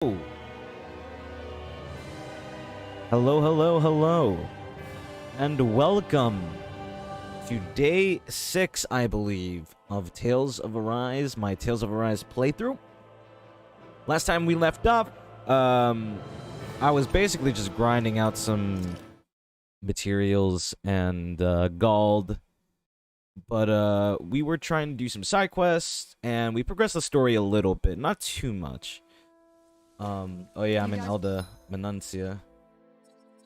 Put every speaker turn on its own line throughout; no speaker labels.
Hello, hello, hello, and welcome to day 6, I believe, of Tales of Arise, my Tales of Arise playthrough. Last time we left off, I was basically just grinding out some materials and gold, but we were trying to do some side quests, and we progressed the story a little bit, not too much. Oh yeah, I'm in Elda Manuncia.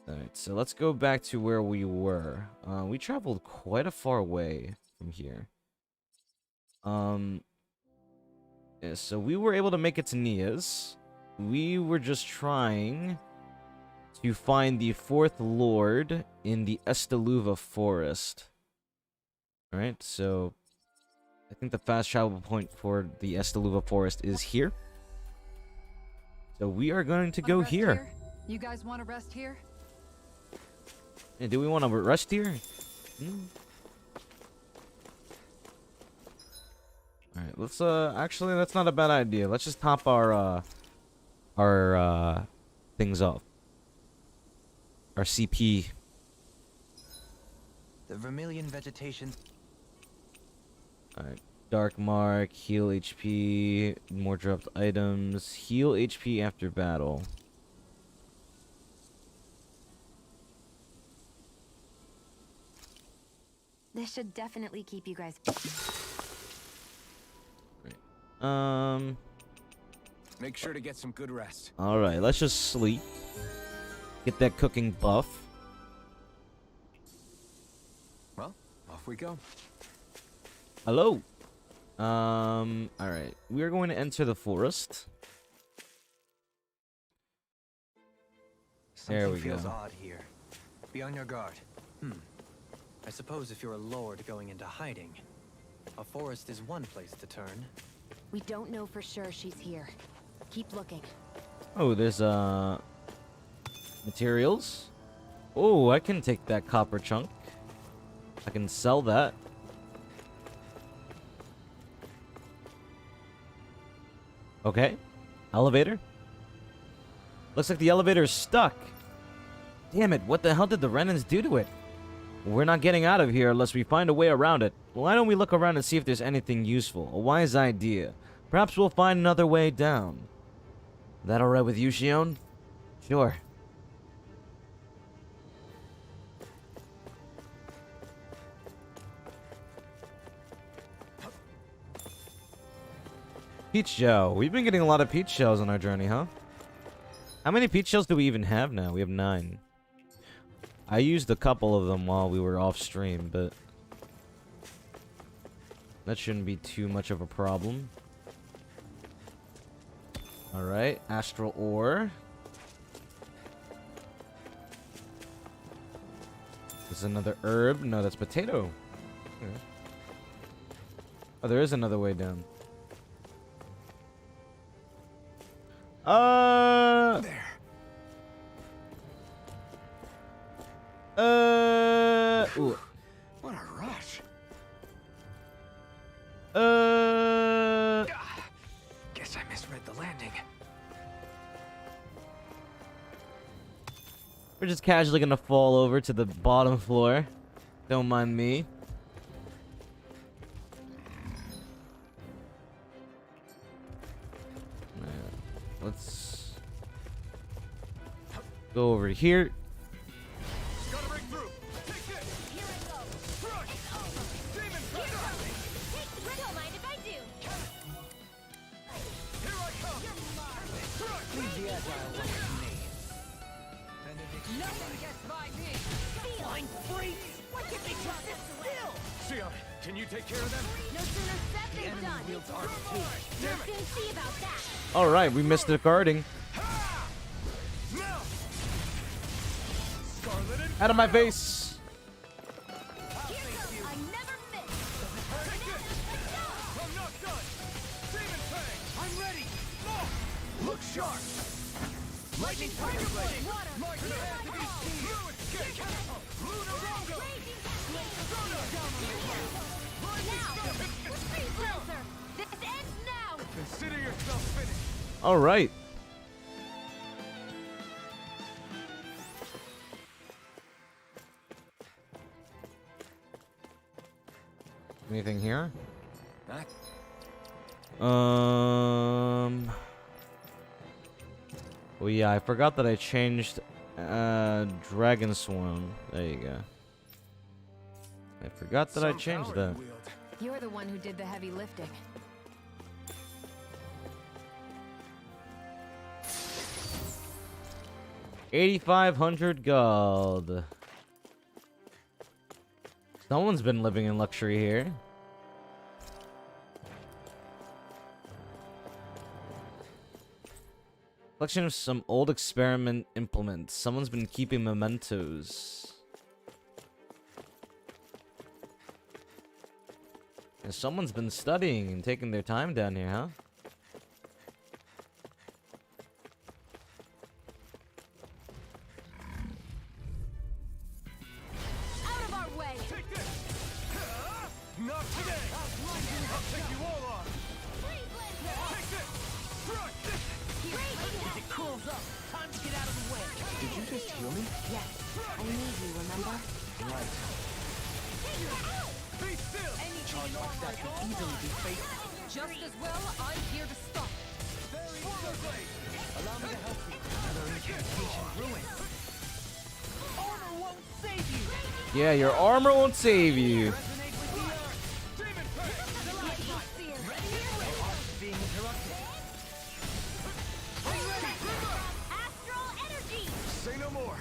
Alright, so let's go back to where we were. We traveled quite a far way from here. Yeah, so we were able to make it to Nia's. We were just trying to find the 4th Lord in the Estaluva Forest. Alright, so I think the fast travel point for the Estaluva Forest is here. So we are going to go here.
You guys want to rest here?
Yeah, do we want to rest here? Alright, let's actually that's not a bad idea. Let's just top our things off. Our CP.
The vermilion vegetation.
Alright. Dark Mark, heal HP, more dropped items, heal HP after battle.
This should definitely keep you guys.
Right.
Make sure to get some good rest.
Alright, let's just sleep. Get that cooking buff.
Well, off we go.
Hello. Alright. We are going to enter the forest. There we
feels
go.
Odd here. Be on your guard. I suppose if you're a lord going into hiding, a forest is one place to turn.
We don't know for sure she's here. Keep looking.
Oh, there's materials. Oh, I can take that copper chunk. I can sell that. Okay. Elevator. Looks like the elevator is stuck. Damn it, what the hell did the Renans do to it? We're not getting out of here unless we find a way around it. Why don't we look around and see if there's anything useful? A wise idea. Perhaps we'll find another way down. That alright with you, Shion? Sure. Peach shell. We've been getting a lot of peach shells on our journey, huh? How many peach shells do we even have now? We have 9. I used a couple of them while we were off stream, but that shouldn't be too much of a problem. Alright, astral ore. There's another herb. No, that's potato. Okay. Oh, there is another way down.
There.
Ooh.
What a rush. Guess I misread the landing.
We're just casually gonna fall over to the bottom floor. Don't mind me. Let's go over here.
Gotta break through. Take this.
Here I go.
Crush.
It's over.
Demon
Here
pressure.
goes. Hey, don't mind if I do.
Here I come. Crush. Leave the agile one with me.
Nothing gets by me.
Flying freaks.
What can we drop this still?
Sion, can you take care of them?
No sooner said
The
than
enemy
done.
wields armor too.
We'll
Damn it.
soon see about that.
Alright, we missed the guarding.
Ha! Now. Scarlet and
Out of my face.
Here goes. I never miss.
take this. I'm not done. Demon Fang. I'm ready. Look sharp. Lightning Tiger Blade.
Water.
Mark the head to be seen. Fluid kick. Lunar Rondo.
This ends now!
Consider yourself finished.
Alright. Anything here?
Not
Oh yeah, I forgot that I changed Dragon Swarm. There you go. I forgot that I
some
changed
power
that.
you wield.
You're the one who did the heavy lifting.
$8,500 gold. Someone's been living in luxury here. Collection of some old experiment implements. Someone's been keeping mementos. And someone's been studying and taking their time down here, huh?
Out of our way!
Take this! Not today! I'll take you all on! Take this! Crush this!
As it cools up, time to get out of the way.
Did you just heal me?
Yes, I need you, remember?
Right. Be still!
Charge like that can easily be fatal.
Just as well, I'm here to stop.
Very blade!
Allow me to help you. Another incantation ruined. Armor won't save you.
Yeah, your armor won't save you.
Resonate with the earth.
Demon Fang!
Being interrupted.
Astral energy!
Say no more!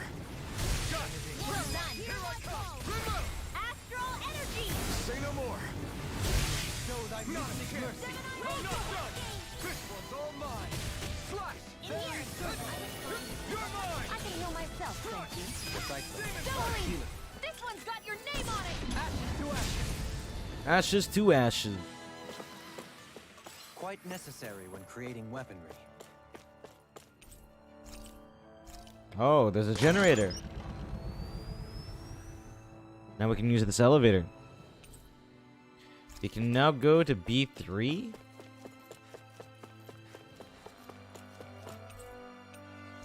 Got it!
Well done!
Here I come! Remote!
Astral energy!
Say no more!
Show thy mystic mercy.
I'm not done! This one's all mine! Slash!
Here!
You're mine!
I can heal myself, thank you.
Demon
Zoe! This one's got your name on it!
Ashes to ashes.
Quite necessary when creating weaponry.
Oh, there's a generator. Now we can use this elevator. You can now go to B3.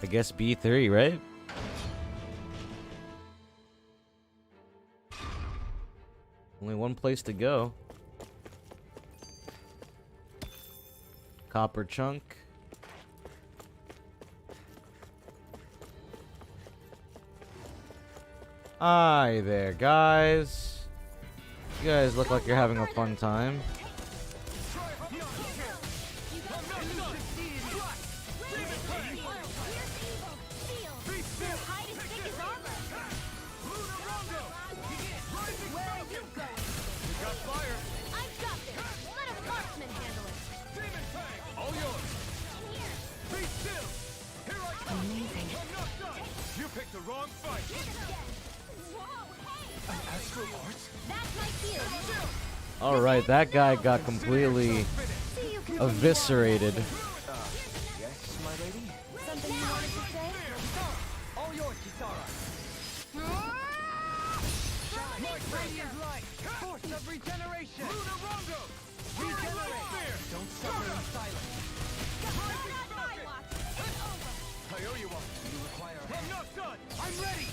I guess B3, right? Only one place to go. Copper chunk. Hi there, guys. You guys look like you're having a fun time.
You picked the wrong fight! Astral Arts?
That's my field!
Alright, that guy got completely
See you can
eviscerated.
Yes, my lady?
Something you wanted to say?
All yours, Kisara.
My
Radiant light. Force of regeneration.
Lunarongo!
Regenerate. Don't suffer in silence.
I owe you one.
You require a
I'm not done! I'm ready!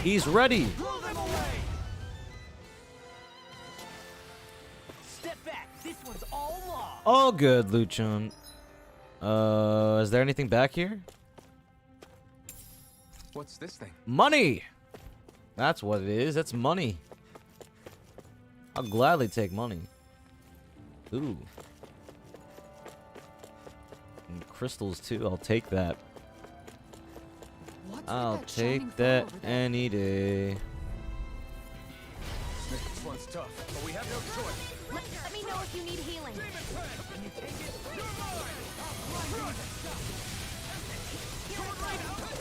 He's ready.
Blow them away. Step back. This one's all law.
All good, Luchon. Is there anything back here?
What's this thing?
Money! That's what it is. That's money. I'll gladly take money. Ooh. And crystals too. I'll take that.
What's with
I'll
that shining
take
thing
that
over there?
any day.
This one's tough, but we have no choice.
Let me know if you need healing.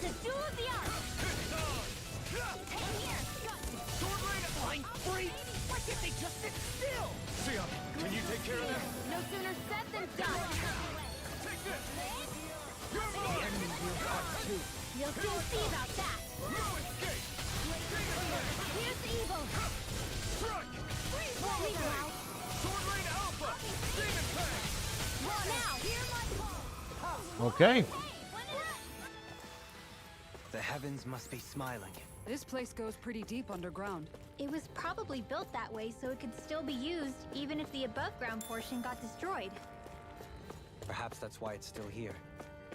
The Duel of the Arts!
Flying free. Why can't they just sit still?
Sia, can you take care of them?
No sooner said than done.
Take this! You're mine!
Enemy wield arts too.
You'll soon see about that.
No escape!
Here's evil.
Strike!
Meanwhile,
Sword Rain Alpha! Demon Fang!
now, hear my call.
Okay.
The heavens must be smiling.
This place goes pretty deep underground.
It was probably built that way so it could still be used even if the above ground portion got destroyed.
Perhaps that's why it's still here,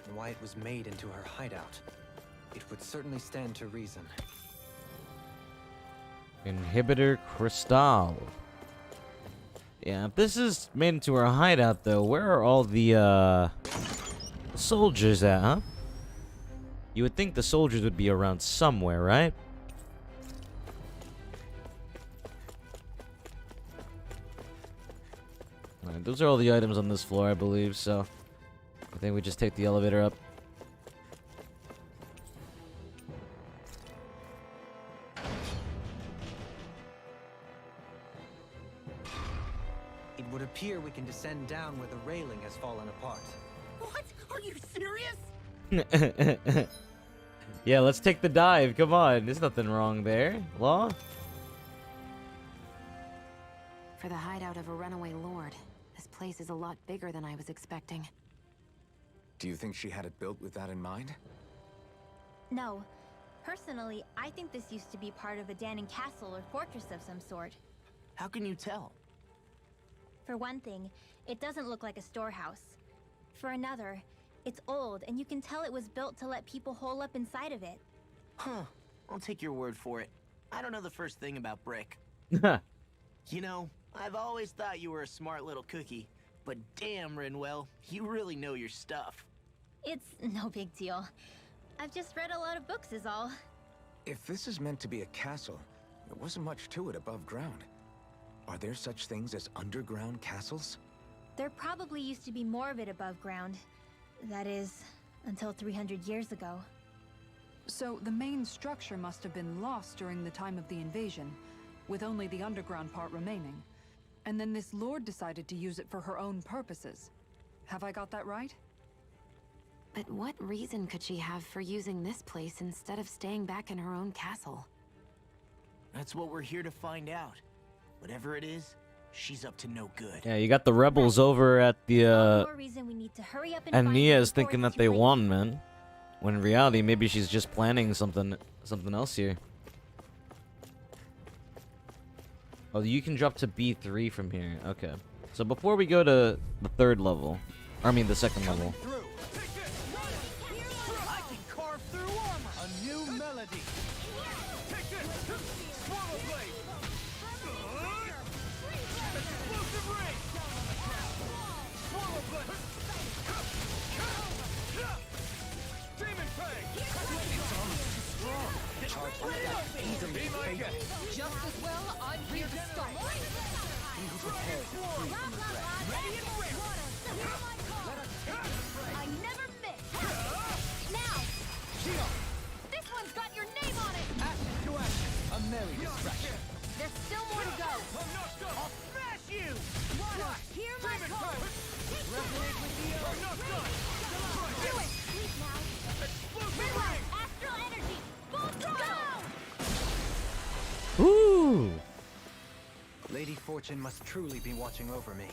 and why it was made into her hideout. It would certainly stand to reason.
Inhibitor Crystal. Yeah, if this is made into her hideout, though, where are all the soldiers at, huh? You would think the soldiers would be around somewhere, right? Alright, those are all the items on this floor, I believe, so I think we just take the elevator up.
It would appear we can descend down where the railing has fallen apart.
What? Are you serious?
Yeah, let's take the dive. Come on. There's nothing wrong there. Law?
For the hideout of a runaway lord, this place is a lot bigger than I was expecting.
Do you think she had it built with that in mind?
No. Personally, I think this used to be part of a Danon castle or fortress of some sort.
How can you tell?
For one thing, it doesn't look like a storehouse. For another, it's old, and you can tell it was built to let people hole up inside of it.
Huh. I'll take your word for it. I don't know the first thing about brick. You know, I've always thought you were a smart little cookie, but damn, Rinwell, you really know your stuff.
It's no big deal. I've just read a lot of books is all.
If this is meant to be a castle, there wasn't much to it above ground. Are there such things as underground castles?
There probably used to be more of it above ground. That is, until 300 years ago.
So the main structure must have been lost during the time of the invasion, with only the underground part remaining. And then this lord decided to use it for her own purposes. Have I got that right?
But what reason could she have for using this place instead of staying back in her own castle?
That's what we're here to find out. Whatever it is, she's up to no good.
Yeah, you got the rebels over at the,
All more reason we need to hurry up and
and
find
Nia
it
is
before
thinking
it's
that they
too late.
won, man. When in reality, maybe she's just planning something else here. Oh, you can drop to B3 from here. Okay. So before we go to the third level, I mean the second level.
Through. Take this.
I can carve through armor.
A new melody.
Take this. Swallow blade. Explosive ring. Swallow blade. Demon fang. Be my guest.
Just as well, I'm here to stop.
I never miss. Now, this one's got your name on it.
Ashes to ashes. A merry distraction.
There's still more to go.
I'm not done.
Smash you!
Hear my
Demon
call.
fang.
Resonate with the
I'm not done.
Do it. Sleep now.
Explosive
Relax.
ring.
Astral energy. Full throttle.
Ooh.
Lady Fortune must truly be watching over me.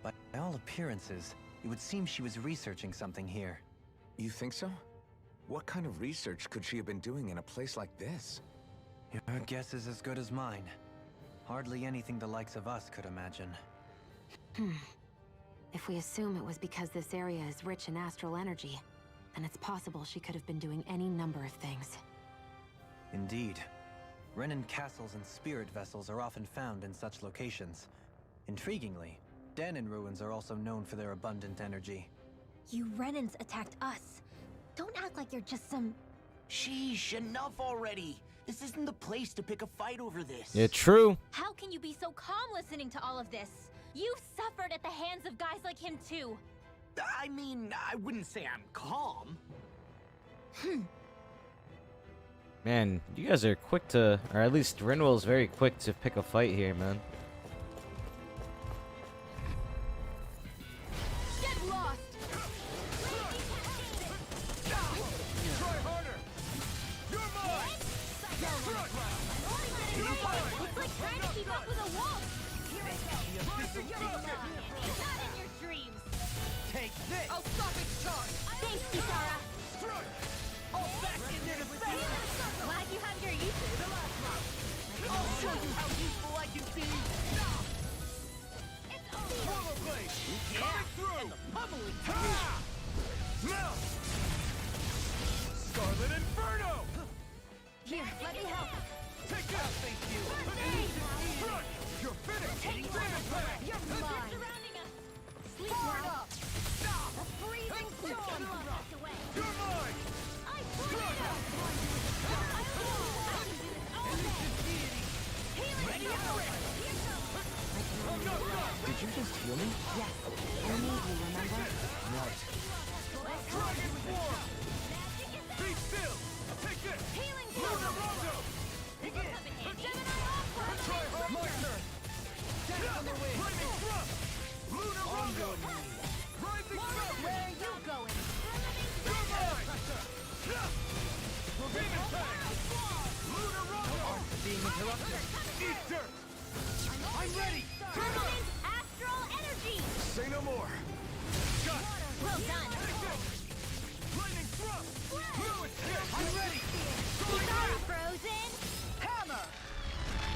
By all appearances, it would seem she was researching something here.
You think so? What kind of research could she have been doing in a place like this?
Your guess is as good as mine. Hardly anything the likes of us could imagine.
If we assume it was because this area is rich in astral energy, then it's possible she could have been doing any number of things.
Indeed. Renan castles and spirit vessels are often found in such locations. Intriguingly, Danon ruins are also known for their abundant energy.
You Renans attacked us. Don't act like you're just some...
Sheesh, enough already. This isn't the place to pick a fight over this.
Yeah, true.
How can you be so calm listening to all of this? You've suffered at the hands of guys like him too.
I mean, I wouldn't say I'm calm.
Man, you guys are quick to, or at least Rinwell's very quick to pick a fight here, man.
Get lost.
Try harder. You're mine.
It's like trying to keep up with a wolf. Not in your dreams.
Take this! I'll stop its charge!
Thanks, Kisara.
Strike! All back in there to defend!
Glad you have your uses.
I'll show you how useful I can be!
It's over.
Swallow blade! Coming through! And the pummeling! Ha! Melt! Scarlet Inferno!
Here, let me help.
Take that! Thank you! Strike! You're finished! Demon Fang!
You're mine. Surrounding us. Sleep now.
Stop!
A freezing storm passed away.
You're mine!
I freeze you. I can do this all day. Healing shower.
I'm not done!
Did you just heal me?
Yes. I need you, remember?
Right.
Dragon Swarm! Be still! Take this!
Healing
Luna
shower.
Rondo! Begin!
Gemini Aqua.
Try hard! My turn! Lightning Thrust! Luna Rondo! Rising Sun!
Where are you going?
You're mine! Demon Fang! Luna Rondo!
Being interrupted.
Eat dirt! I'm ready!
Permanent astral energy.
Say no more! Got it!
Well done.
Take this! Lightning Thrust! Fluid Kick! I'm ready!
Kisara frozen.
Hammer!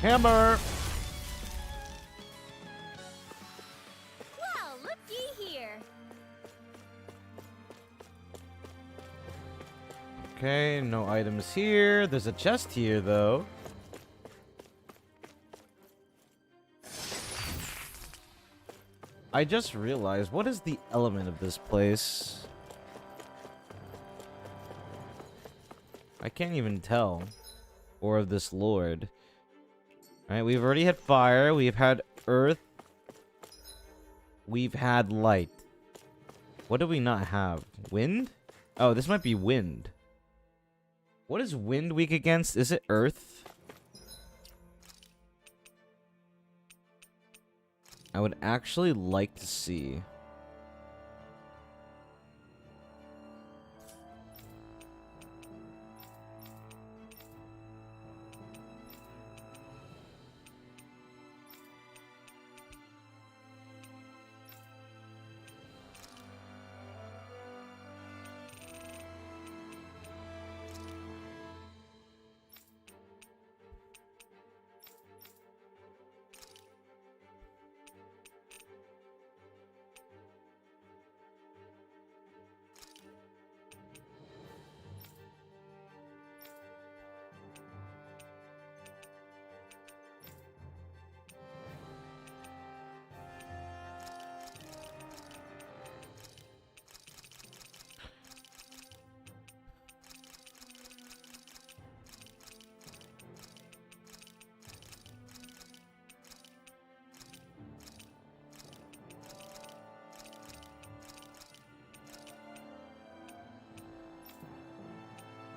Hammer!
Well, looky here.
Okay, no items here. There's a chest here, though. I just realized, what is the element of this place? I can't even tell. Or of this lord. Alright, we've already had fire. We've had earth. We've had light. What do we not have? Wind? Oh, this might be wind. What is wind weak against? Is it earth? I would actually like to see.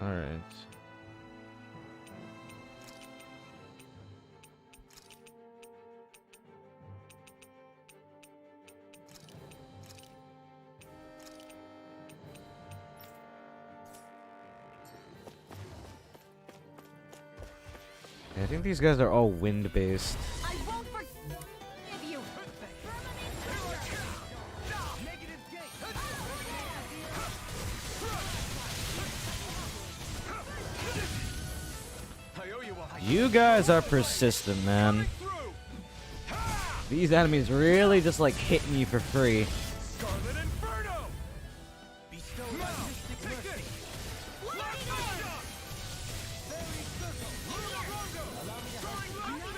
Alright. I think these guys are all wind-based.
I won't forgive you.
Negative gate! I owe you one.
You guys are persistent, man.
Through!
These enemies really just like hit me for free.
Scarlet Inferno! Bestow mystic mercy! Lightning Rondo! Fairy Circle! Luna Rondo! Soaring Lightning!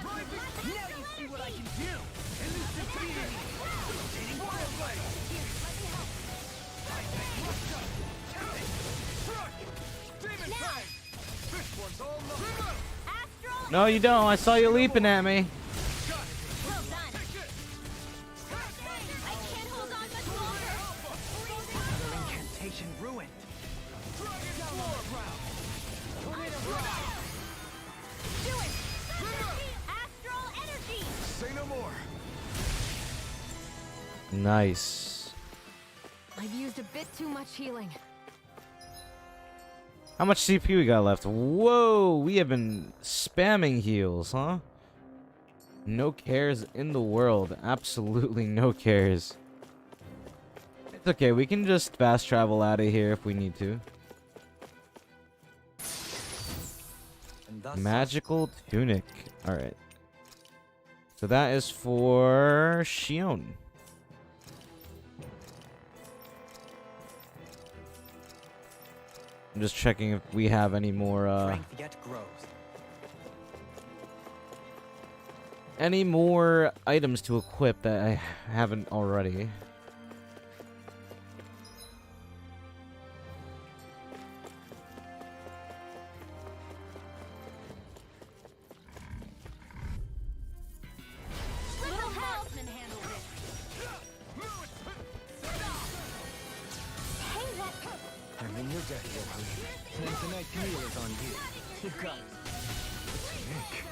Rising! Now you see what I can do! Elusive Beam! Rotating Water Blade! Demon Fang! This one's all mine!
Astral.
No, you don't. I saw you leaping at me.
Well done. I can't hold on much longer.
Incantation ruined.
Do it. Astral energy.
Say no more!
Nice.
I've used a bit too much healing.
How much CPU we got left? Whoa, we have been spamming heals, huh? No cares in the world. Absolutely no cares. It's okay, we can just fast travel out of here if we need to.
And thus
Magical tunic. Alright. So that is for Shion. I'm just checking if we have any more
strength yet grows.
any more items to equip that I haven't already.
Little help! Hey, what?
I'm in your debt, Goku.
And tonight's meal is on you.
You got it.
Nick.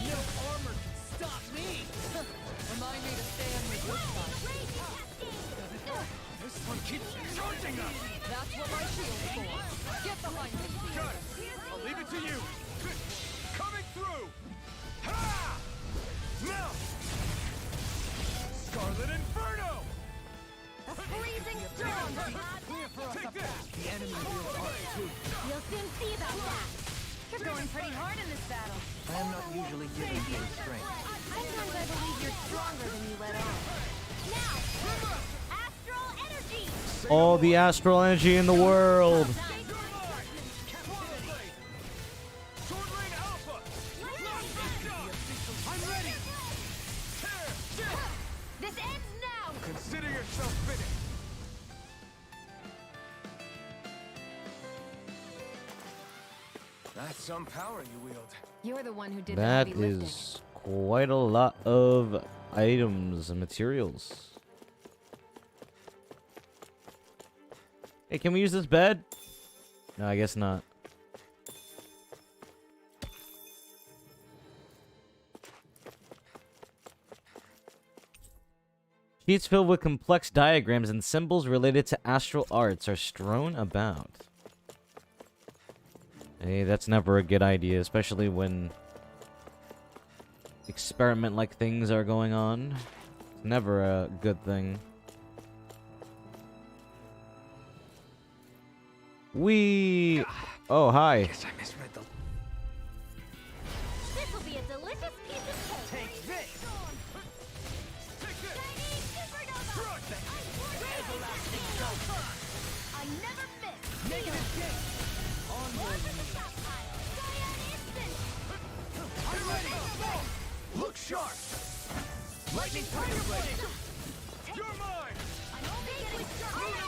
No armor can stop me! Remind me to stay on your good side. This one keeps charging us! That's what my shield's for. Get behind me. Got it. I'll leave it to you. Coming through! Ha! Now! Scarlet Inferno!
A freezing storm!
Take this!
The enemy wields art too.
You'll soon see about that. You're going pretty hard in this battle.
I am not usually given to restraint.
Sometimes I believe you're stronger than you let on. Now, astral energy!
All the astral energy in the world.
Sword Lane Alpha! I'm ready!
This ends now!
Consider yourself finished!
That's some power you wield.
You're the one who did the
That
heavy lifting.
is quite a lot of items and materials. Hey, can we use this bed? No, I guess not. Sheets filled with complex diagrams and symbols related to astral arts are strewn about. Hey, that's never a good idea, especially when experiment-like things are going on. It's never a good thing. Oh, hi.
Guess I misread the...
This will be a delicious piece of cake!
Take this!
Shining supernova! I never miss!
Negative gate!
One for the stockpile! Cyan instant!
I'm ready! Look sharp! Lightning Tiger Blade! You're mine!
I'm only getting started!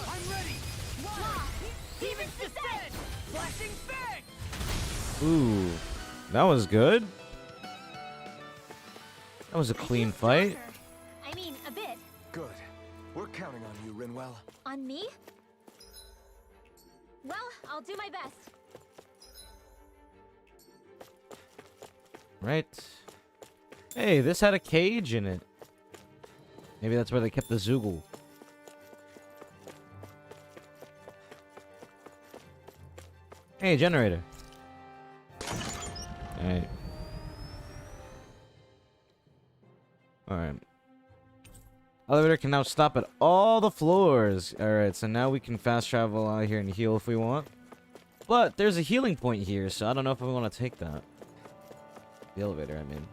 I'm ready! Demons descend! Flashing bang!
Ooh, that was good. That was a clean fight.
I mean, a bit.
Good. We're counting on you, Rinwell.
On me? Well, I'll do my best.
Right. Hey, this had a cage in it. Maybe that's where they kept the Zoogle. Hey, generator. Alright. Alright. Elevator can now stop at all the floors. Alright, so now we can fast travel out here and heal if we want. But there's a healing point here, so I don't know if we want to take that. The elevator, I mean.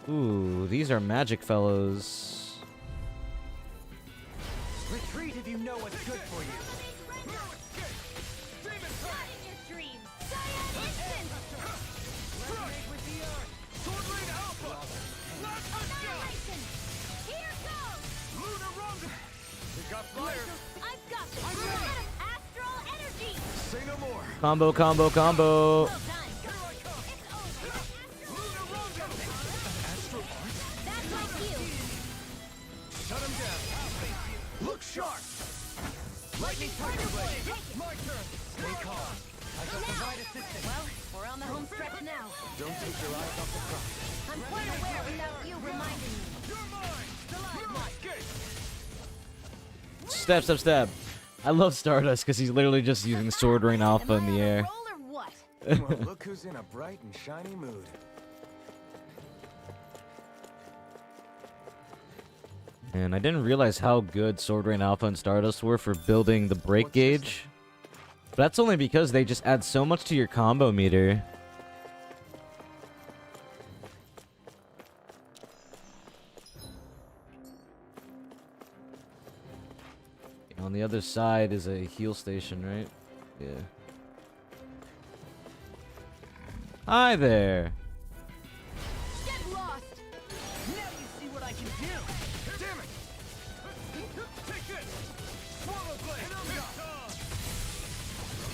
Ooh, these are magic fellows.
Retreat if you know what's good for you.
Not in your dreams! Cyan instant!
With the Sword Lane Alpha!
Annihilation! Here goes!
Lunarunga! We got fire!
I've got this!
I'm ready.
Astral energy!
Say no more!
Combo, combo, combo.
Well done! It's over!
Lunarunga!
That's my cue!
Shut him down! Look sharp! Lightning Tiger Blade! My turn!
Stay calm. I shall provide assistance.
Well, we're on the home stretch now.
Don't take your eyes off the prize.
I'm quite aware without you reminding me.
You're mine! No escape!
Stab, stab, stab. I love Stardust because he's literally just using Sword Rain Alpha in the air.
Roller
Well, look who's in a bright and shiny mood.
And I didn't realize how good Sword Rain Alpha and Stardust were for building the break gauge. But that's only because they just add so much to your combo meter. On the other side is a heal station, right? Yeah. Hi there.
Get lost! Now you see what I can do! Damn it! Take this! Swallow blade!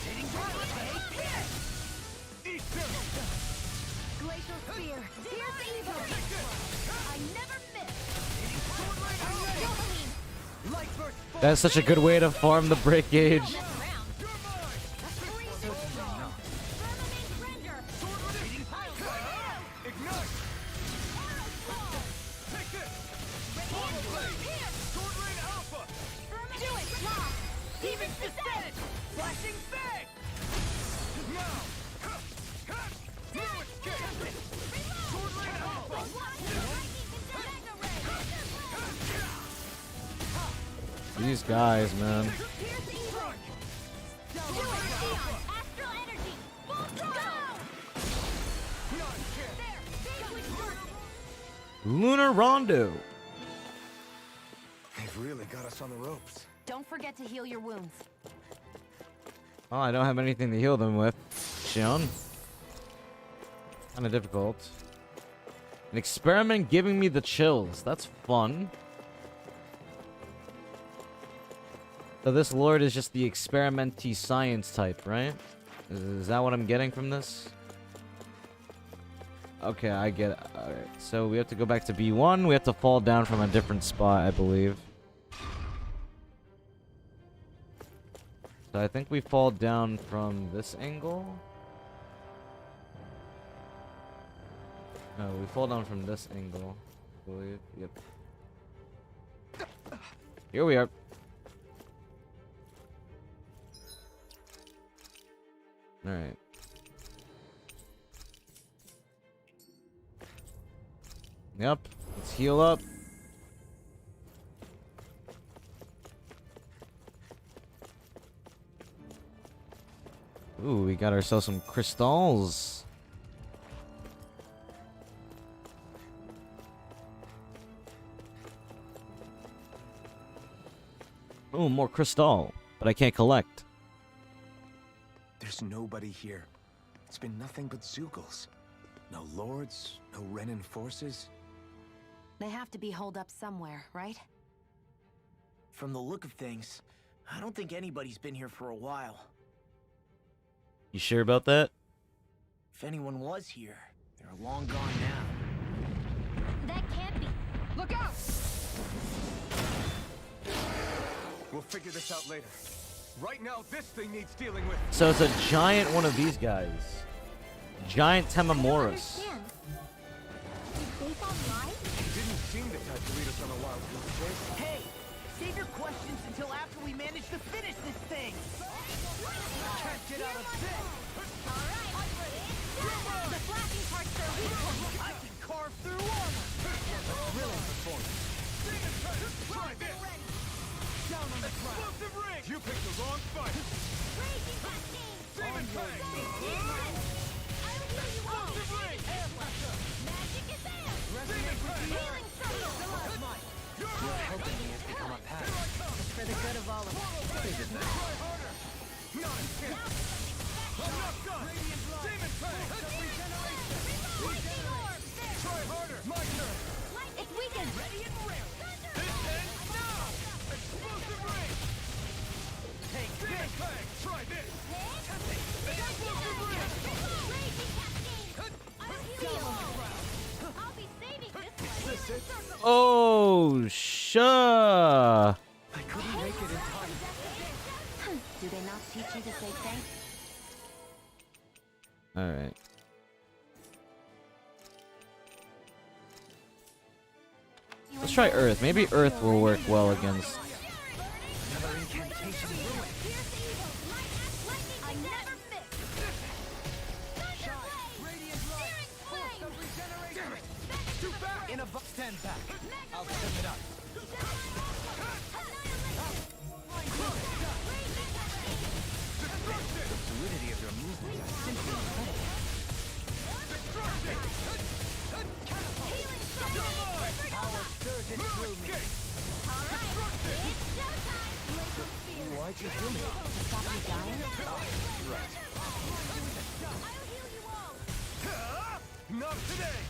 Rotating blade! Eat them!
Glacial spear. Here's evil. I never miss.
Light burst!
That's such a good way to farm the break gauge.
You're mine! Ignite! Take this! Swallow blade! Sword Rain Alpha!
Do it, Lock.
Even descent! Flashing fang! Now! No escape! Sword Rain Alpha!
These guys, man.
Do it, Eon. Astral energy. Full throttle.
Lunar Rondo.
They've really got us on the ropes.
Don't forget to heal your wounds.
Oh, I don't have anything to heal them with. Shion. Kinda difficult. An experiment giving me the chills. That's fun. So this lord is just the experimenty science type, right? Is that what I'm getting from this? Okay, I get it. Alright, so we have to go back to B1. We have to fall down from a different spot, I believe. So I think we fall down from this angle. No, we fall down from this angle, I believe. Yep. Here we are. Alright. Yep. Let's heal up. Ooh, we got ourselves some crystals. Ooh, more crystal. But I can't collect.
There's nobody here. It's been nothing but Zeugles. No lords, no Renan forces.
They have to be holed up somewhere, right?
From the look of things, I don't think anybody's been here for a while.
You sure about that?
If anyone was here, they're long gone now.
That can't be.
Look out!
We'll figure this out later. Right now, this thing needs dealing with.
So it's a giant one of these guys. Giant Temamoras.
Understand. Did they fall live?
Didn't seem the type to lead us on a wild goose chase.
Hey, save your questions until after we manage to finish this thing.
Can't get out of this.
The flashing parts are weak.
I can carve through armor.
Thrilling performance. Try this. Down on the ground. Explosive ring. You picked the wrong fight.
Raging cascade.
Demon Fang. Explosive ring. Air blaster.
Magic is there.
Demon Fang.
Healing circle.
Your helping me has become a pattern.
It's for the good of all of us.
Try harder. Not a chance. I'm not done. Demon Fang. Try harder. My turn.
It's weakened.
Ready and raring. This ends now. Explosive ring.
Take
Demon
this.
Fang. Try this.
Explosive ring. Raging cascade. I'll be saving this one.
Oh, sure.
I couldn't make it in time.
Do they not teach you to say thanks?
All right. Let's try Earth. Maybe Earth will work well against.
Another incantation ruined.
I never miss.
Stand back. I'll step it up. The fluidity of your movements are simply incredible. Power surges through me. Why'd you do me?
Stop you dying?
Right.
Not today!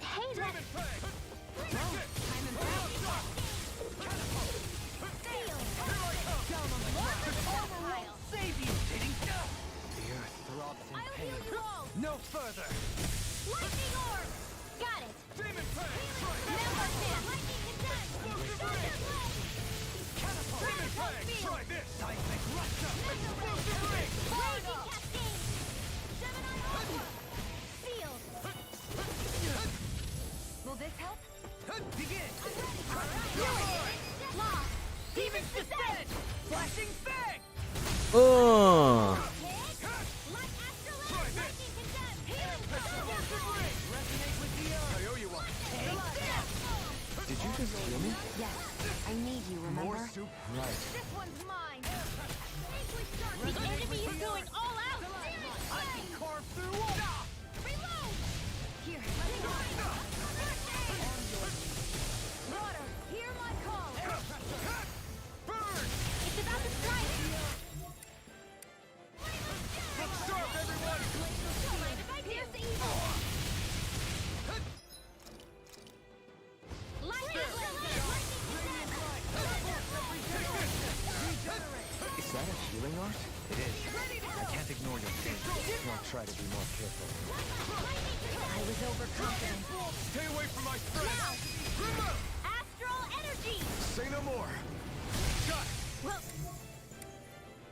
Hey,
Demon Fang!
Save you! The earth throbs in pain. No further!
Lightning orb! Got it!
Demon Fang!
Number 10! Lightning condensed! Thunder blade!
Demon Fang! Try this!
Seismic rush up!
Explosive ring!
Raging cascade! Gemini Alpha! Sealed!
Will this help?
Begin!
Lost!
Demon Descent! Flashing Fang!
Oh.
Light astral lightning condensed! Healing power!
Resonate with the earth! I owe you one.
Did you just heal me?
Yes. I need you, remember?
More soup? Right.
This one's mine! The enemy is going all out!
I can carve through walls!
Reload!
Here. Water, hear my call.
Burn!
It's about to strike!
Look sharp, everyone!
Don't mind if I do! Here's the evil! Lightning
Is that a healing art?
It is. I can't ignore your pain.
I'll try to be more careful.
I was overconfident.
Stay away from my friend! Remember!
Astral energy!
Say no more! Got it!
Well...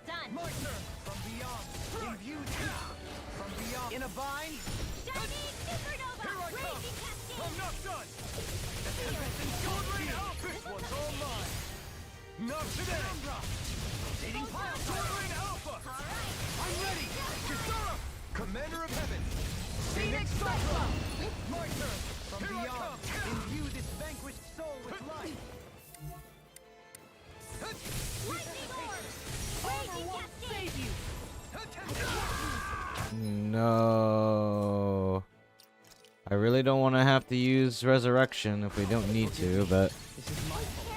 Done!
My turn! From beyond! Imbued! From beyond!
In a bind?
Shining supernova!
Here I come!
Raging cascade!
I'm not done! Gold Ring Alpha! This one's all mine! Not today! Rotating pile! Gold Ring Alpha!
Alright!
I'm ready! Kisara! Commander of Heaven! Phoenix Cyclone! My turn! From beyond!
Imbue this vanquished soul with life.
Lightning orb! Raging cascade!
Save you!
No. I really don't want to have to use resurrection if we don't need to, but
This is my fault.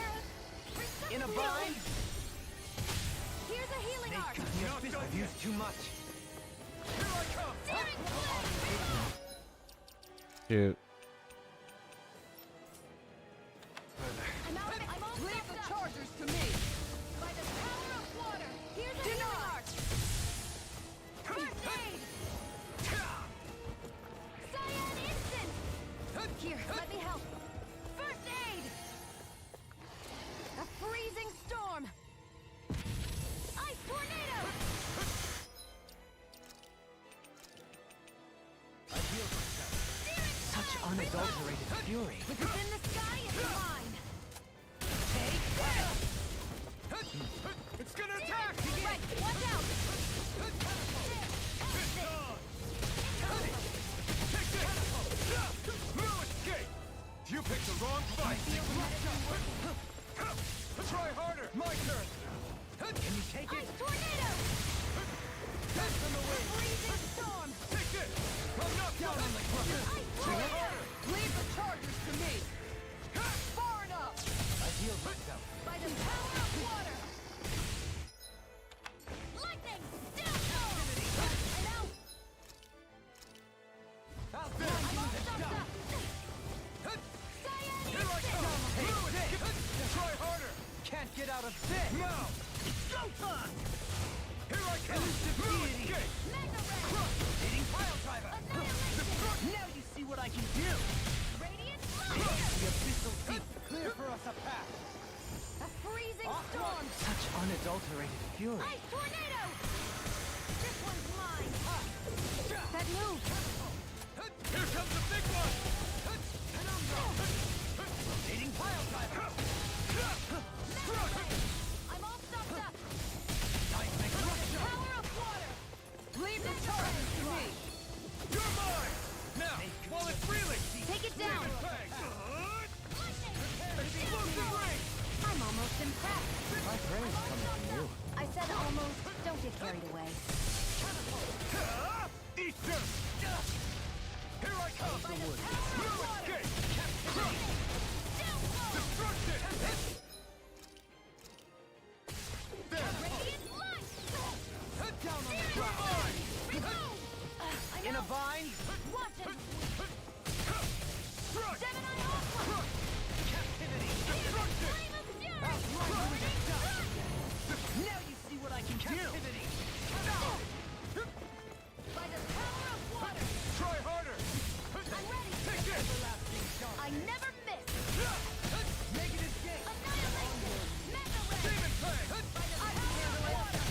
In a bind?
Here's a healing arc!
I've used too much.
Here I come!
Searing flame!
shoot.
I'm all
Leave the
stacked up!
chargers to me.
By the power of water! Here's a healing arc! First aid! Cyan instant!
Here, let me help.
First aid!
A freezing storm.
Ice tornado!
Such unadulterated fury.
If it's in the sky, it's mine.
It's gonna attack!
Right, watch out.
No escape! You picked the wrong fight! Try harder! My turn! Can you take it?
Ice tornado!
That's on the way!
Freezing storm.
Take this! I'm not down on the ground!
Ice
Try
tornado!
harder!
Leave the chargers to me. Far enough.
I healed myself.
By the power of water.
Lightning! Down storm! I'm out!
Out there!
I'm all stuffed up! Cyan
Here I
instant!
come! Lewis, try harder!
Can't get out of this.
Now! It's go time! Here I come! Lewis, escape!
Mega ray!
Rotating pile driver.
Annihilation!
Now you see what I can do.
Radiant
The
fire!
abyssal deep clear for us a path.
A freezing storm.
Such unadulterated fury.
Ice tornado! This one's mine!
That move.
Here comes the big one!
Rotating pile driver.
I'm all stuffed up!
Seismic rush.
Power of water! it down! I'm almost impressed.
My praise coming from you.
I said almost. Don't get carried away.
Easter! Here I come! No escape! Crush! Destruction!
Radiant light!
Head down on the ground!
In a vine?
Watch it!
Crush!
Gemini Aqua!
Captivity! Destruction!
Flame of Fury!
Now you see what I can do! Captivity!
By the power of water!
Try harder!
I'm ready!
Take this!
I never miss!
Negative gain!
Annihilation! Mega Ray!
Demon Fang!
By the power of water!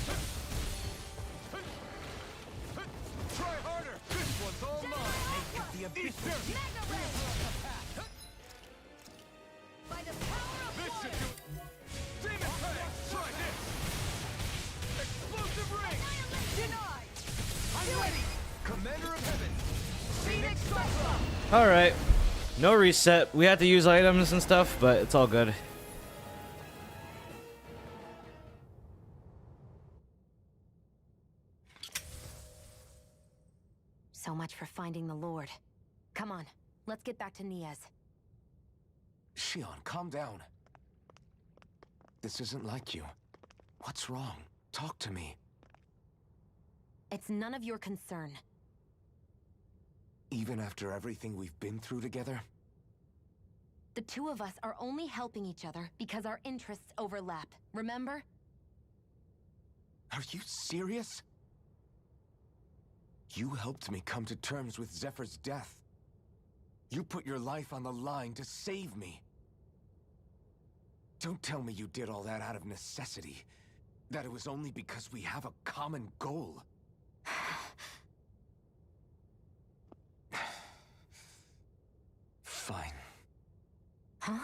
Try harder! This one's all mine!
The abyss.
Easter!
Mega Ray! By the power of
This should
water!
do it! Demon Fang! Try this! Explosive ring!
Denied!
I'm ready! Commander of Heaven! Phoenix Cyclone!
All right. No reset. We had to use items and stuff, but it's all good.
So much for finding the Lord. Come on, let's get back to Niaz.
Shion, calm down. This isn't like you. What's wrong? Talk to me.
It's none of your concern.
Even after everything we've been through together?
The two of us are only helping each other because our interests overlap. Remember?
Are you serious? You helped me come to terms with Zephyr's death. You put your life on the line to save me. Don't tell me you did all that out of necessity. That it was only because we have a common goal. Fine.
Huh?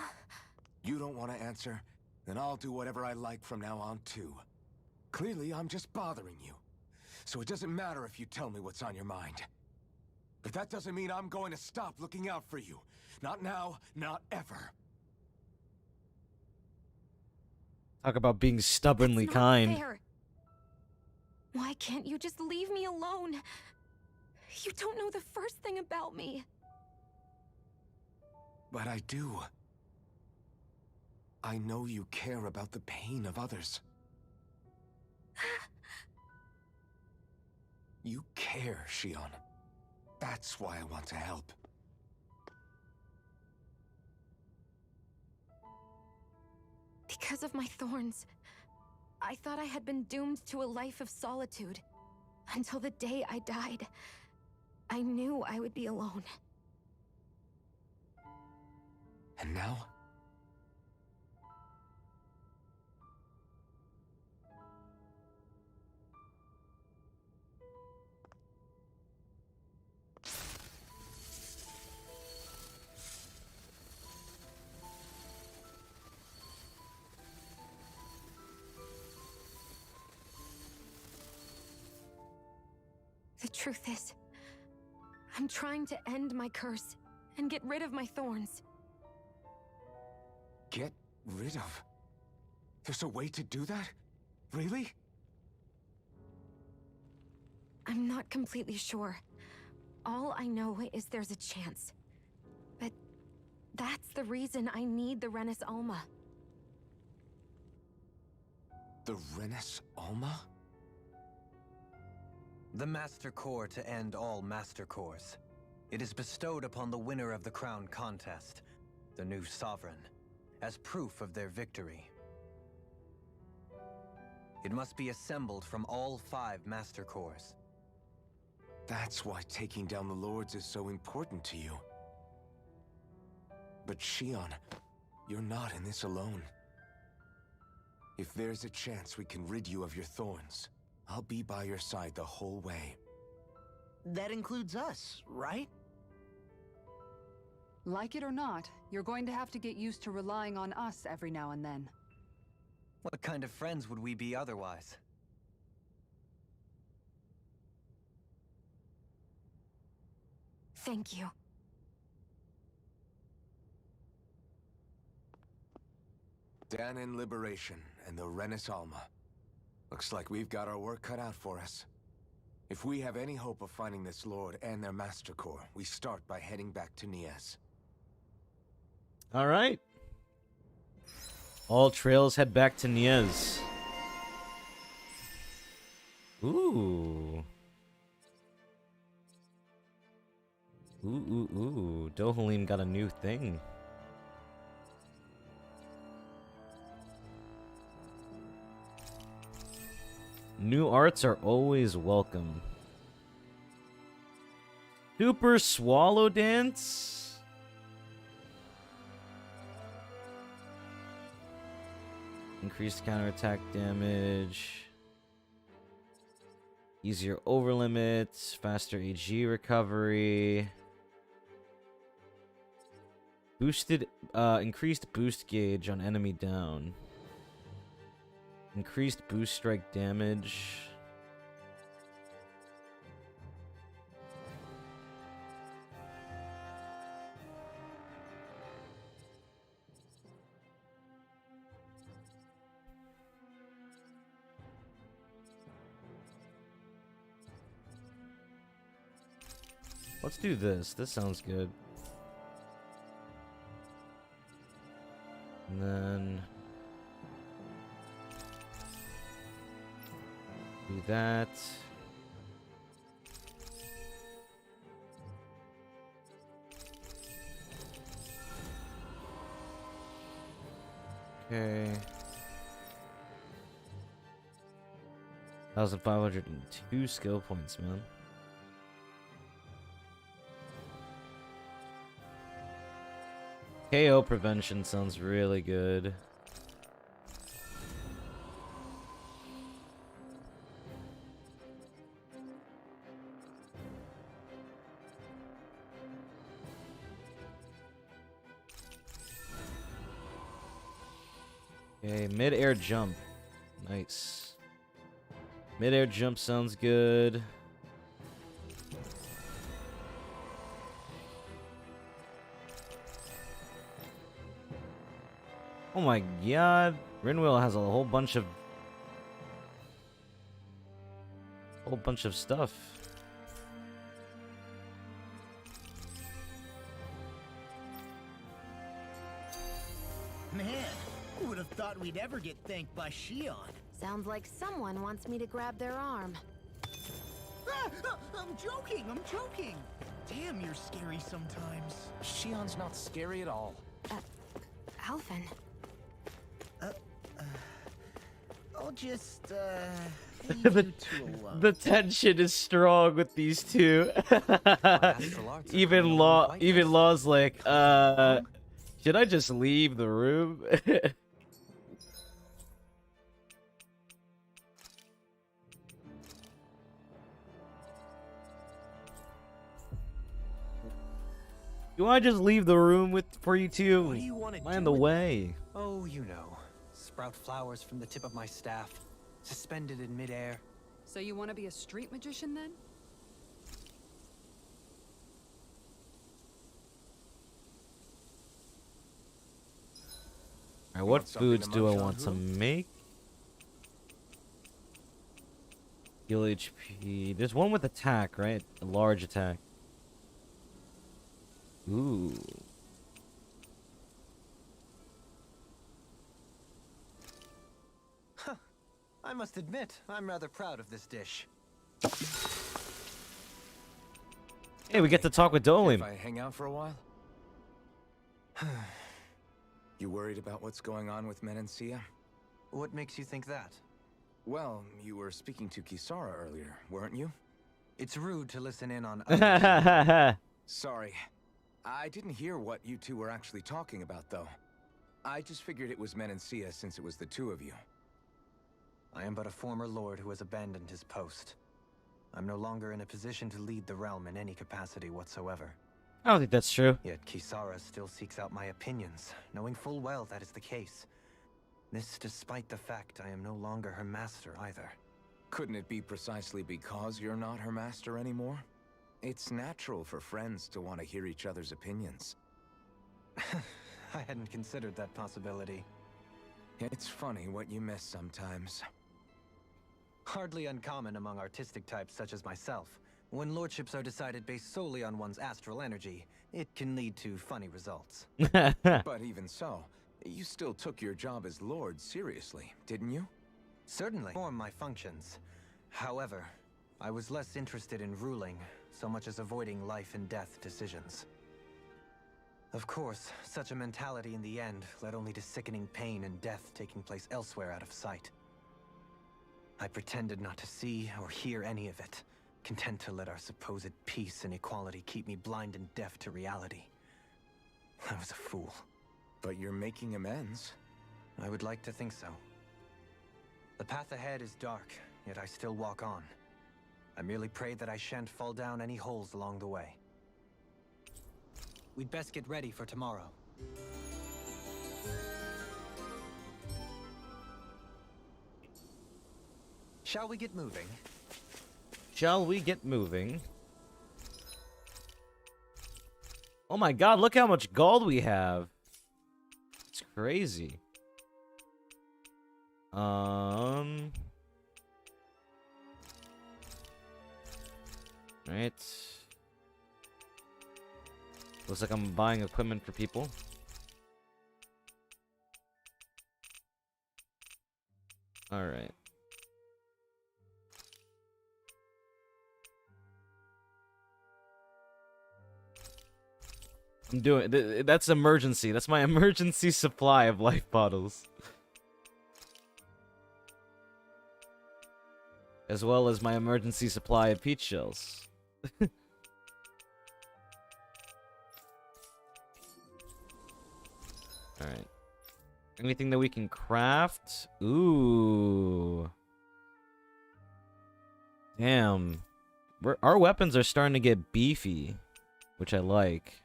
You don't want to answer? Then I'll do whatever I like from now on, too. Clearly, I'm just bothering you. So it doesn't matter if you tell me what's on your mind. But that doesn't mean I'm going to stop looking out for you. Not now, not ever.
Talk about being stubbornly
It's not
kind.
fair. Why can't you just leave me alone? You don't know the first thing about me.
But I do. I know you care about the pain of others. You care, Shion. That's why I want to help.
Because of my thorns, I thought I had been doomed to a life of solitude. Until the day I died, I knew I would be alone.
And now?
The truth is, I'm trying to end my curse and get rid of my thorns.
Get rid of? There's a way to do that? Really?
I'm not completely sure. All I know is there's a chance. But that's the reason I need the Renis Alma.
The Renis Alma?
The Master Core to end all Master Cores. It is bestowed upon the winner of the Crown Contest, the new Sovereign, as proof of their victory. It must be assembled from all 5 Master Cores.
That's why taking down the Lords is so important to you. But Shion, you're not in this alone. If there's a chance we can rid you of your thorns, I'll be by your side the whole way.
That includes us, right?
Like it or not, you're going to have to get used to relying on us every now and then.
What kind of friends would we be otherwise?
Thank you.
Dahnan Liberation and the Renis Alma. Looks like we've got our work cut out for us. If we have any hope of finding this Lord and their Master Core, we start by heading back to Niez.
All right. All trails head back to Niez. Ooh. Ooh. Dohalim got a new thing. New arts are always welcome. Super Swallow Dance? Increased counterattack damage. Easier over limits. Faster AG recovery. Increased boost gauge on enemy down. Increased boost strike damage. Let's do this. This sounds good. And then do that. Okay. 1,502 skill points, man. KO prevention sounds really good. Okay, mid-air jump. Nice. Mid-air jump sounds good. Oh my god. Rinwell has a whole bunch of stuff.
Man, who would have thought we'd ever get thanked by Shion?
Sounds like someone wants me to grab their arm.
I'm joking, I'm joking. Damn, you're scary sometimes.
Shion's not scary at all.
Alphen.
I'll just, leave you two alone.
The tension is strong with these two. Even Law's like, should I just leave the room? You want to just leave the room for you two?
What do you want to
Am I in the way?
Oh, you know. Sprout flowers from the tip of my staff, suspended in midair.
So you want to be a street magician then?
Alright, what foods do I want to make? Heal HP. There's one with attack, right? A large attack. Ooh.
Huh. I must admit, I'm rather proud of this dish.
Hey, we get to talk with
If
Dohalim.
I hang out for a while? You worried about what's going on with Menancia?
What makes you think that?
Well, you were speaking to Kisara earlier, weren't you?
It's rude to listen in on others.
Sorry. I didn't hear what you two were actually talking about, though. I just figured it was Menancia since it was the two of you.
I am but a former lord who has abandoned his post. I'm no longer in a position to lead the realm in any capacity whatsoever.
I don't think that's true.
Yet Kisara still seeks out my opinions, knowing full well that is the case. This despite the fact I am no longer her master either.
Couldn't it be precisely because you're not her master anymore? It's natural for friends to want to hear each other's opinions.
I hadn't considered that possibility.
It's funny what you miss sometimes.
Hardly uncommon among artistic types such as myself. When lordships are decided based solely on one's astral energy, it can lead to funny results.
But even so, you still took your job as Lord seriously, didn't you?
Certainly, perform my functions. However, I was less interested in ruling, so much as avoiding life and death decisions. Of course, such a mentality in the end led only to sickening pain and death taking place elsewhere out of sight. I pretended not to see or hear any of it, content to let our supposed peace and equality keep me blind and deaf to reality. I was a fool.
But you're making amends.
I would like to think so. The path ahead is dark, yet I still walk on. I merely pray that I shan't fall down any holes along the way. We'd best get ready for tomorrow. Shall we get moving?
Shall we get moving? Oh my god, look how much gold we have. It's crazy. Right. Looks like I'm buying equipment for people. Alright. I'm doing... That's emergency. That's my emergency supply of life bottles. As well as my emergency supply of peach shells. Alright. Anything that we can craft? Ooh. Damn. Our weapons are starting to get beefy, which I like.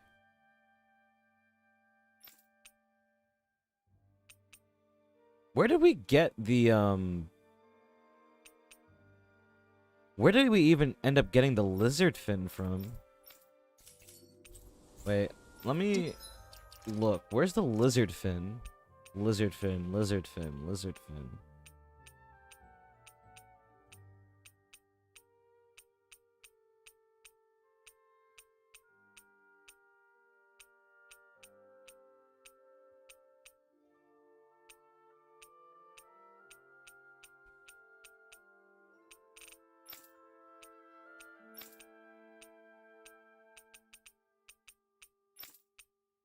Where did we get the, Where did we even end up getting the lizard fin from? Wait, let me look. Where's the lizard fin? Lizard fin, lizard fin, lizard fin.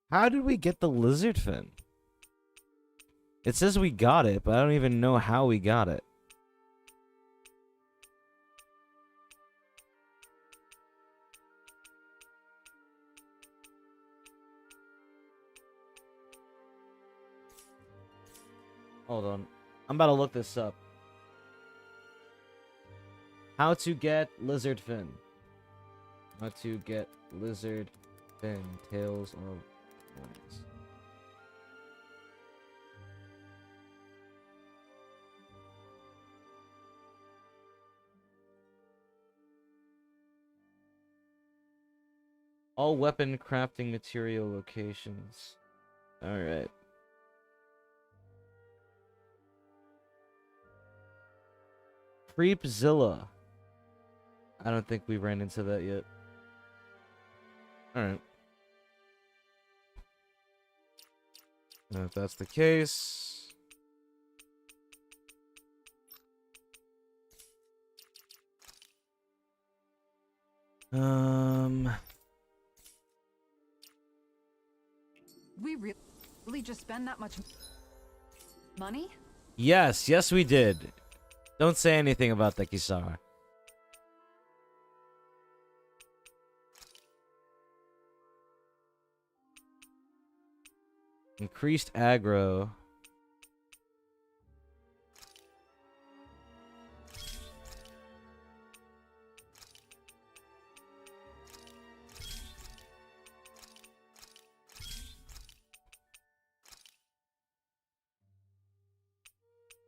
How did we get the lizard fin? It says we got it, but I don't even know how we got it. Hold on. I'm about to look this up. How to get lizard fin. How to get lizard fin. Tales of Arise. All weapon crafting material locations. Alright. Creepzilla. I don't think we ran into that yet. Alright. If that's the case...
We really just spend that much money?
Yes, yes we did. Don't say anything about the Kisara. Increased aggro.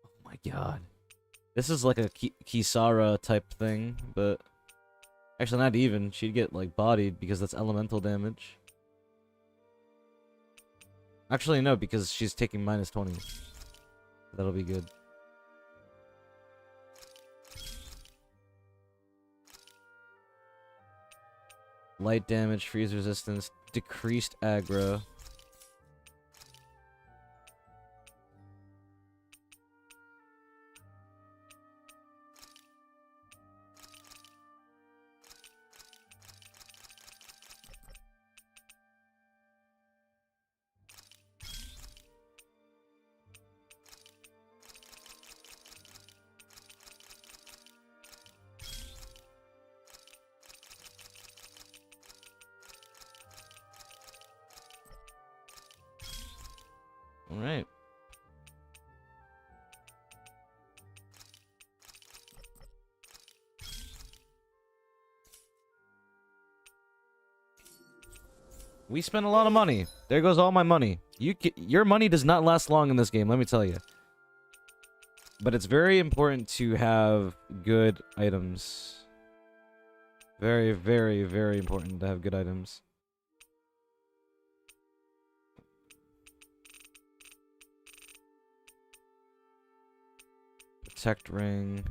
Oh my god. This is like a Kisara type thing, but actually not even. She'd get like bodied because that's elemental damage. Actually, no, because she's taking -20. That'll be good. Light damage, freeze resistance, decreased aggro. All right. We spent a lot of money. There goes all my money. Your money does not last long in this game, let me tell you. But it's very important to have good items. Very, very, very important to have good items. Protect ring.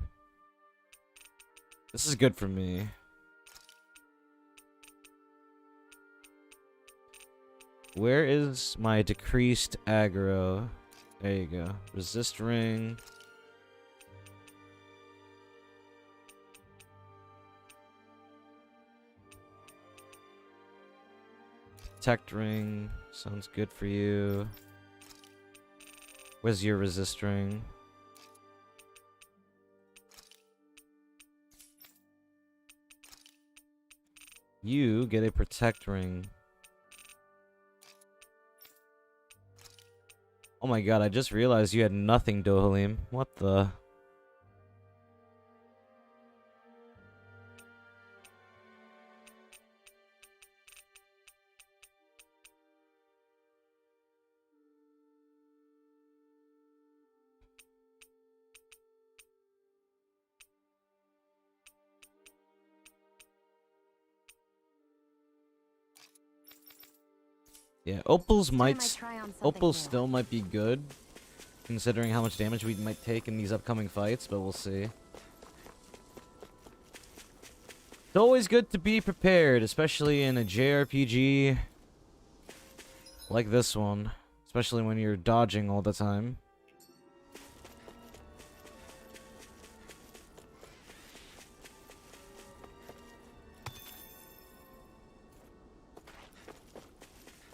This is good for me. Where is my decreased aggro? There you go. Resist ring. Protect ring. Sounds good for you. Where's your resist ring? You get a protect ring. Oh my god, I just realized you had nothing, Dohalim. What the? Yeah, Opals still might be good, considering how much damage we might take in these upcoming fights, but we'll see. It's always good to be prepared, especially in a JRPG like this one, especially when you're dodging all the time.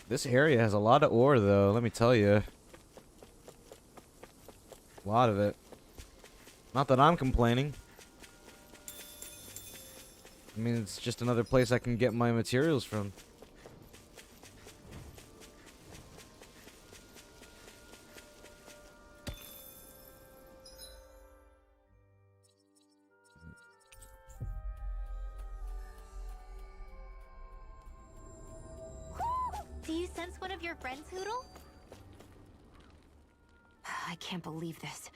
This area has a lot of ore, though, let me tell you. A lot of it. Not that I'm complaining. I mean, it's just another place I can get my materials from.
Do you sense one of your friends, Hootle?
I can't believe this.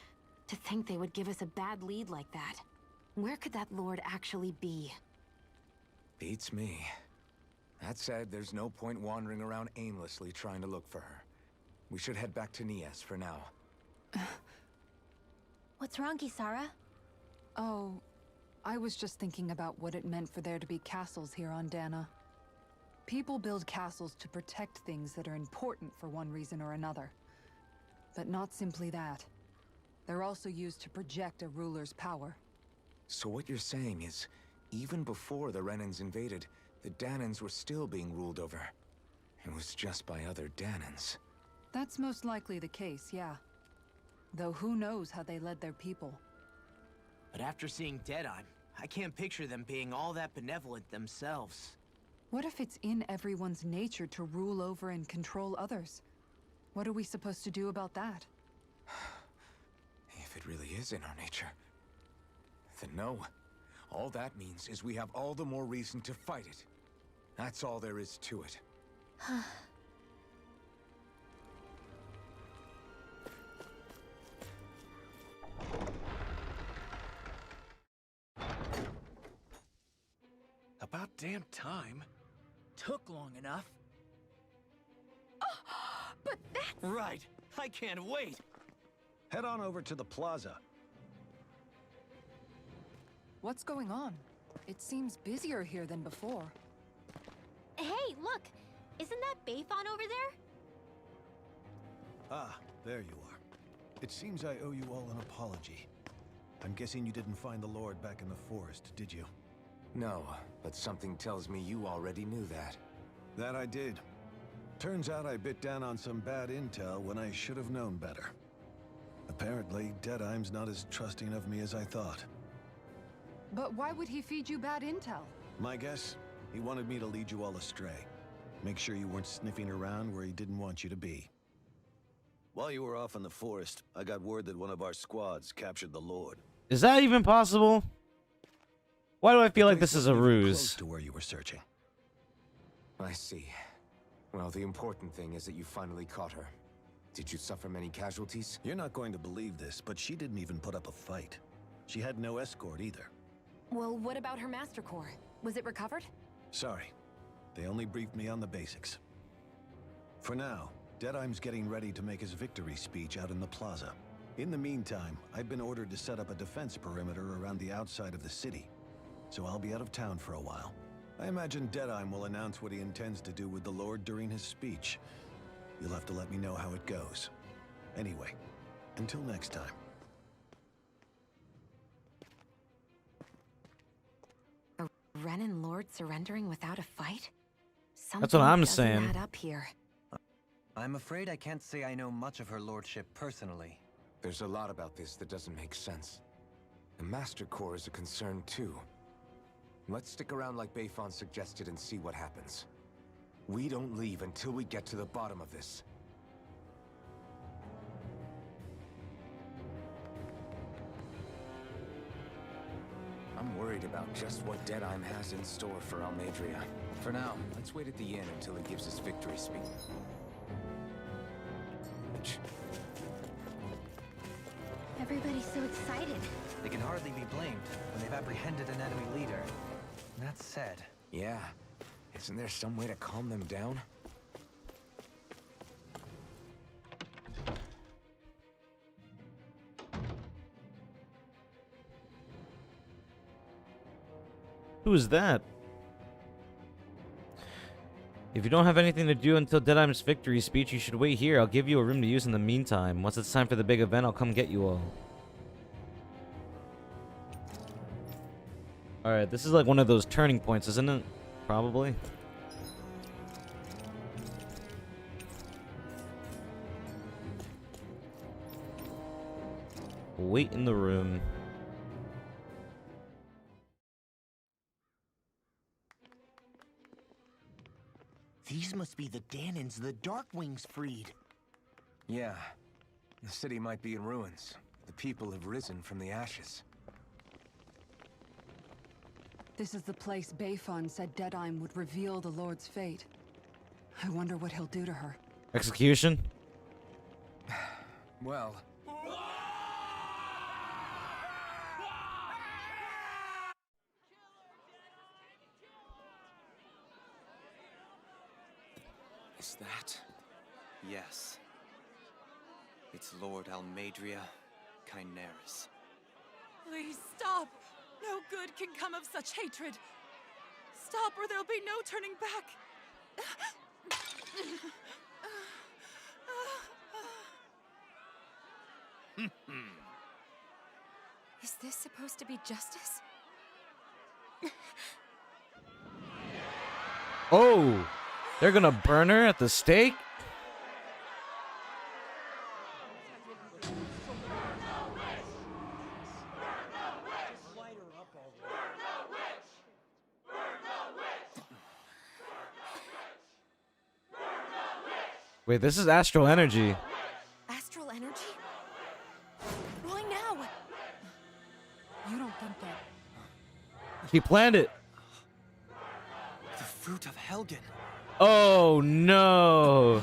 To think they would give us a bad lead like that. Where could that lord actually be?
Beats me. That said, there's no point wandering around aimlessly trying to look for her. We should head back to Nias for now.
What's wrong, Kisara?
Oh, I was just thinking about what it meant for there to be castles here on Dana. People build castles to protect things that are important for one reason or another. But not simply that. They're also used to project a ruler's power.
So what you're saying is, even before the Renans invaded, the Danans were still being ruled over. It was just by other Danans.
That's most likely the case, yeah. Though who knows how they led their people.
But after seeing Deadeye, I can't picture them being all that benevolent themselves.
What if it's in everyone's nature to rule over and control others? What are we supposed to do about that?
If it really is in our nature, then no. All that means is we have all the more reason to fight it. That's all there is to it.
About damn time.
Took long enough.
Right. I can't wait.
Head on over to the plaza.
What's going on? It seems busier here than before.
Hey, look! Isn't that Bayfon over there?
Ah, there you are. It seems I owe you all an apology. I'm guessing you didn't find the Lord back in the forest, did you?
No, but something tells me you already knew that.
That I did. Turns out I bit down on some bad intel when I should have known better. Apparently, Deadeye's not as trusting of me as I thought.
But why would he feed you bad intel?
My guess? He wanted me to lead you all astray. Make sure you weren't sniffing around where he didn't want you to be. While you were off in the forest, I got word that one of our squads captured the Lord.
Is that even possible? Why do I feel like this is a
Close
ruse?
to where you were searching.
I see. Well, the important thing is that you finally caught her. Did you suffer many casualties?
You're not going to believe this, but she didn't even put up a fight. She had no escort either.
Well, what about her Master Core? Was it recovered?
Sorry. They only briefed me on the basics. For now, Deadeye's getting ready to make his victory speech out in the plaza. In the meantime, I've been ordered to set up a defense perimeter around the outside of the city. So I'll be out of town for a while. I imagine Deadeye will announce what he intends to do with the Lord during his speech. You'll have to let me know how it goes. Anyway, until next time.
A Renan Lord surrendering without a fight?
That's what I'm
Something doesn't
saying.
add up here.
I'm afraid I can't say I know much of her lordship personally.
There's a lot about this that doesn't make sense. The Master Core is a concern too. Let's stick around like Bayfon suggested and see what happens. We don't leave until we get to the bottom of this. I'm worried about just what Deadeye has in store for Almeidrea. For now, let's wait at the inn until he gives his victory speech.
Everybody's so excited.
They can hardly be blamed when they've apprehended an enemy leader. That said,
Yeah. Isn't there some way to calm them down?
Who is that? If you don't have anything to do until Deadeye's victory speech, you should wait here. I'll give you a room to use in the meantime. Once it's time for the big event, I'll come get you all. Alright, this is like one of those turning points, isn't it? Probably. Wait in the room.
These must be the Danans the Darkwings freed.
Yeah. The city might be in ruins. The people have risen from the ashes.
This is the place Bayfon said Deadeye would reveal the Lord's fate. I wonder what he'll do to her.
Execution?
Well... Is that...
yes. It's Lord Almeidrea Kynaris.
Please stop! No good can come of such hatred. Stop or there'll be no turning back.
Is this supposed to be justice?
Oh! They're gonna burn her at the stake? Wait, this is astral energy.
Astral energy? Why now?
You don't think that...
He planned it.
The fruit of Helgen.
Oh no!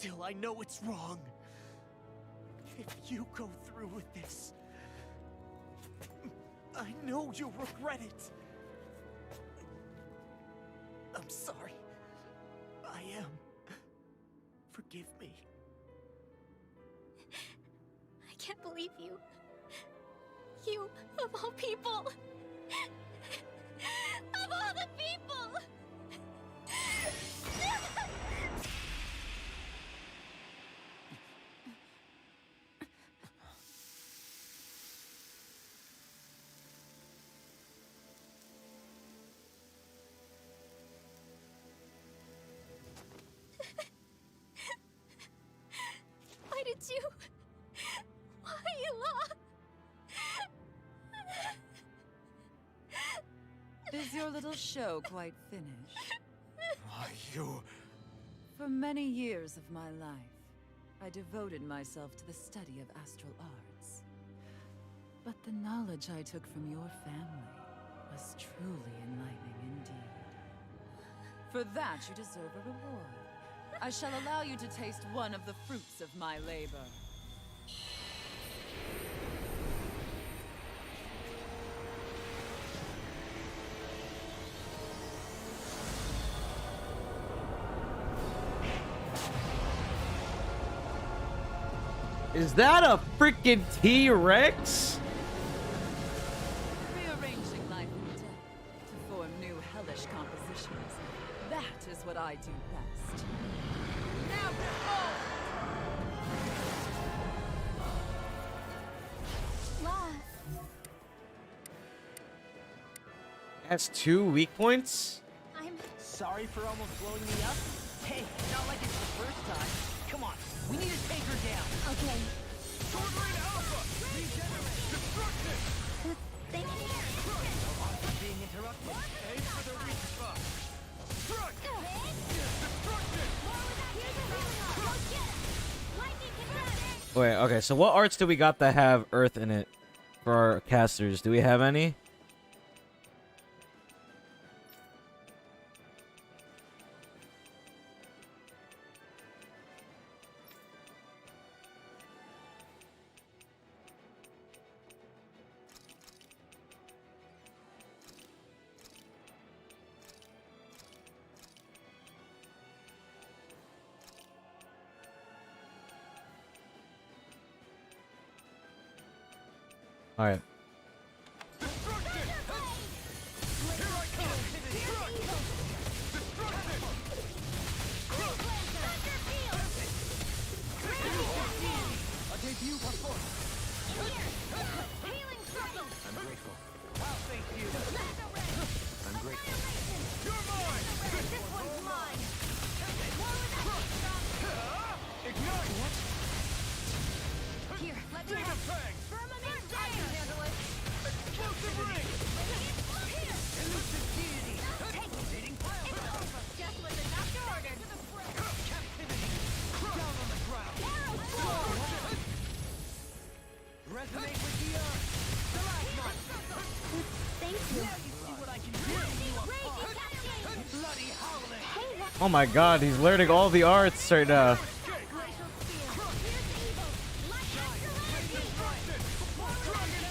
Still, I know it's wrong. If you go through with this, I know you'll regret it. I'm sorry. I am. Forgive me.
I can't believe you. You, of all people. Of all the people! Why did you... Why, Law?
Is your little show quite finished?
Why, you...
For many years of my life, I devoted myself to the study of astral arts. But the knowledge I took from your family was truly enlightening indeed. For that, you deserve a reward. I shall allow you to taste one of the fruits of my labor.
Is that a freaking T-Rex?
Rearranging life and death to form new hellish compositions. That is what I do best. Now behold!
Law.
Has 2 weak points?
I'm...
Sorry for almost blowing me up? Hey, not like it's the first time. Come on, we need to take her down.
Okay.
Sword Rain Alpha! Regenerate! Destruction!
Thank you.
Being interrupted.
Aim for the weak spot. Struck! Destruction!
Wait, okay, so what arts do we got that have earth in it for our casters? Do we have any? All right.
I'm grateful. I'm grateful.
This one's mine. Here, let me have
Peg!
Firmament I can handle it.
Explosive ring!
It's over. Just what the doctor ordered.
Down on the ground!
Arrow sword.
Resonate with the earth. The last one.
Thank you.
Now you see what I can do.
Raging cascade.
Bloody howling.
Hey, what?
Oh my god, he's learning all the arts right now.
Glacial spear. Here's evil. Light calamity.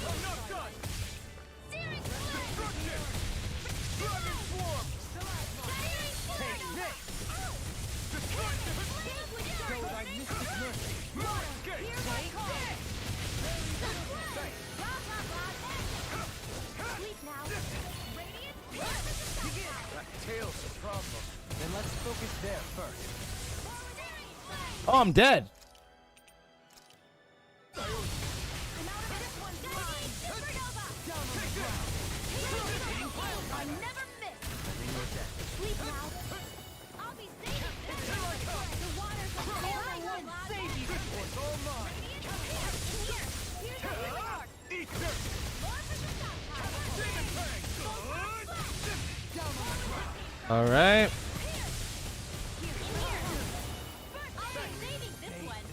Enough done!
Searing flame.
Dragon Swarm!
Searing
Take
flame.
this!
Flame with
Show thy mystic mercy.
Escape!
Hear my call. Sleep now. Radiant.
Tails the problem.
Then let's focus there first.
Oh, I'm dead.
I'm out of this one. Mine. Supernova.
Down on the ground.
I never miss. Sleep now. I'll be safe. The waters of I won't save you.
It's all mine.
Here's the rock.
Eat dirt! Demon Peg!
Down on the ground.
All right.
I'll be saving this one.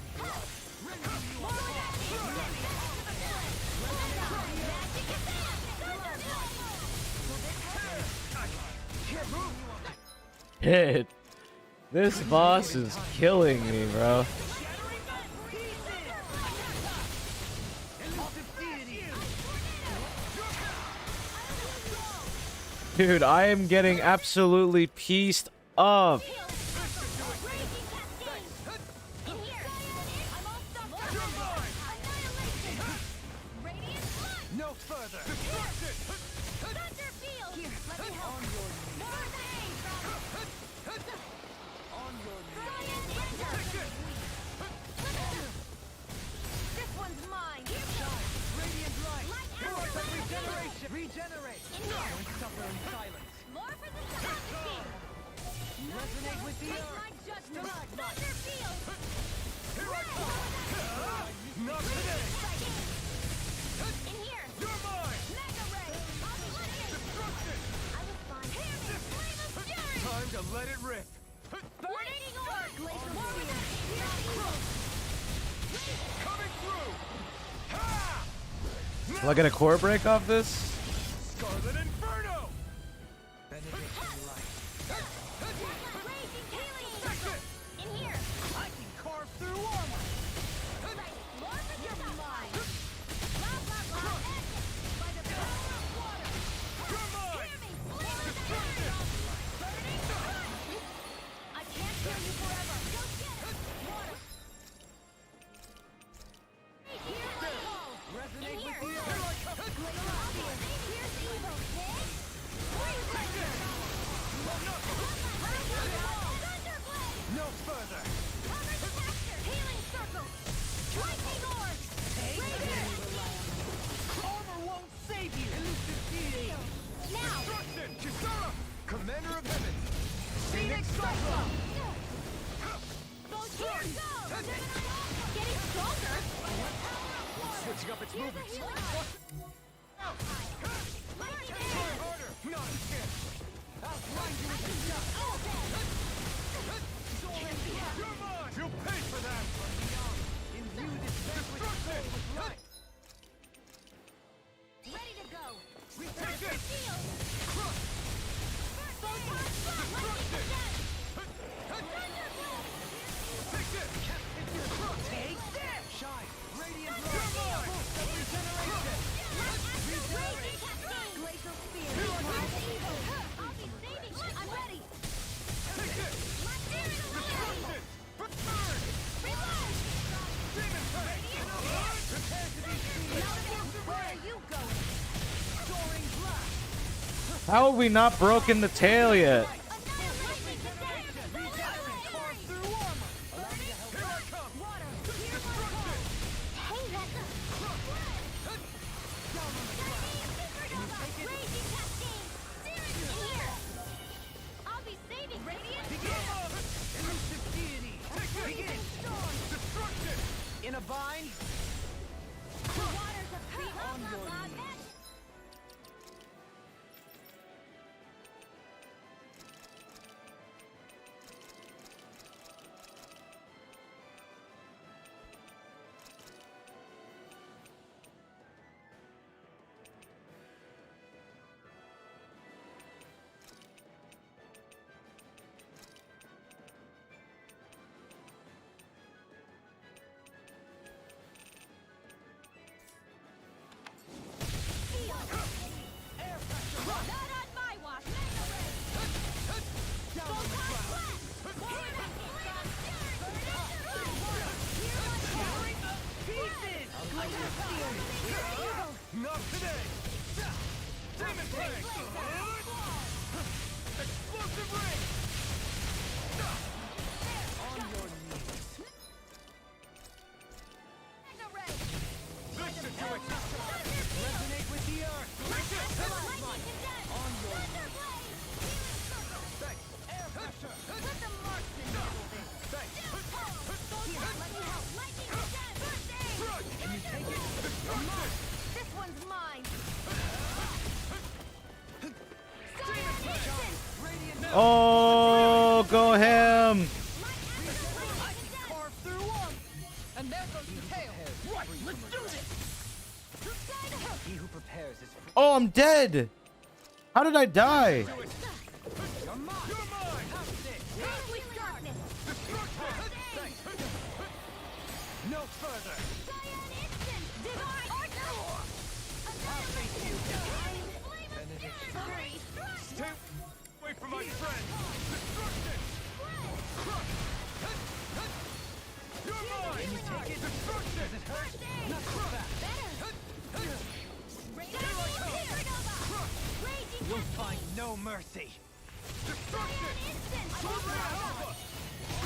Can't move.
shit. This boss is killing me, bro. Dude, I am getting absolutely pieced off.
No further.
This one's mine.
Radiant light.
Force of
regeneration. Regenerate. Don't suffer in silence.
More for the Thunder
Resonate with the
Take
earth.
my judgment.
Stalagmite.
Thunder Field.
Here I come. Not today.
In here.
You're mine.
Mega Ray. I'll be looking.
Destruction.
I was fine. Hear me. Flame of fury.
Time to let it rip.
Lightning orb. Glacial
Coming through. Ha!
Will I get a core break off this?
Scarlet Inferno.
Raging healing circle. In here.
I can carve through armor.
More for your mine. Blah blah blah. By the power of water.
You're mine.
Hear me. Burning sun. I can't kill you forever. Go get it. Water. Here I go.
Resonate
In
with
here.
the earth.
Here's evil. Freeze Thunderblade.
No further.
Cover the texture. Healing circle. Lightning orb.
Armor won't save you. Elusive deity.
Now.
Destruction. Kisara. Commander of Heaven.
Phoenix Cyclone. Here goes. Getting stronger.
Switching up its
Here's a
movements.
healing orb. Lightning
Try
orb.
harder. Not a chance. I'll blind you with the shot. You're mine. You'll pay for that. Imbue this destruction with light.
Ready to go.
Take it.
Shield.
Crush.
Photon slap. Lightning again. Thunderbolt.
Take it. Take this. Shine. Radiant light. You're mine. Force of regeneration.
Raging cascade. Glacial spear. I'll be saving you. I'm ready.
Take it. Destruction. Burn.
Reload.
Demon tank. Prepare to be seen.
Where are you going?
Soaring blast.
How have we not broken the tail yet?
Annihilation today.
Carve through armor. Here I come.
Water. Here's my call. Hey, that's Raging cascade. Seriously. In here. I'll be saving Radiant.
Elusive deity. Take it. Begin. Destruction. In a bind.
The waters of fate on your
Not today. Demon tank. Explosive ring. On your knees. Listen to it. Resonate with the earth. On your Thanks. Air pressure. Thanks. Can you take it? Destruction.
This one's mine.
Radiant
Oh, go him!
carve through armor. And there goes the tail. Right, let's do this. He who prepares is
Oh, I'm dead! How did I die?
You're mine!
With darkness!
Destruction! No further!
Cyan instant! Divine Archer! Sorry.
Stay away from my friend! Destruction! Crush! You're mine!
Can you take it?
Destruction!
Does it hurt?
Not so fast!
You'll find no mercy.
Destruction! Cobra Alpha!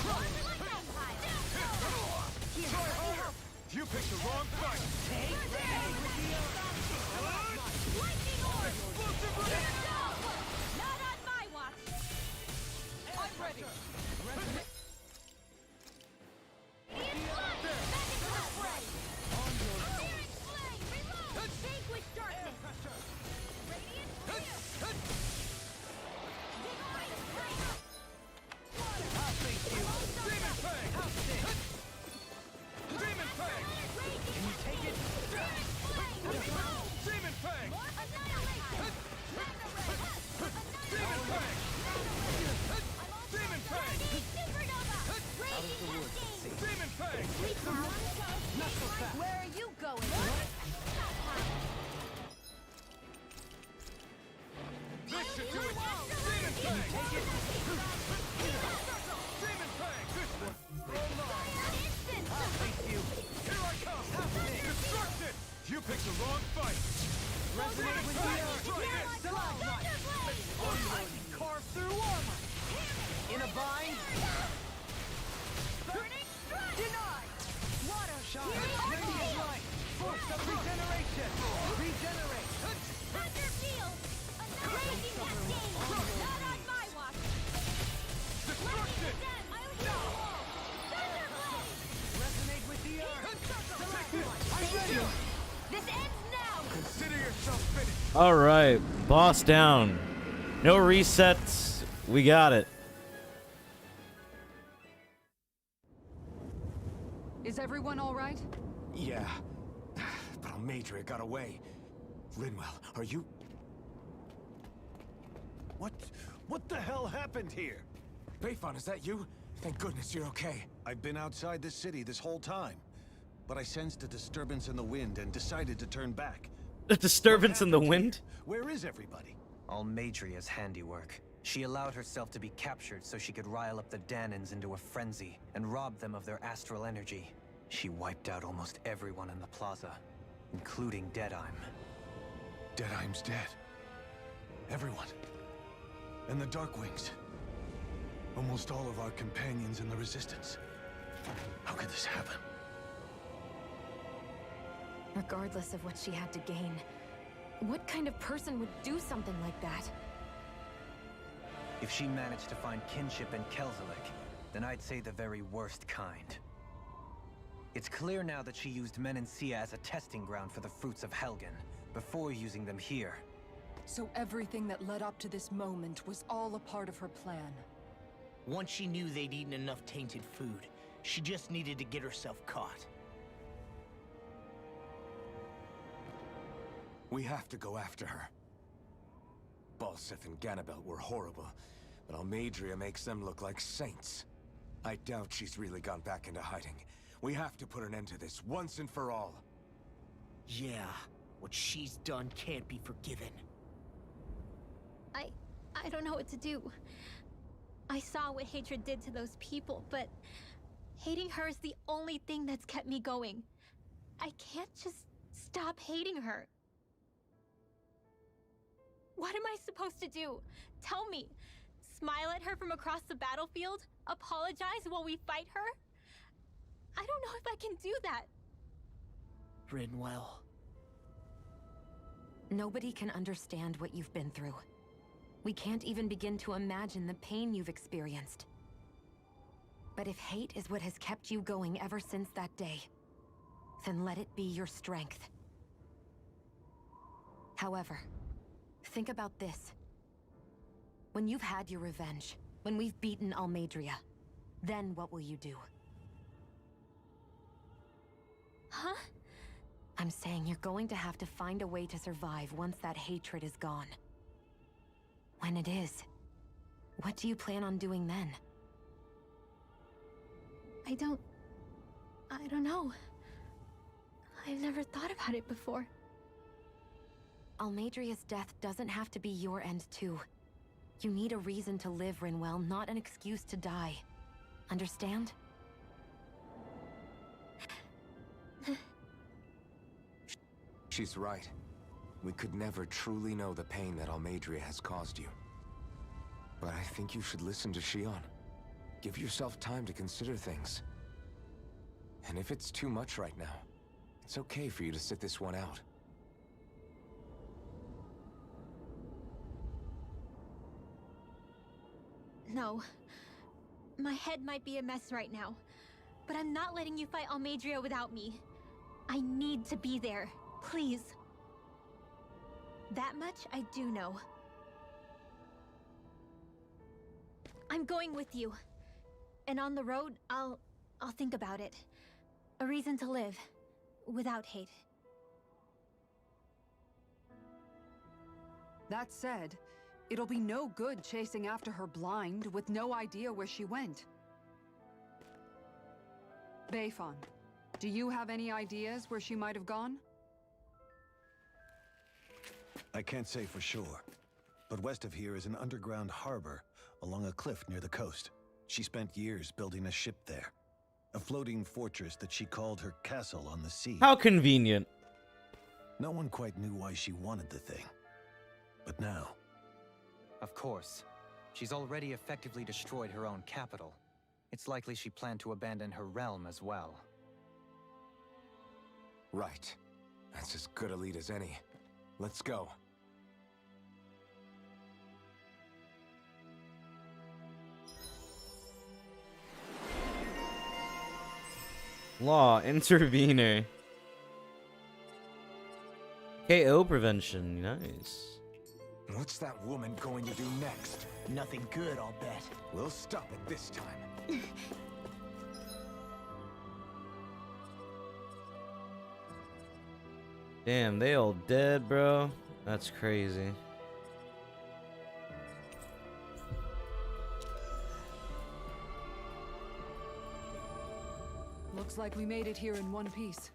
Try harder! You picked the wrong fight! Explosive ray!
Not on my watch!
I'm ready! Demon Fang! Demon Fang!
Can you take it?
Demon Fang! Demon Fang! Demon Fang! Demon Fang!
Where are you going?
This should do it! Demon Fang! Demon Fang! This one! Here I come! Destruction! You picked the wrong fight!
Resonate with the earth.
Try this!
Carve through armor. In a bind.
Denied! Water!
Shine. Radiant light. Force of regeneration. Regenerate.
Thunder field! Raging cascade! Not on my watch!
Destruction!
I'll heal you all! Thunder blade!
Resonate with the earth.
I'm ready!
This ends now!
Consider yourself finished!
All right, boss down. No resets. We got it.
Is everyone all right?
Yeah. But Almeidrea got away. Linwell, are you...
What the hell happened here?
Bayfon, is that you? Thank goodness you're okay.
I've been outside the city this whole time, but I sensed a disturbance in the wind and decided to turn back.
A disturbance in the wind?
Where is everybody?
Almeidrea's handiwork. She allowed herself to be captured so she could rile up the Danans into a frenzy and rob them of their astral energy. She wiped out almost everyone in the plaza, including Deadheim.
Deadheim's dead. Everyone. And the Darkwings. Almost all of our companions in the Resistance. How could this happen?
Regardless of what she had to gain, what kind of person would do something like that?
If she managed to find kinship in Kelzelik, then I'd say the very worst kind. It's clear now that she used Menancia as a testing ground for the fruits of Helgen, before using them here.
So everything that led up to this moment was all a part of her plan.
Once she knew they'd eaten enough tainted food, she just needed to get herself caught.
We have to go after her. Balseth and Ganabelt were horrible, but Almeidrea makes them look like saints. I doubt she's really gone back into hiding. We have to put an end to this, once and for all.
Yeah, what she's done can't be forgiven.
I don't know what to do. I saw what hatred did to those people, but hating her is the only thing that's kept me going. I can't just stop hating her. What am I supposed to do? Tell me. Smile at her from across the battlefield? Apologize while we fight her? I don't know if I can do that.
Rinwell.
Nobody can understand what you've been through. We can't even begin to imagine the pain you've experienced. But if hate is what has kept you going ever since that day, then let it be your strength. However, think about this. When you've had your revenge, when we've beaten Almeidrea, then what will you do?
Huh?
I'm saying you're going to have to find a way to survive once that hatred is gone. When it is, What do you plan on doing then?
I don't know. I've never thought about it before.
Almeidria's death doesn't have to be your end too. You need a reason to live, Rinwell, not an excuse to die. Understand?
She's right. We could never truly know the pain that Almeidria has caused you. But I think you should listen to Shion. Give yourself time to consider things. And if it's too much right now, it's okay for you to sit this one out.
No. My head might be a mess right now, but I'm not letting you fight Almeidria without me. I need to be there. Please. That much I do know. I'm going with you. And on the road, I'll think about it. A reason to live. Without hate.
That said, it'll be no good chasing after her blind with no idea where she went. Beifan, do you have any ideas where she might have gone?
I can't say for sure, but west of here is an underground harbor along a cliff near the coast. She spent years building a ship there. A floating fortress that she called her castle on the sea.
How convenient.
No one quite knew why she wanted the thing. But now...
Of course. She's already effectively destroyed her own capital. It's likely she planned to abandon her realm as well.
Right. That's as good a lead as any. Let's go.
Law intervener. KO prevention. Nice.
What's that woman going to do next?
Nothing good, I'll bet.
We'll stop it this time.
Damn, they all dead, bro. That's crazy.
Looks like we made it here in one piece.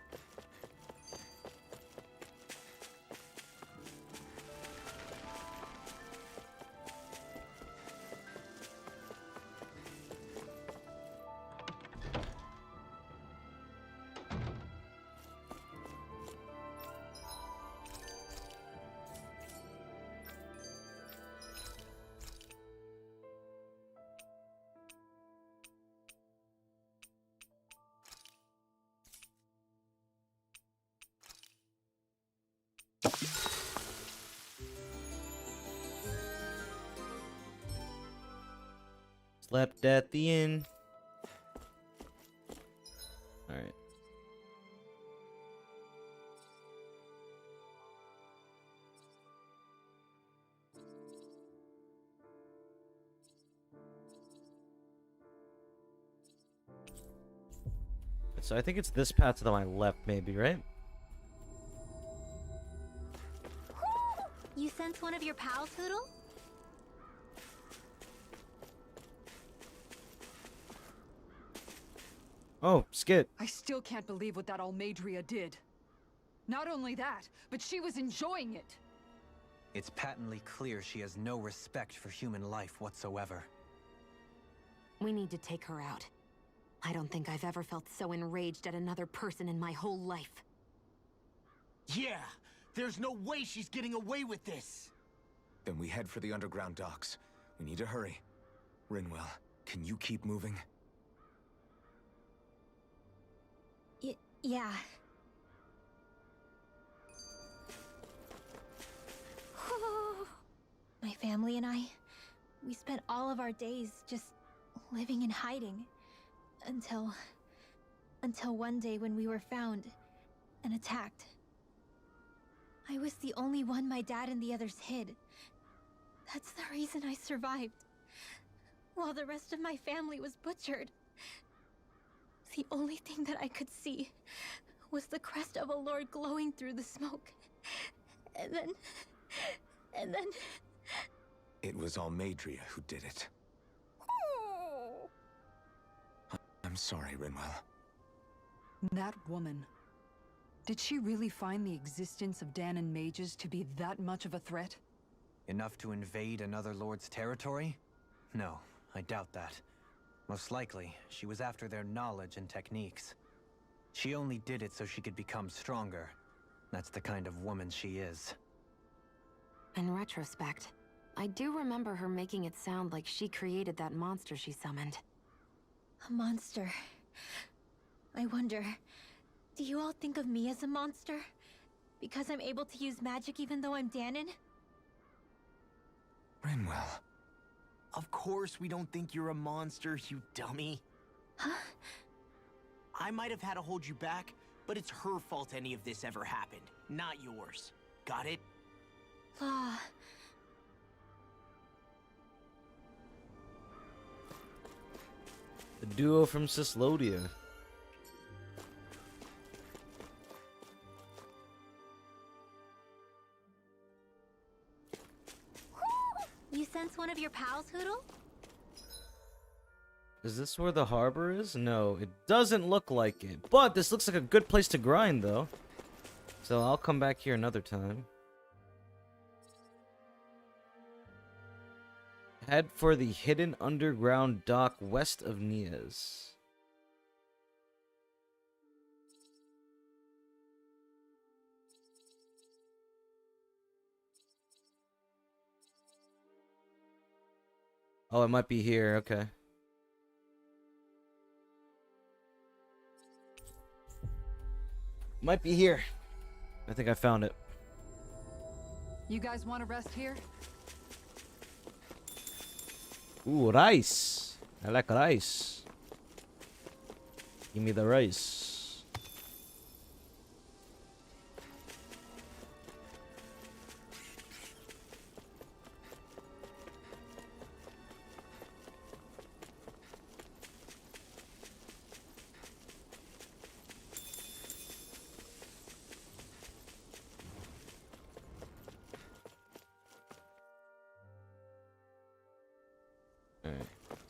Slept at the inn. Alright. So I think it's this path to my left, maybe, right?
You sense one of your pals, Hoodle?
Oh, Skit.
I still can't believe what that Almeidria did. Not only that, but she was enjoying it.
It's patently clear she has no respect for human life whatsoever.
We need to take her out. I don't think I've ever felt so enraged at another person in my whole life.
Yeah! There's no way she's getting away with this!
Then we head for the underground docks. We need to hurry. Rinwell, can you keep moving?
Yeah. My family and I, we spent all of our days just living in hiding. Until one day when we were found and attacked. I was the only one my dad and the others hid. That's the reason I survived. While the rest of my family was butchered. The only thing that I could see was the crest of a lord glowing through the smoke. And then...
It was Almadria who did it. I'm sorry, Rinwell.
That woman. Did she really find the existence of Dahnan mages to be that much of a threat?
Enough to invade another lord's territory? No, I doubt that. Most likely, she was after their knowledge and techniques. She only did it so she could become stronger. That's the kind of woman she is.
In retrospect, I do remember her making it sound like she created that monster she summoned.
A monster. I wonder, do you all think of me as a monster? Because I'm able to use magic even though I'm Dahnan?
Rinwell.
Of course we don't think you're a monster, you dummy.
Huh?
I might have had to hold you back, but it's her fault any of this ever happened, not yours. Got it?
Law.
The duo from Cyslodia.
You sense one of your pals, Hootle?
Is this where the harbor is? No, it doesn't look like it. But this looks like a good place to grind, though. So I'll come back here another time. Head for the hidden underground dock west of Nias. Oh, it might be here. Okay. Might be here. I think I found it.
You guys want to rest here?
Ooh, rice. I like rice. Give me the rice.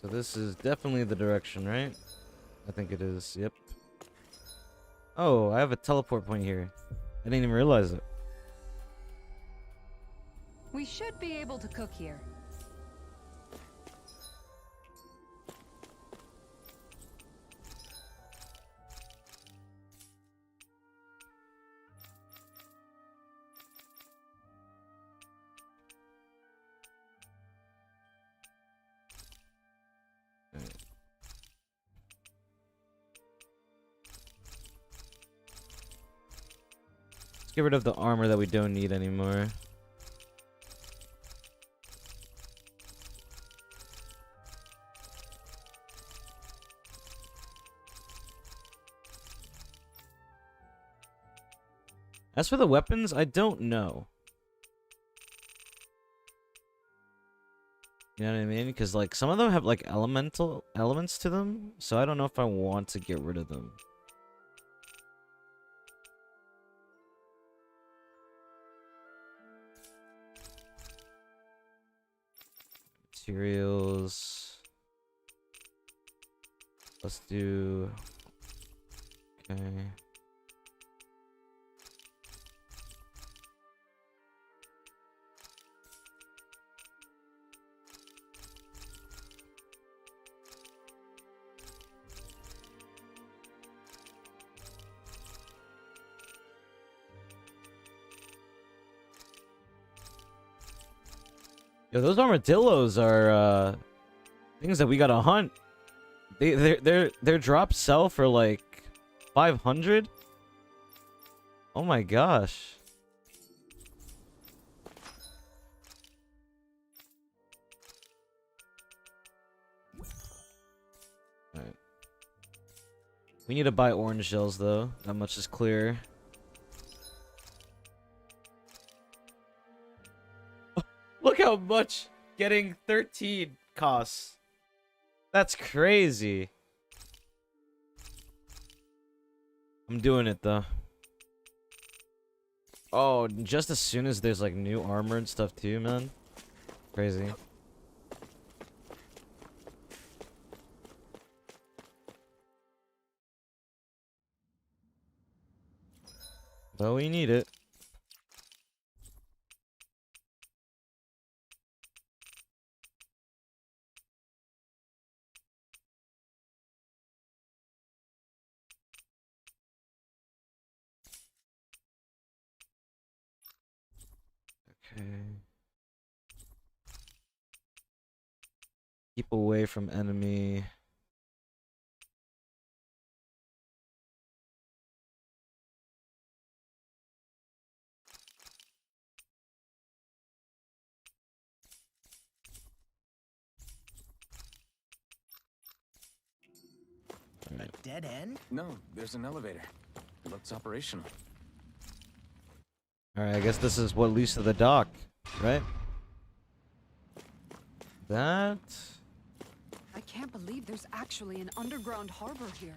So this is definitely the direction, right? I think it is. Yep. Oh, I have a teleport point here. I didn't even realize it.
We should be able to cook here.
Get rid of the armor that we don't need anymore. As for the weapons, I don't know. You know what I mean? Because like some of them have like elemental elements to them, so I don't know if I want to get rid of them. Materials. Let's do. Okay. Yo, those armadillos are things that we gotta hunt. Their drops sell for like 500. Oh my gosh. All right. We need to buy orange shells though. That much is clear. Look how much getting 13 costs. That's crazy. I'm doing it though. Oh, just as soon as there's like new armor and stuff too, man. crazy. Well, we need it. Okay. Keep away from enemy.
A dead end?
No, there's an elevator. It looks operational.
Alright, I guess this is what leads to the dock, right? That...
I can't believe there's actually an underground harbor here.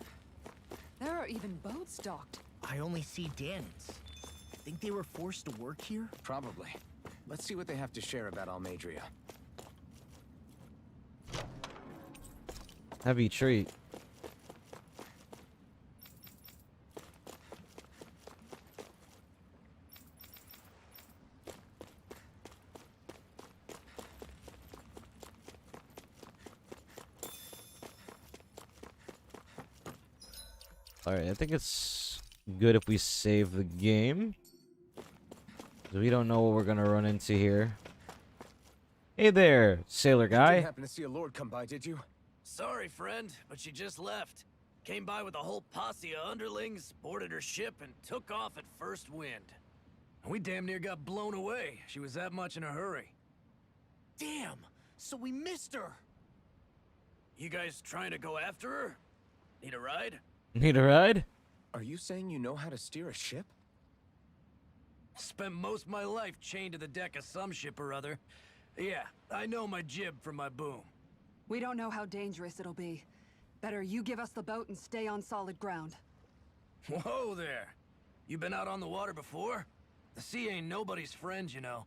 There are even boats docked.
I only see Danans. Think they were forced to work here?
Probably. Let's see what they have to share about Almadria.
Heavy treat. Alright, I think it's good if we save the game. 'Cause we don't know what we're gonna run into here. Hey there, sailor
You
guy.
didn't happen to see a lord come by, did you?
Sorry, friend, but she just left. Came by with a whole posse of underlings, boarded her ship, and took off at first wind. We damn near got blown away. She was that much in a hurry.
Damn! So we missed her!
You guys trying to go after her? Need a ride?
Need a ride?
Are you saying you know how to steer a ship?
Spent most of my life chained to the deck of some ship or other. Yeah, I know my jib from my boom.
We don't know how dangerous it'll be. Better you give us the boat and stay on solid ground.
Whoa there! You been out on the water before? The sea ain't nobody's friend, you know.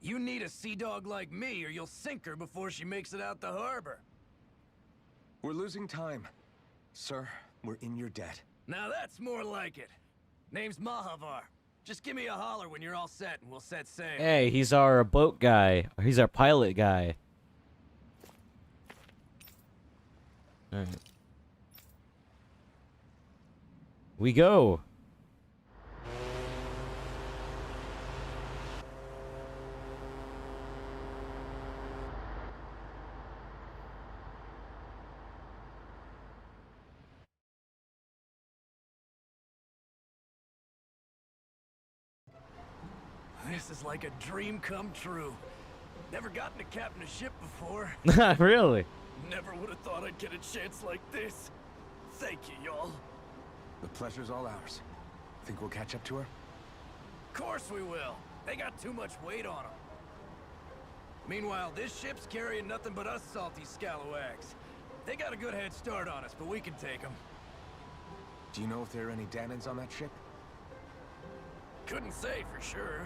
You need a sea dog like me, or you'll sink her before she makes it out the harbor.
We're losing time. Sir, we're in your debt.
Now that's more like it. Name's Mahavar. Just give me a holler when you're all set, and we'll set sail.
Hey, he's our boat guy. Or he's our pilot guy. Alright. We go.
This is like a dream come true. Never gotten to captain a ship before.
Really?
Never would have thought I'd get a chance like this. Thank you, y'all.
The pleasure's all ours. Think we'll catch up to her?
Of course we will. They got too much weight on them. Meanwhile, this ship's carrying nothing but us salty scalawags. They got a good head start on us, but we can take them.
Do you know if there are any Danans on that ship?
Couldn't say for sure.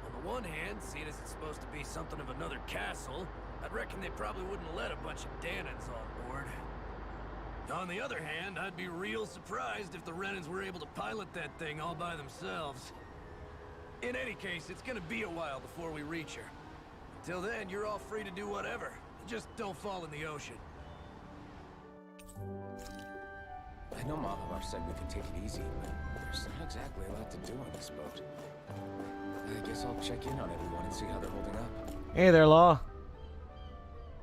On the one hand, seeing as it's supposed to be something of another castle, I'd reckon they probably wouldn't let a bunch of Danans on board. On the other hand, I'd be real surprised if the Renans were able to pilot that thing all by themselves. In any case, it's gonna be a while before we reach her. Until then, you're all free to do whatever. Just don't fall in the ocean.
I know Mahavar said we could take it easy, but there's not exactly a lot to do on this boat. I guess I'll check in on everyone and see how they're holding up.
Hey there, Law.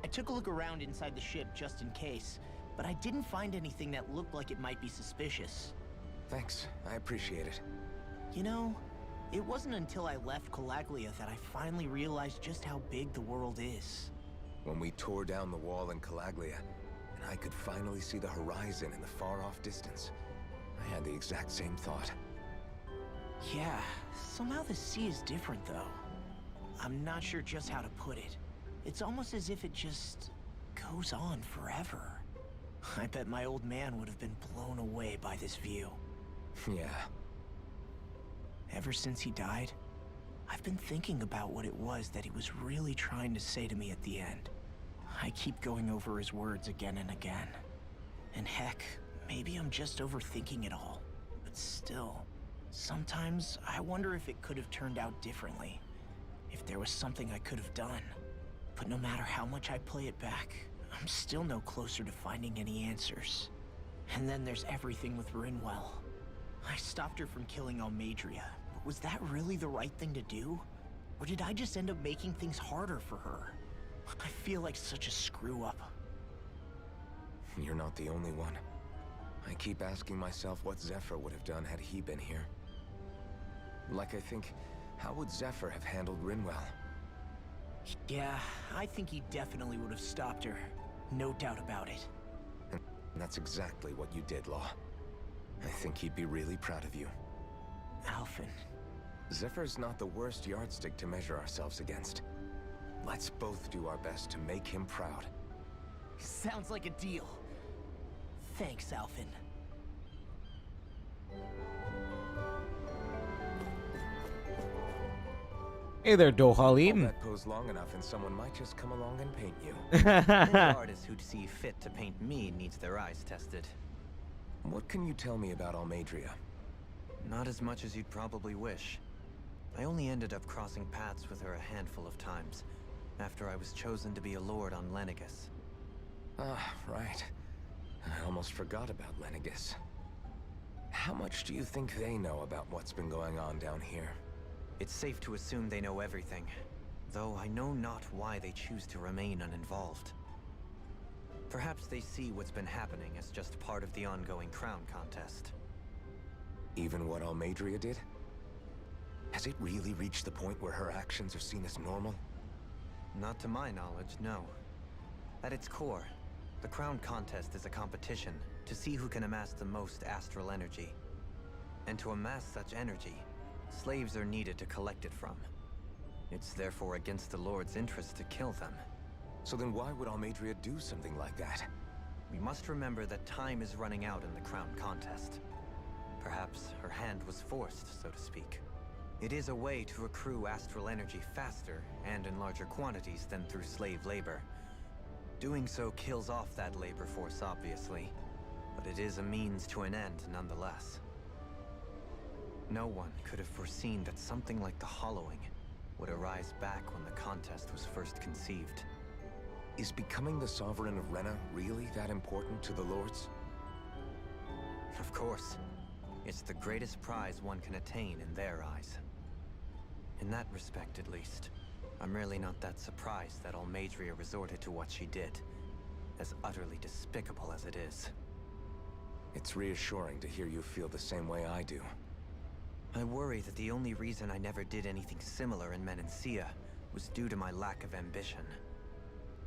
I took a look around inside the ship just in case, but I didn't find anything that looked like it might be suspicious.
Thanks, I appreciate it.
You know, it wasn't until I left Calaglia that I finally realized just how big the world is.
When we tore down the wall in Calaglia, and I could finally see the horizon in the far-off distance, I had the exact same thought.
Yeah, somehow the sea is different though. I'm not sure just how to put it. It's almost as if it just goes on forever. I bet my old man would have been blown away by this view.
Yeah.
Ever since he died, I've been thinking about what it was that he was really trying to say to me at the end. I keep going over his words again and again. And heck, maybe I'm just overthinking it all. But still, sometimes I wonder if it could have turned out differently. If there was something I could have done. But no matter how much I play it back, I'm still no closer to finding any answers. And then there's everything with Rinwell. I stopped her from killing Almadria, but was that really the right thing to do? Or did I just end up making things harder for her? I feel like such a screw-up.
You're not the only one. I keep asking myself what Zephyr would have done had he been here. Like I think, how would Zephyr have handled Rinwell?
Yeah, I think he definitely would have stopped her. No doubt about it.
And that's exactly what you did, Law. I think he'd be really proud of you.
Alphen.
Zephyr's not the worst yardstick to measure ourselves against. Let's both do our best to make him proud.
Sounds like a deal. Thanks, Alphen.
Hey there,
Hold
Dohalim.
that pose long enough and someone might just come along and paint you.
Any artist who'd see fit to paint me needs their eyes tested.
What can you tell me about Almadria?
Not as much as you'd probably wish. I only ended up crossing paths with her a handful of times, after I was chosen to be a lord on Lenegis.
Ah, right. I almost forgot about Lenegis. How much do you think they know about what's been going on down here?
It's safe to assume they know everything, though I know not why they choose to remain uninvolved. Perhaps they see what's been happening as just part of the ongoing crown contest.
Even what Almadria did? Has it really reached the point where her actions are seen as normal?
Not to my knowledge, no. At its core, the crown contest is a competition to see who can amass the most astral energy. And to amass such energy, slaves are needed to collect it from. It's therefore against the Lord's interest to kill them.
So then why would Almadria do something like that?
We must remember that time is running out in the crown contest. Perhaps her hand was forced, so to speak. It is a way to accrue astral energy faster and in larger quantities than through slave labor. Doing so kills off that labor force, obviously, but it is a means to an end nonetheless. No one could have foreseen that something like the Hollowing would arise back when the contest was first conceived.
Is becoming the Sovereign of Rena really that important to the Lords?
Of course. It's the greatest prize one can attain in their eyes. In that respect, at least, I'm really not that surprised that Almadria resorted to what she did, as utterly despicable as it is.
It's reassuring to hear you feel the same way I do.
I worry that the only reason I never did anything similar in Menancia was due to my lack of ambition.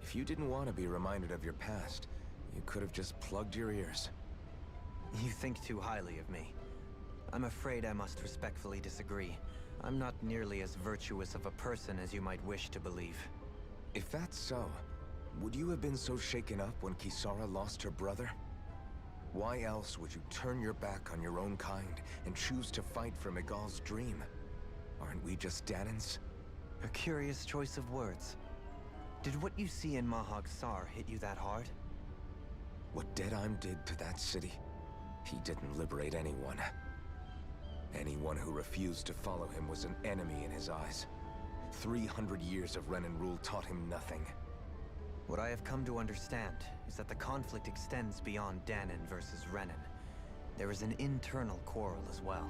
If you didn't want to be reminded of your past, you could have just plugged your ears.
You think too highly of me. I'm afraid I must respectfully disagree. I'm not nearly as virtuous of a person as you might wish to believe.
If that's so, would you have been so shaken up when Kisara lost her brother? Why else would you turn your back on your own kind and choose to fight for Miguel's dream? Aren't we just Danans?
A curious choice of words. Did what you see in Mahag Saar hit you that hard?
What Deadheim did to that city, he didn't liberate anyone. Anyone who refused to follow him was an enemy in his eyes. 300 years of Renan rule taught him nothing.
What I have come to understand is that the conflict extends beyond Danan versus Renan. There is an internal quarrel as well.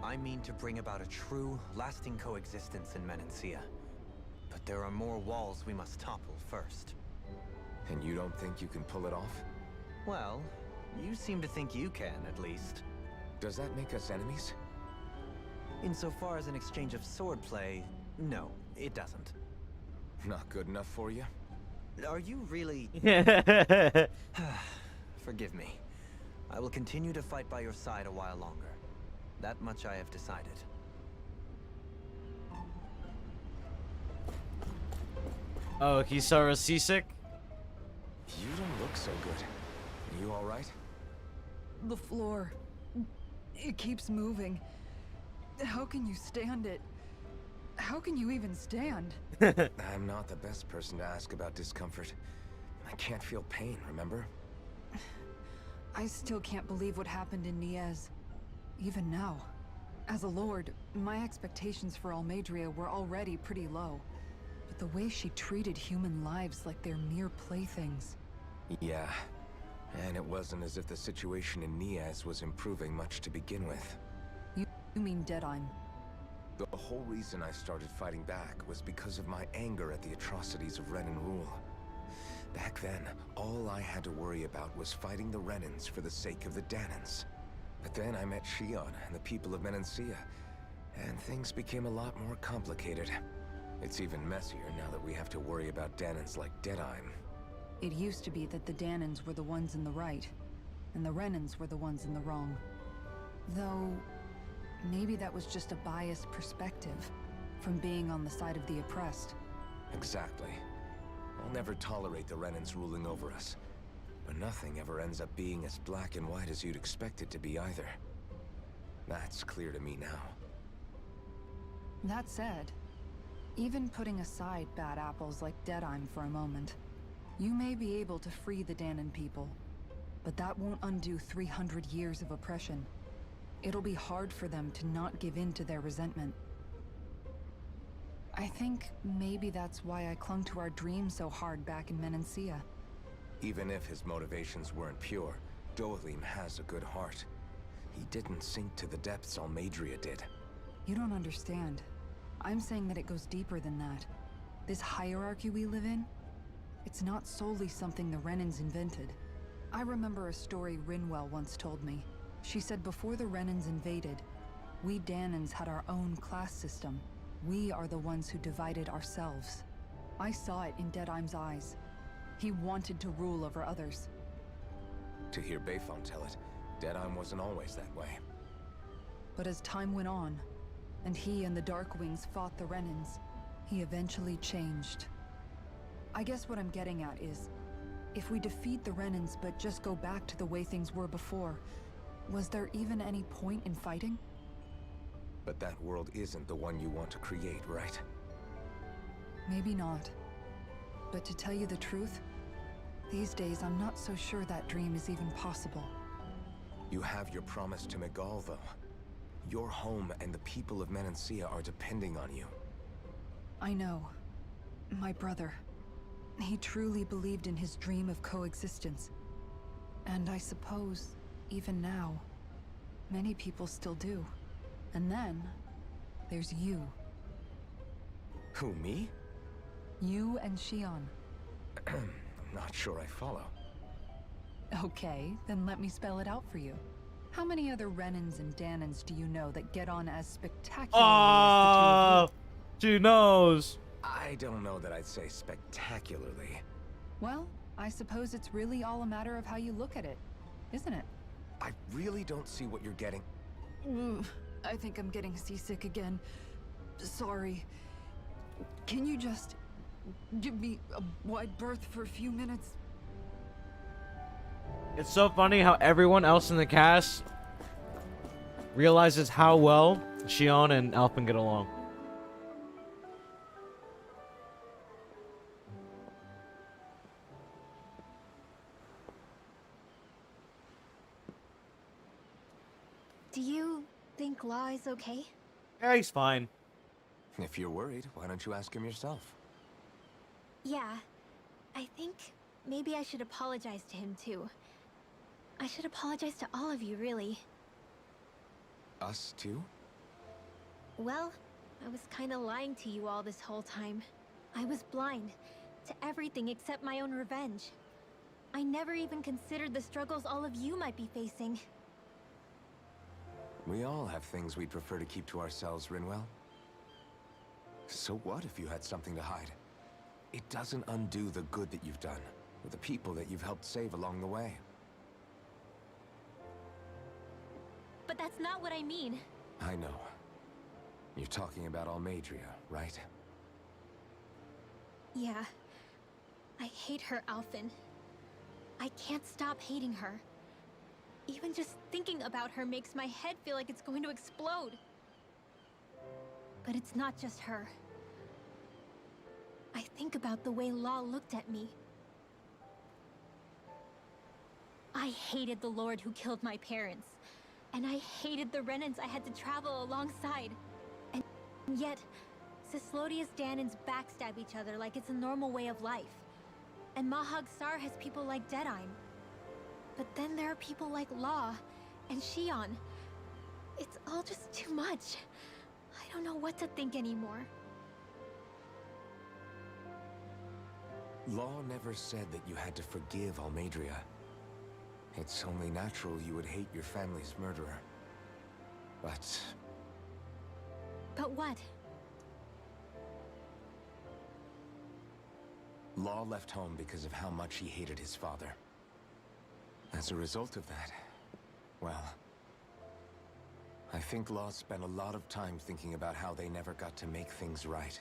I mean to bring about a true, lasting coexistence in Menancia. But there are more walls we must topple first.
And you don't think you can pull it off?
Well, you seem to think you can, at least.
Does that make us enemies?
Insofar as an exchange of swordplay, no, it doesn't.
Not good enough for you?
Are you really... Forgive me. I will continue to fight by your side a while longer. That much I have decided.
Oh, Kisara's seasick?
You don't look so good. Are you alright?
The floor. It keeps moving. How can you stand it? How can you even stand?
I'm not the best person to ask about discomfort. I can't feel pain, remember?
I still can't believe what happened in Niez. Even now. As a lord, my expectations for Almeidrea were already pretty low. But the way she treated human lives like they're mere playthings.
Yeah. And it wasn't as if the situation in Niez was improving much to begin with.
You mean Deadheim?
The whole reason I started fighting back was because of my anger at the atrocities of Renan rule. Back then, all I had to worry about was fighting the Renans for the sake of the Dahnans. But then I met Shion and the people of Menancia, and things became a lot more complicated. It's even messier now that we have to worry about Dahnans like Deadheim.
It used to be that the Dahnans were the ones in the right, and the Renans were the ones in the wrong. Though, maybe that was just a biased perspective from being on the side of the oppressed.
Exactly. I'll never tolerate the Renans ruling over us. But nothing ever ends up being as black and white as you'd expect it to be either. That's clear to me now.
That said, even putting aside bad apples like Deadheim for a moment, you may be able to free the Dahnan people, but that won't undo 300 years of oppression. It'll be hard for them to not give in to their resentment. I think maybe that's why I clung to our dream so hard back in Menancia.
Even if his motivations weren't pure, Dohalim has a good heart. He didn't sink to the depths Almeidrea did.
You don't understand. I'm saying that it goes deeper than that. This hierarchy we live in, it's not solely something the Renans invented. I remember a story Rinwell once told me. She said before the Renans invaded, we Dahnans had our own class system. We are the ones who divided ourselves. I saw it in Deadheim's eyes. He wanted to rule over others.
To hear Bayfon tell it, Deadheim wasn't always that way.
But as time went on, and he and the Darkwings fought the Renans, he eventually changed. I guess what I'm getting at is, if we defeat the Renans but just go back to the way things were before, was there even any point in fighting?
But that world isn't the one you want to create, right?
Maybe not. But to tell you the truth, these days I'm not so sure that dream is even possible.
You have your promise to Megal, though. Your home and the people of Menancia are depending on you.
I know. My brother. He truly believed in his dream of coexistence. And I suppose, even now, many people still do. And then, there's you.
Who, me?
You and Shion.
I'm not sure I follow.
Okay, then let me spell it out for you. How many other Renans and Dahnans do you know that get on as spectacularly as the two of you?
She knows.
I don't know that I'd say spectacularly.
Well, I suppose it's really all a matter of how you look at it, isn't it?
I really don't see what you're getting.
I think I'm getting seasick again. Sorry. Can you just give me a wide berth for a few minutes?
It's so funny how everyone else in the cast realizes how well Shion and Alphen get along.
Do you think Law is okay?
Yeah, he's fine.
If you're worried, why don't you ask him yourself?
Yeah. I think maybe I should apologize to him too. I should apologize to all of you, really.
Us too?
Well, I was kinda lying to you all this whole time. I was blind to everything except my own revenge. I never even considered the struggles all of you might be facing.
We all have things we'd prefer to keep to ourselves, Rinwell. So what if you had something to hide? It doesn't undo the good that you've done, or the people that you've helped save along the way.
But that's not what I mean.
I know. You're talking about Almeidrea, right?
Yeah. I hate her, Alphen. I can't stop hating her. Even just thinking about her makes my head feel like it's going to explode. But it's not just her. I think about the way Law looked at me. I hated the Lord who killed my parents. And I hated the Renans I had to travel alongside. And yet, Cyslodia's Dahnans backstab each other like it's a normal way of life. And Mahag Saar has people like Deadeye. But then there are people like Law and Xion. It's all just too much. I don't know what to think anymore.
Law never said that you had to forgive Almeidrea. It's only natural you would hate your family's murderer. But
what?
Law left home because of how much he hated his father. As a result of that, well, I think Law spent a lot of time thinking about how they never got to make things right.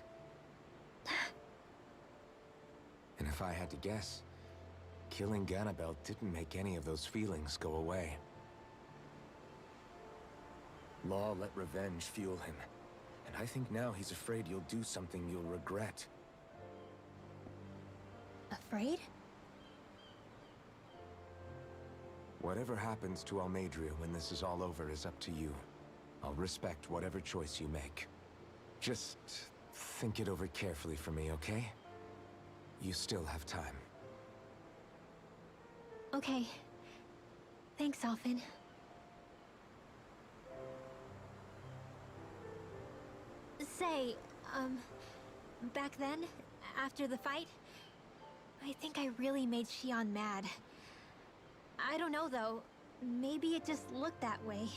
And if I had to guess, killing Ganabel didn't make any of those feelings go away. Law let revenge fuel him, and I think now he's afraid you'll do something you'll regret.
Afraid?
Whatever happens to Almeidrea when this is all over is up to you. I'll respect whatever choice you make. Just think it over carefully for me, okay? You still have time.
Okay. Thanks, Alphen. Say, back then, after the fight, I think I really made Xion mad. I don't know, though. Maybe it just looked that way.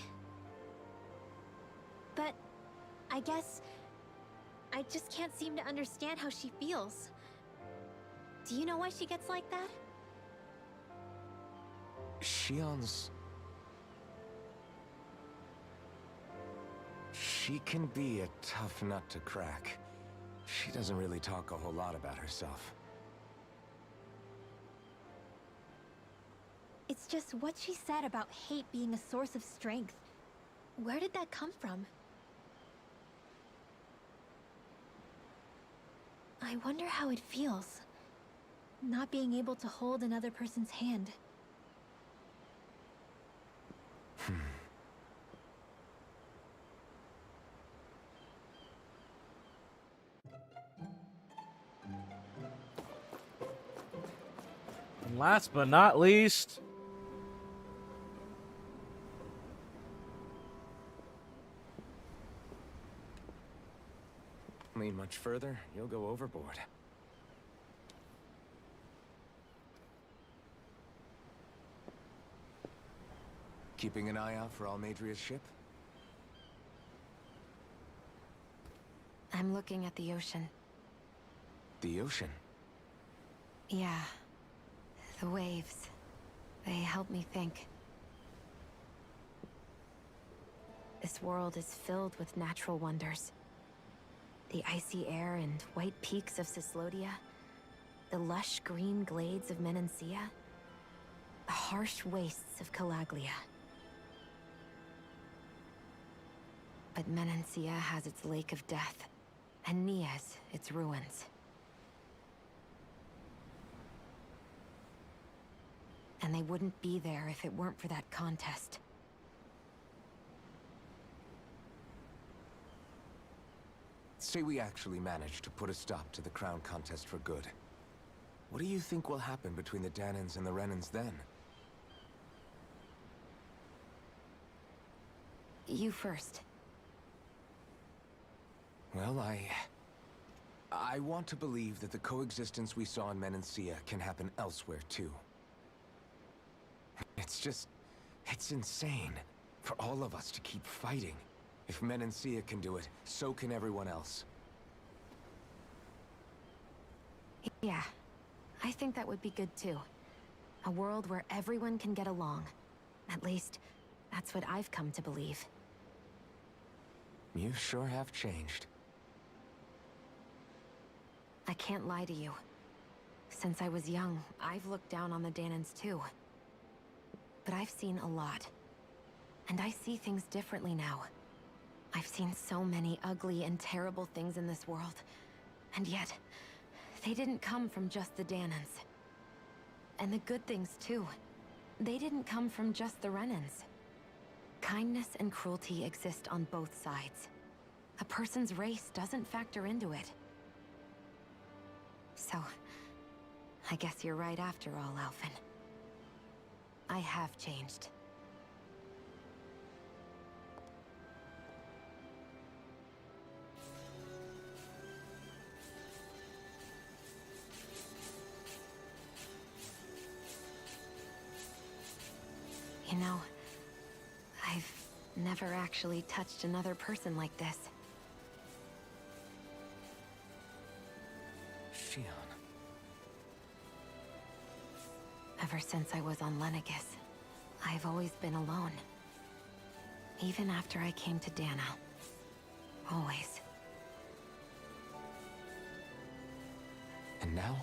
But I guess I just can't seem to understand how she feels. Do you know why she gets like that?
Xion's... She can be a tough nut to crack. She doesn't really talk a whole lot about herself.
It's just what she said about hate being a source of strength. Where did that come from? I wonder how it feels, not being able to hold another person's hand.
And last but not least,
Lean much further, you'll go overboard. Keeping an eye out for Almeidrea's ship?
I'm looking at the ocean.
The ocean?
Yeah. The waves. They help me think. This world is filled with natural wonders. The icy air and white peaks of Cyslodia. The lush green glades of Menancia. The harsh wastes of Calaglia. But Menancia has its Lake of Death, and Nias its ruins. And they wouldn't be there if it weren't for that contest.
Say we actually manage to put a stop to the crown contest for good. What do you think will happen between the Dahnans and the Renans then?
You first.
Well, I want to believe that the coexistence we saw in Menancia can happen elsewhere, too. It's insane for all of us to keep fighting. If Menancia can do it, so can everyone else.
Yeah, I think that would be good too. A world where everyone can get along. At least, that's what I've come to believe.
You sure have changed.
I can't lie to you. Since I was young, I've looked down on the Dahnans too. But I've seen a lot. And I see things differently now. I've seen so many ugly and terrible things in this world. And yet, they didn't come from just the Dahnans. And the good things, too. They didn't come from just the Renans. Kindness and cruelty exist on both sides. A person's race doesn't factor into it. So, I guess you're right after all, Alphen. I have changed. You know, I've never actually touched another person like this.
Shionne.
Ever since I was on Lenegis, I've always been alone. Even after I came to Dahna. Always.
And now?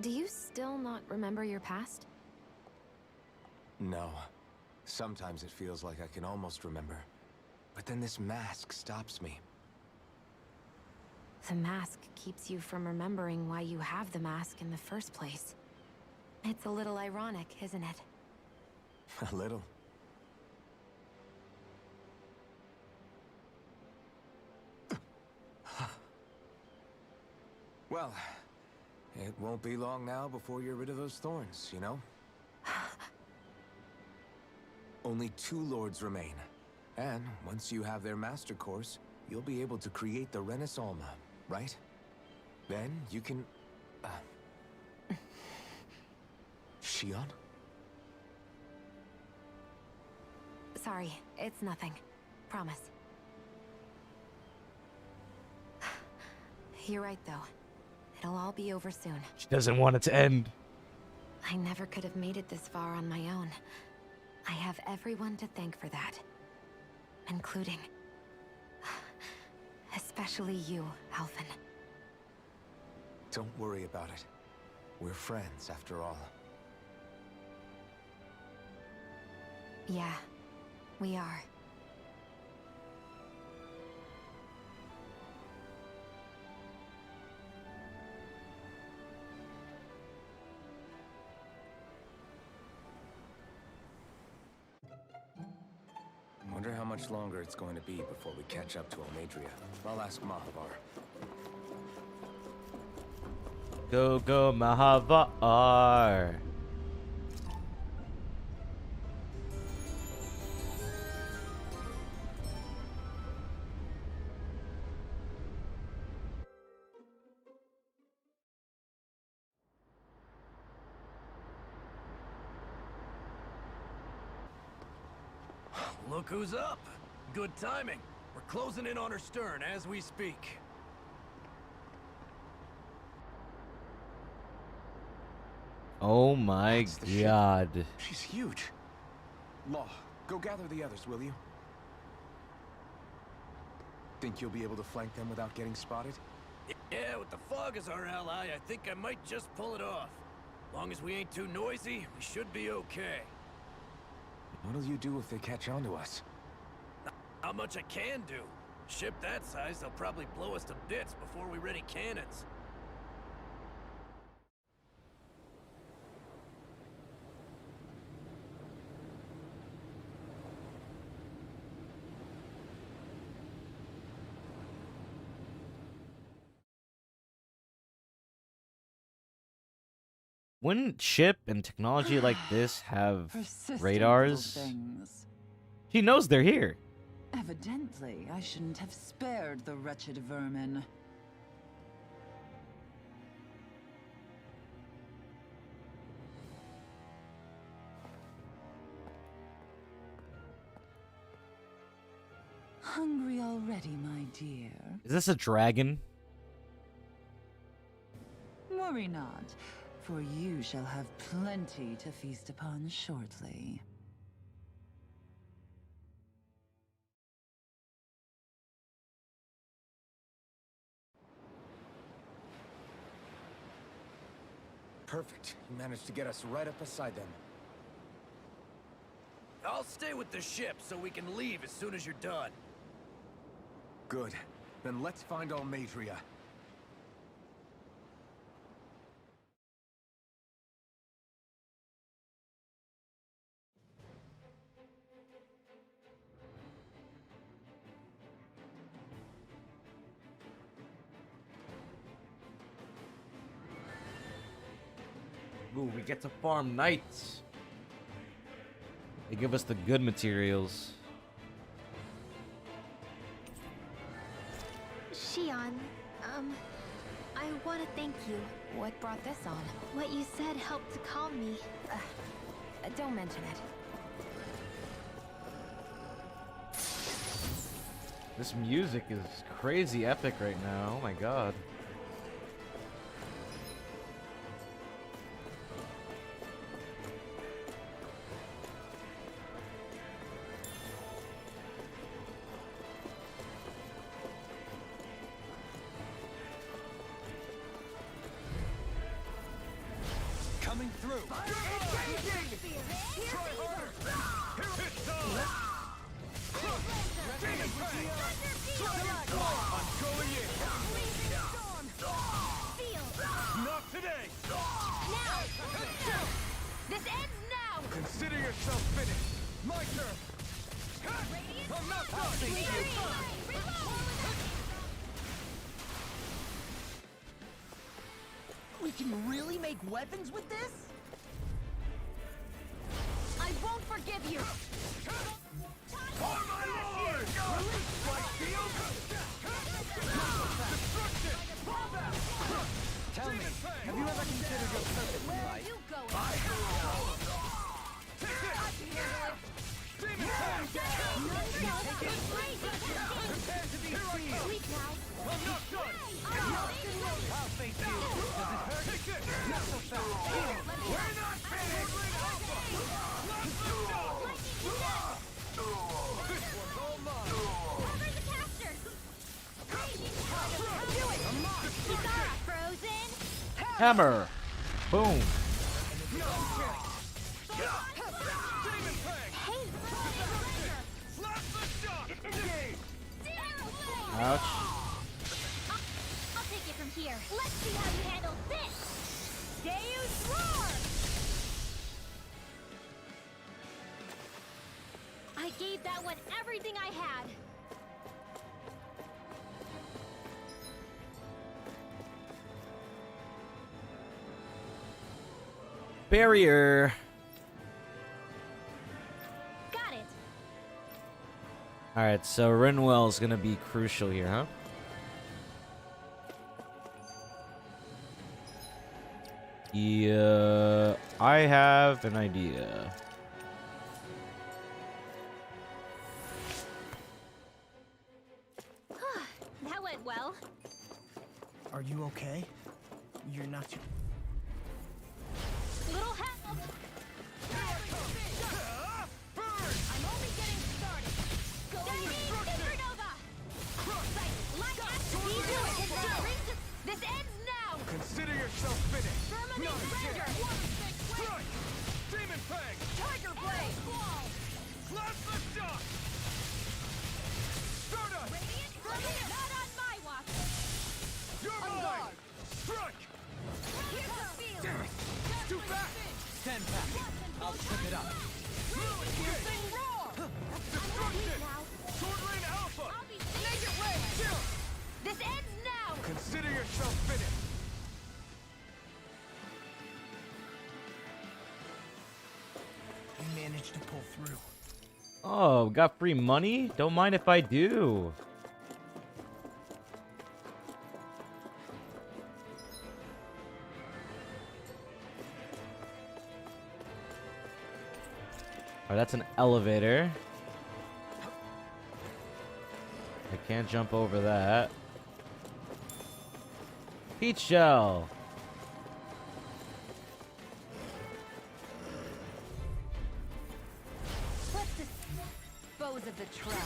Do you still not remember your past?
No. Sometimes it feels like I can almost remember. But then this mask stops me.
The mask keeps you from remembering why you have the mask in the first place. It's a little ironic, isn't it?
A little. Well, it won't be long now before you're rid of those thorns, you know? Only 2 lords remain. And once you have their master course, you'll be able to create the Renis Alma, right? Then you can... Shionne?
Sorry, it's nothing. Promise. You're right, though. It'll all be over soon.
She doesn't want it to end.
I never could have made it this far on my own. I have everyone to thank for that. Including... especially you, Alphen.
Don't worry about it. We're friends, after all.
Yeah, we are.
Wonder how much longer it's going to be before we catch up to Almeidrea. I'll ask Mahavar.
Go, go, Mahavar.
Look who's up. Good timing. We're closing in on her stern as we speak.
Oh my god.
She's huge. Law, go gather the others, will you? Think you'll be able to flank them without getting spotted?
Yeah, with the fog as our ally, I think I might just pull it off. Long as we ain't too noisy, we should be okay.
What'll you do if they catch on to us?
Not much I can do. Ship that size, they'll probably blow us to bits before we ready cannons.
Wouldn't ship and technology like this have
Persistent
radars?
little things.
She knows they're here.
Evidently, I shouldn't have spared the wretched vermin. Hungry already, my dear?
Is this a dragon?
Worry not, for you shall have plenty to feast upon shortly.
Perfect. You managed to get us right up beside them.
I'll stay with the ship so we can leave as soon as you're done.
Good. Then let's find Almadria.
Ooh, we get to farm knights. They give us the good materials.
Shion, I want to thank you.
What brought this on?
What you said helped to calm me.
Don't mention it.
This music is crazy epic right now. Oh my god.
Coming through. Engaging! Try harder! I'm going in! Not today!
Now! This ends now!
Consider yourself finished. My turn.
I'm not done!
We can really make weapons with this?
I won't forgive you!
For my lord! Release my shield! Destruction! Fall back!
Tell me, have you ever considered your purpose in life?
You going?
Demon Fang! Prepare to be sealed!
Weak now.
I'm not done!
I'll face you. Does it hurt?
Take this!
Not so fast. Here.
We're not finished! Let's go! This one's all mine!
Cover the caster! Do it! Kisara, frozen!
Hammer. Boom.
Demon Fang!
Hey!
Slap the shot! Engage!
Ouch.
I'll take it from here. Let's see how you handle this! Deus Roar! I gave that one everything I had.
Barrier.
Got it.
Alright, so Rinwell is gonna be crucial here, huh? Yeah, I have an idea.
That went well.
Are you okay? You're not too...
Little help. I'm only getting started. Go Supernova. This ends now.
Consider yourself finished.
Firmament Render.
Strike! Demon Fang!
Tiger Blade.
Slap the shot! Stardust!
Radiant Firmament. Not on my watch.
You're mine! Strike!
Here's the field.
Damn it! Too fast!
Stand back. I'll trip it up.
Piercing roar.
Destruction!
Now.
Sword Lane Alpha!
I'll be Make it rain.
Kill!
This ends now.
Consider yourself finished.
You managed to pull through.
Oh, got free money? Don't mind if I do. Alright, that's an elevator. I can't jump over that. Peach shell.
Let's dispose of the trash.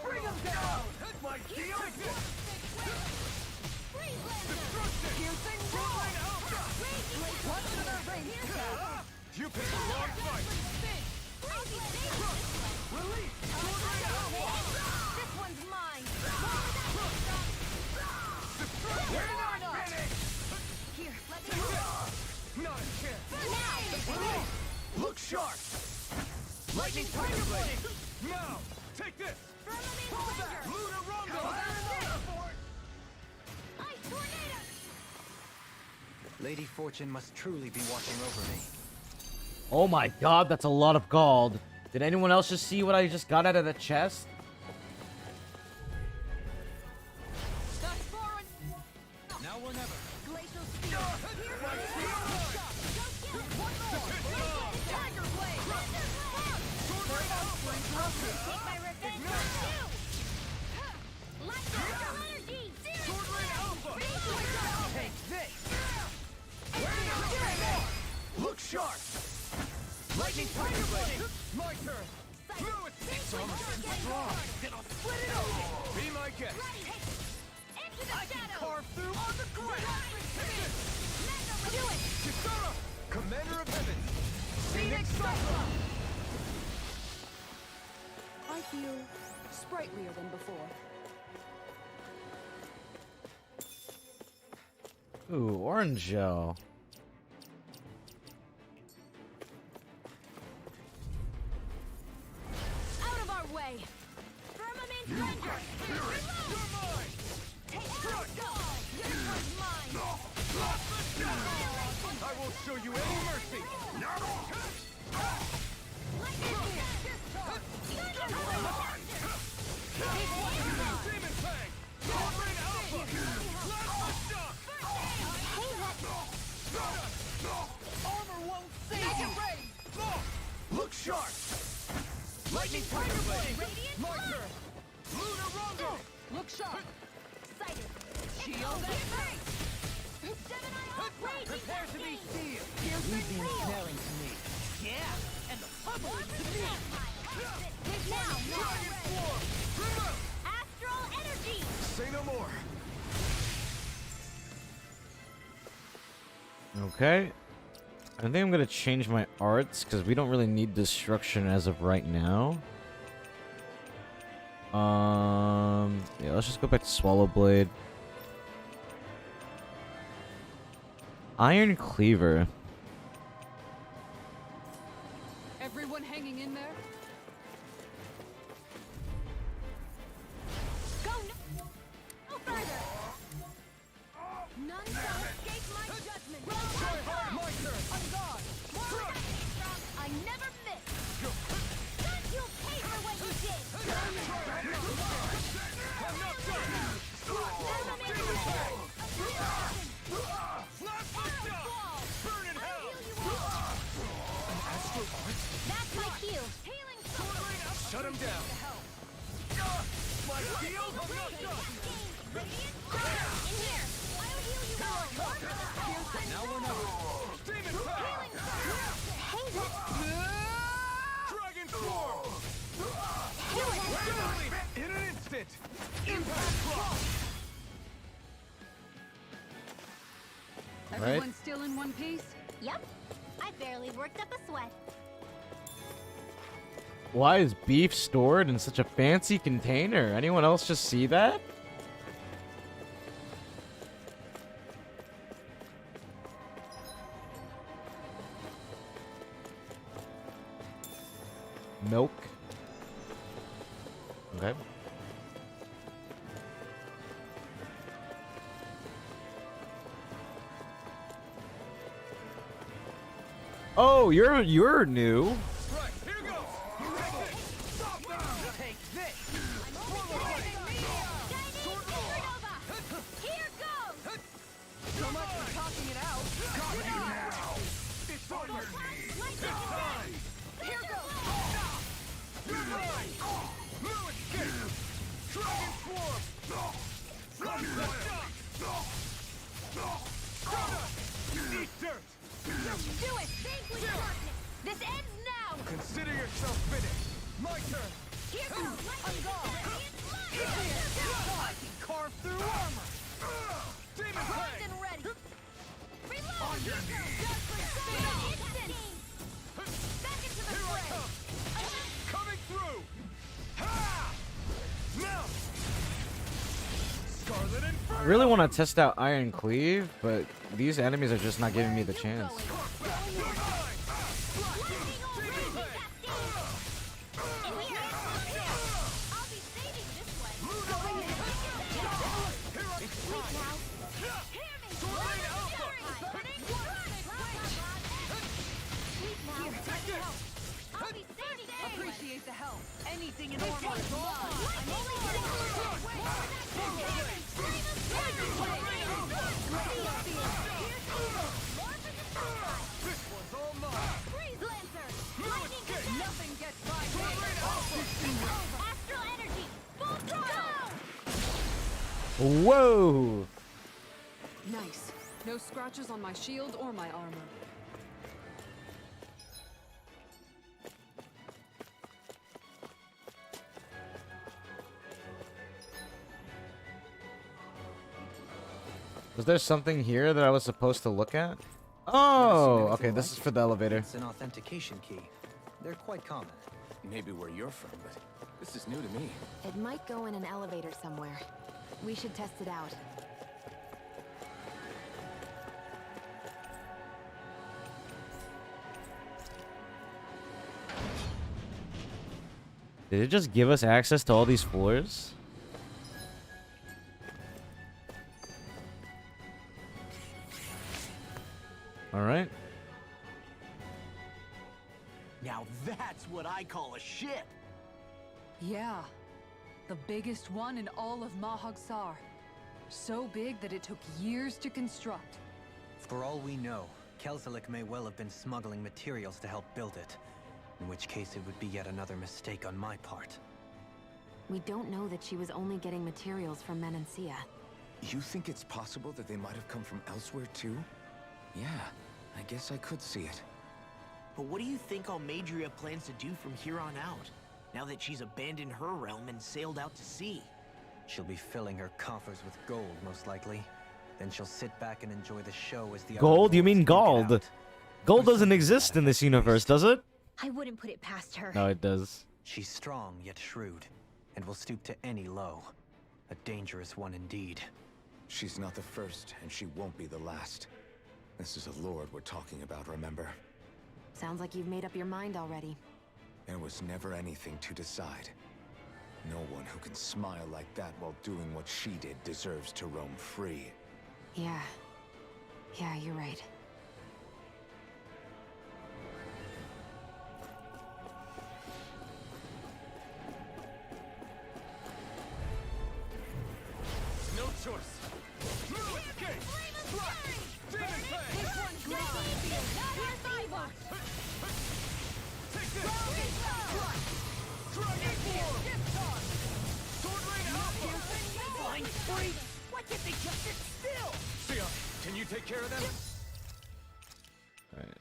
Bring him down! My shield! You picked a long fight. Release.
This one's mine.
We're not finished.
Here, let me
Not a chance. Look sharp. Lightning Tiger Blade. Now, take this. Pull back. Lunar Rondo.
Ice tornado.
Lady Fortune must truly be watching over me.
Oh my god, that's a lot of gold. Did anyone else just see what I just got out of the chest?
Now or never.
Glacial speed. Take my revenge on you. Lightning energy.
Sword Rain Alpha. Take this. Look sharp. Lightning Tiger Blade. My turn. Fluid. It's almost strong. It'll split it open. Be my guest.
Into the shadow.
Carve through on the ground.
Do it.
Kisara, Commander of Heaven. Phoenix Cyclone.
I feel sprightlier than before.
Ooh, orange gel.
Out of our way. Firmament Ranger.
You're mine.
Take go. This one's mine.
I won't show you any mercy. Demon Fang. Sword Rain Alpha. Plasma Shock. Armor won't save you. Look sharp. Lightning Tiger Blade. My turn. Lunar Rondo.
Look sharp. Sighted.
Shield that face. Prepare to be sealed. Easy and smelling to me. Yeah, and the public to me. Dragon Swarm. Remote.
Astral energy.
Say no more.
Okay. I think I'm gonna change my arts because we don't really need destruction as of right now. Yeah, let's just go back to Swallow Blade. Iron Cleaver.
Everyone hanging in there?
Go no further. None shall escape my judgment.
My turn.
On guard. I never miss. Don't you pay for what you did?
I'm not done. Burn in hell. An astral art?
That's my cue. Healing
Shut him down. My shield? I'm not done.
Radiant fire. In here. I'll heal you all.
Now we're not. Demon Fang.
Hang it.
Dragon Swarm. In an instant. Impact Block.
Everyone still in one piece?
Yep. I barely worked up a sweat.
Why is beef stored in such a fancy container? Anyone else just see that? Milk. Okay. Oh, you're new.
Right, here goes. Take this.
Here goes.
So much for talking it out. Got you now. It's on your knees. Here goes. You're mine. No escape. Dragon Swarm. Eat dirt.
Just do it. Think with darkness. This ends now.
Consider yourself finished. My turn.
Here goes.
I can carve through armor. Primed and ready. Reload. On your knees. Just for instant. Back into the fray.
Coming through! Ha! Now! Scarlet Inferno!
I really want to test out Iron Cleave, but these enemies are just not giving me the chance.
Appreciate the help. Anything in Ormond is love.
This one's all mine!
Nothing gets by me.
Astral energy. Full throttle.
Whoa!
Nice. No scratches on my shield or my armor.
Was there something here that I was supposed to look at? Oh, okay, this is for the elevator.
It's an authentication key. They're quite common.
Maybe where you're from, but this is new to me.
It might go in an elevator somewhere. We should test it out.
Did it just give us access to all these floors? Alright.
Now that's what I call a ship.
Yeah. The biggest one in all of Mahag Saar. So big that it took years to construct.
For all we know, Kelzelik may well have been smuggling materials to help build it. In which case it would be yet another mistake on my part.
We don't know that she was only getting materials from Menancia.
You think it's possible that they might have come from elsewhere too? Yeah, I guess I could see it.
But what do you think Almadria plans to do from here on out, now that she's abandoned her realm and sailed out to sea?
She'll be filling her coffers with gold, most likely. Then she'll sit back and enjoy the show as the
Gold? You mean gold? Gold doesn't exist in this universe, does it?
I wouldn't put it past her.
No, it does.
She's strong yet shrewd, and will stoop to any low. A dangerous one indeed.
She's not the first, and she won't be the last. This is a lord we're talking about, remember?
Sounds like you've made up your mind already.
There was never anything to decide. No one who can smile like that while doing what she did deserves to roam free.
Yeah. Yeah, you're right.
No choice. Move! Escape! Slash! Demon Fang! Take this! Slash! Dragon Form! Sword Rain Alpha!
Blind freak! Why can't they just sit still?
Sia, can you take care of them?
Alright.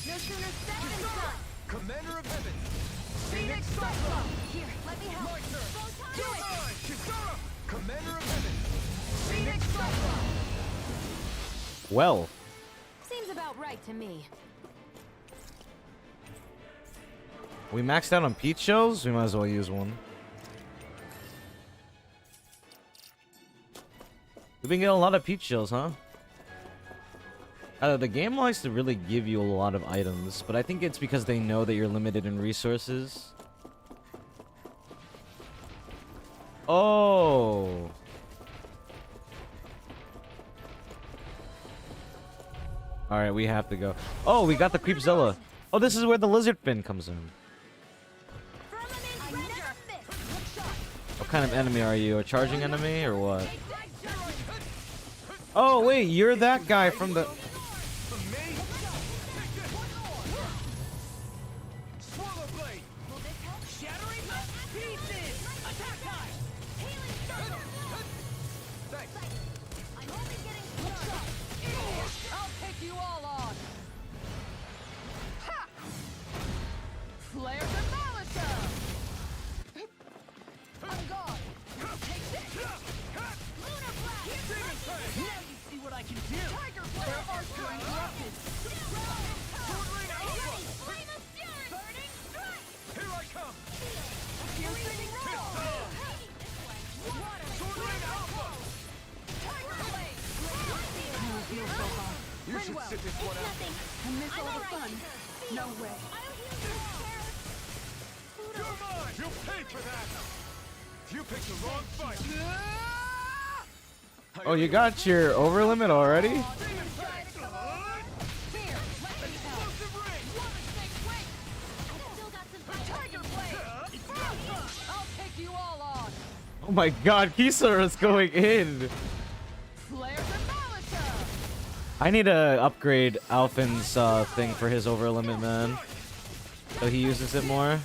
No sooner said than done.
Commander of Heaven!
Phoenix Cyclone. Here, let me help.
My turn!
Do it.
Kisara! Commander of Heaven!
Phoenix Cyclone.
Well.
Seems about right to me.
We maxed out on peach shells? We might as well use one. We've been getting a lot of peach shells, huh? The game likes to really give you a lot of items, but I think it's because they know that you're limited in resources. Oh. Alright, we have to go. Oh, we got the Creepzilla. Oh, this is where the lizard fin comes in. What kind of enemy are you? A charging enemy or what? Oh, wait, you're that guy from the...
Flare the Malisa! I'm gone! Take this! Lunar Blast! Now you see what I can do! Tiger Blast! Their arts are interrupted! Sword Rain Alpha! Flame of Fury! Burning Strike! Here I come! Piercing Roar! Sword Rain Alpha! Tiger Blade!
I don't feel so hot.
You should sit this one out.
I miss all the fun. No way.
You're mine! You'll pay for that! You picked the wrong fight!
Oh, you got your over limit already? Oh my god, Kisara's going in! I need to upgrade Alphin's thing for his over limit, man. So he uses it more.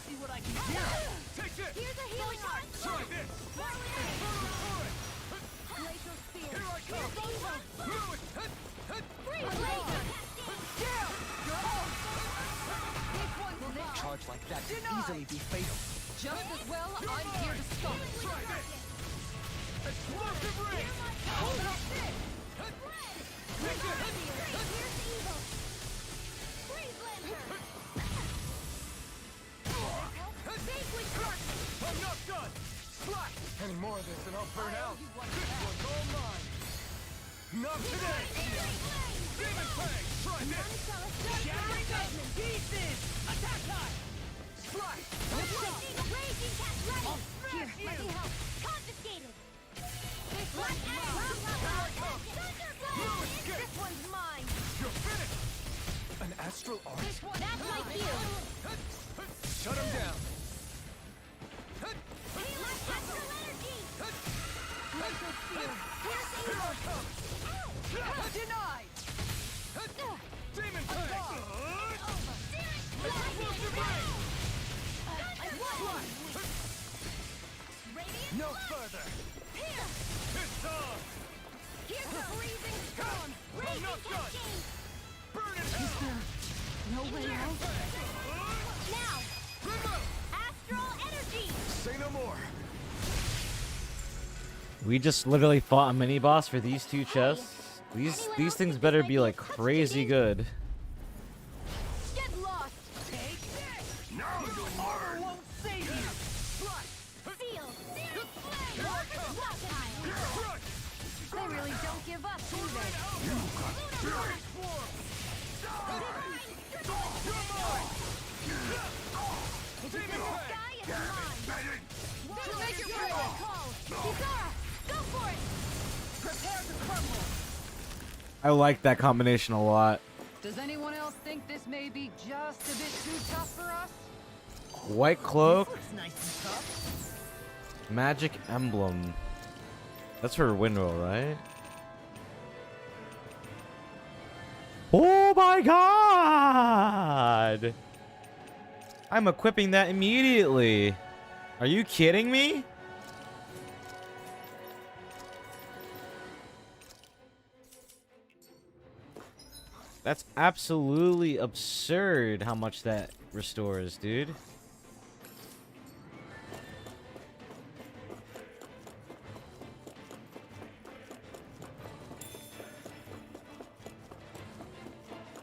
Charge like that could easily be fatal.
Just as well, I'm here to stop it.
Explosive ring!
Hold up this!
I'm not done! Slash!
Any more of this and I'll burn out.
This one's all mine! Not today! Demon Fang! Try this! Shattering Judgment! Pieces! Attack time! Slash!
Raging Cat ready!
Here, let me help.
Confiscated!
This one's
mine!
You're finished!
An astral art?
That's my cue!
Shut him down.
Astral energy!
Denied! Demon Fang! Explosive ring! No further! It's on!
Here's the freezing storm!
I'm not done! Burn it!
No way out?
Now! Astral energy!
Say no more.
We just literally fought a mini boss for these two chests. These things better be like crazy good.
Get lost!
Take this! No, your armor won't save you! Slash!
Seal!
They really don't give up, do they?
Fury Swarm! You're mine!
If it's in the sky, it's mine!
Make your favorite call!
Kisara! Go for it!
Prepare to crumble!
I like that combination a lot.
Does anyone else think this may be just a bit too tough for us?
White Cloak,
Looks nice and tough.
Magic Emblem. That's for Winrow, right? Oh my god! I'm equipping that immediately. Are you kidding me? That's absolutely absurd how much that restores, dude.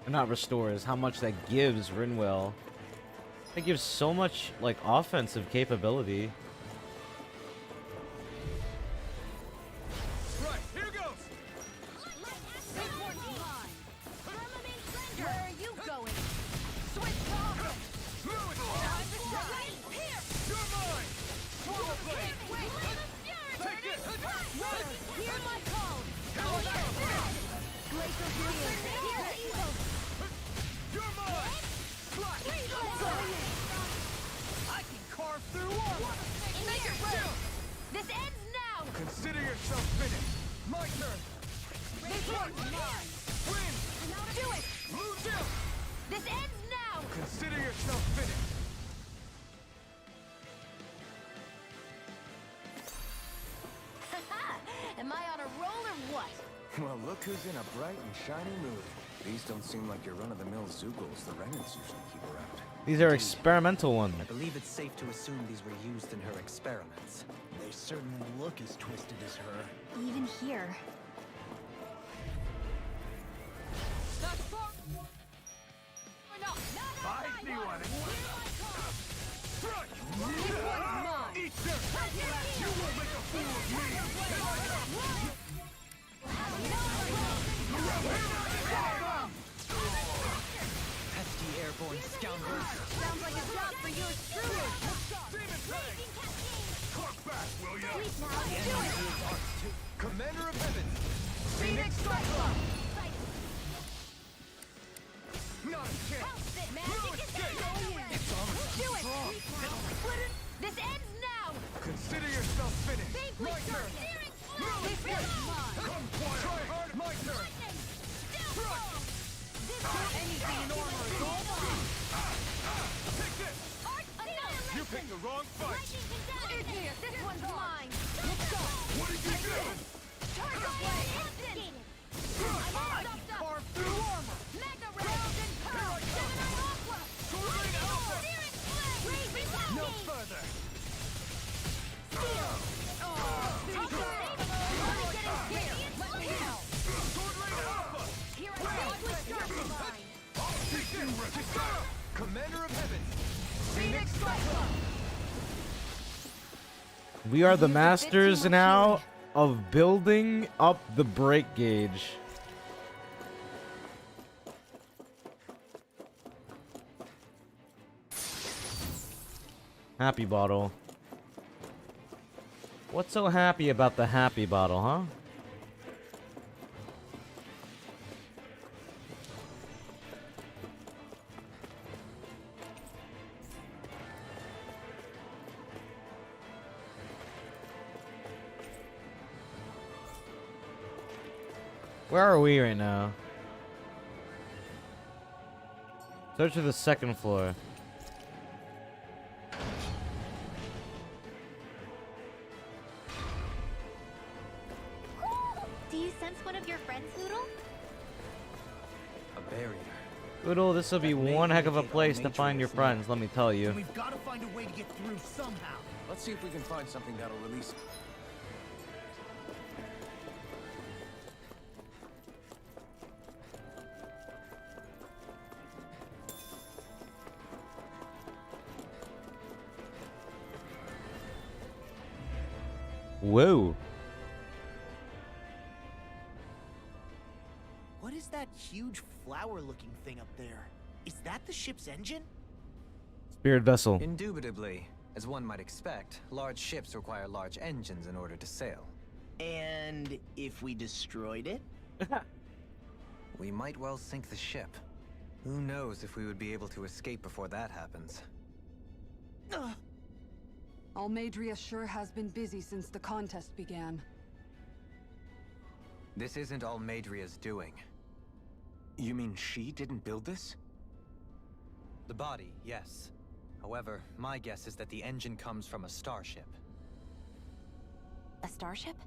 Or not restores, how much that gives Rinwell. It gives so much, like, offensive capability.
Right, here goes!
Where are you going? Switch off!
Move it!
Here!
You're mine! Swallow blade! Take it!
Hear my call! Glacial Fury! Here's evil!
You're mine! Slash! I can carve through armor!
Make it ready! This ends now!
Consider yourself finished.
My turn!
This one's mine!
Win!
Do it!
Lose him!
This ends now!
Consider yourself finished.
Am I on a roll or what?
Well, look who's in a bright and shiny mood. These don't seem like your run-of-the-mill Zoogles the Renans usually keep around.
These are experimental ones.
I believe it's safe to assume these were used in her experiments.
They certainly look as twisted as her.
Even here.
Pesky airborne scoundrels.
Sounds like a job for yours truly.
Commander of Heaven!
Phoenix Cyclops!
Not a chance!
This ends now!
Consider yourself finished!
Think we
My
start
turn!
steering
No
slow!
escape! Come, try hard! My turn!
Anything in armor is all mine!
Take this! You picked the wrong fight!
Igneous, this one's mine!
What did you do?
Target play instant!
Carve through armor!
Mega round and pearl! Gemini Aqua!
Sword Alpha!
Steering flame!
No further! Commander of Heaven!
Phoenix Cyclops!
We are the masters now of building up the break gauge. Happy bottle. What's so happy about the happy bottle, huh? Where are we right now? Search for the second floor.
Do you sense one of your friends, Hoodle?
A barrier.
Oodle, this will be one heck of a place to find your friends, let me tell you.
We've got to find a way to get through somehow.
Let's see if we can find something that'll release.
Whoa.
What is that huge flower-looking thing up there? Is that the ship's engine?
Spirit vessel.
Indubitably. As one might expect, large ships require large engines in order to sail.
And if we destroyed it?
We might well sink the ship. Who knows if we would be able to escape before that happens.
Almeidria sure has been busy since the contest began.
This isn't Almeidria's doing.
You mean she didn't build this?
The body, yes. However, my guess is that the engine comes from a starship.
A starship?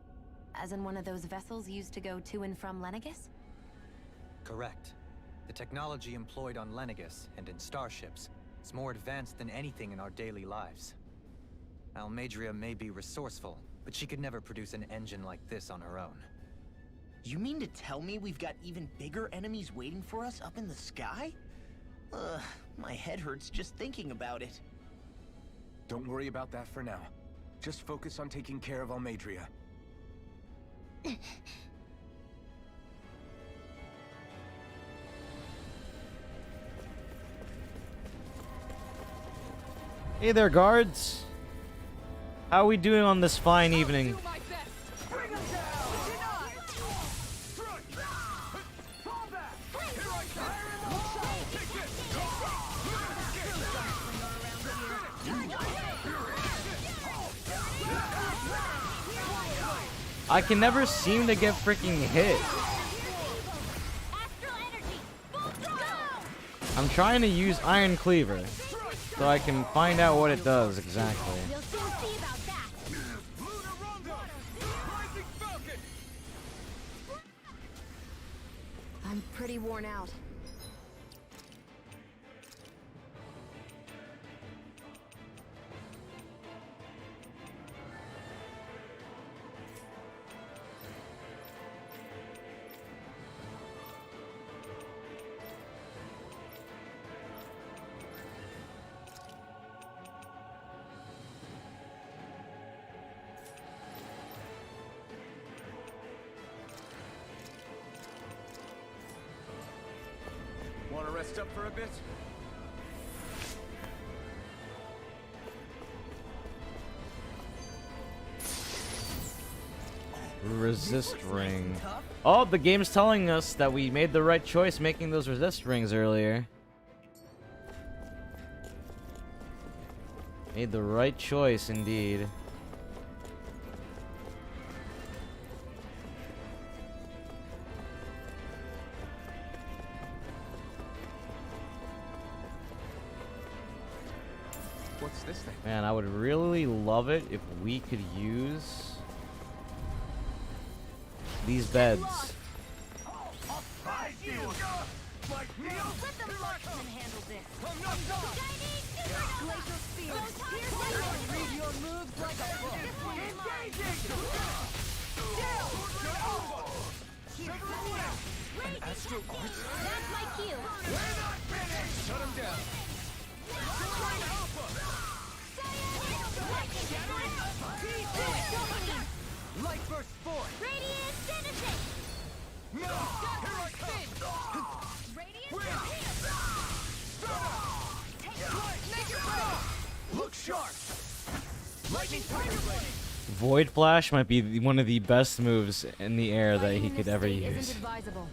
As in one of those vessels used to go to and from Lenegis?
Correct. The technology employed on Lenegis and in starships is more advanced than anything in our daily lives. Almeidria may be resourceful, but she could never produce an engine like this on her own.
You mean to tell me we've got even bigger enemies waiting for us up in the sky? Ugh, my head hurts just thinking about it.
Don't worry about that for now. Just focus on taking care of Almeidria.
Hey there, guards. How are we doing on this fine evening? I can never seem to get freaking hit. I'm trying to use Iron Cleaver so I can find out what it does exactly.
I'm pretty worn out.
rest up for a bit?
Resist ring. Oh, the game's telling us that we made the right choice making those resist rings earlier. Made the right choice indeed.
What's this thing?
Man, I would really love it if we could use these beds.
Astral Arts? That's my cue.
We're not finished! Shut him down. Light burst forth!
Radiant finishing!
No! Here I come!
Radiant
Look sharp! Lightning Tiger Blade!
Void Flash might be one of the best moves in the air that he could ever use.
Isn't advisable.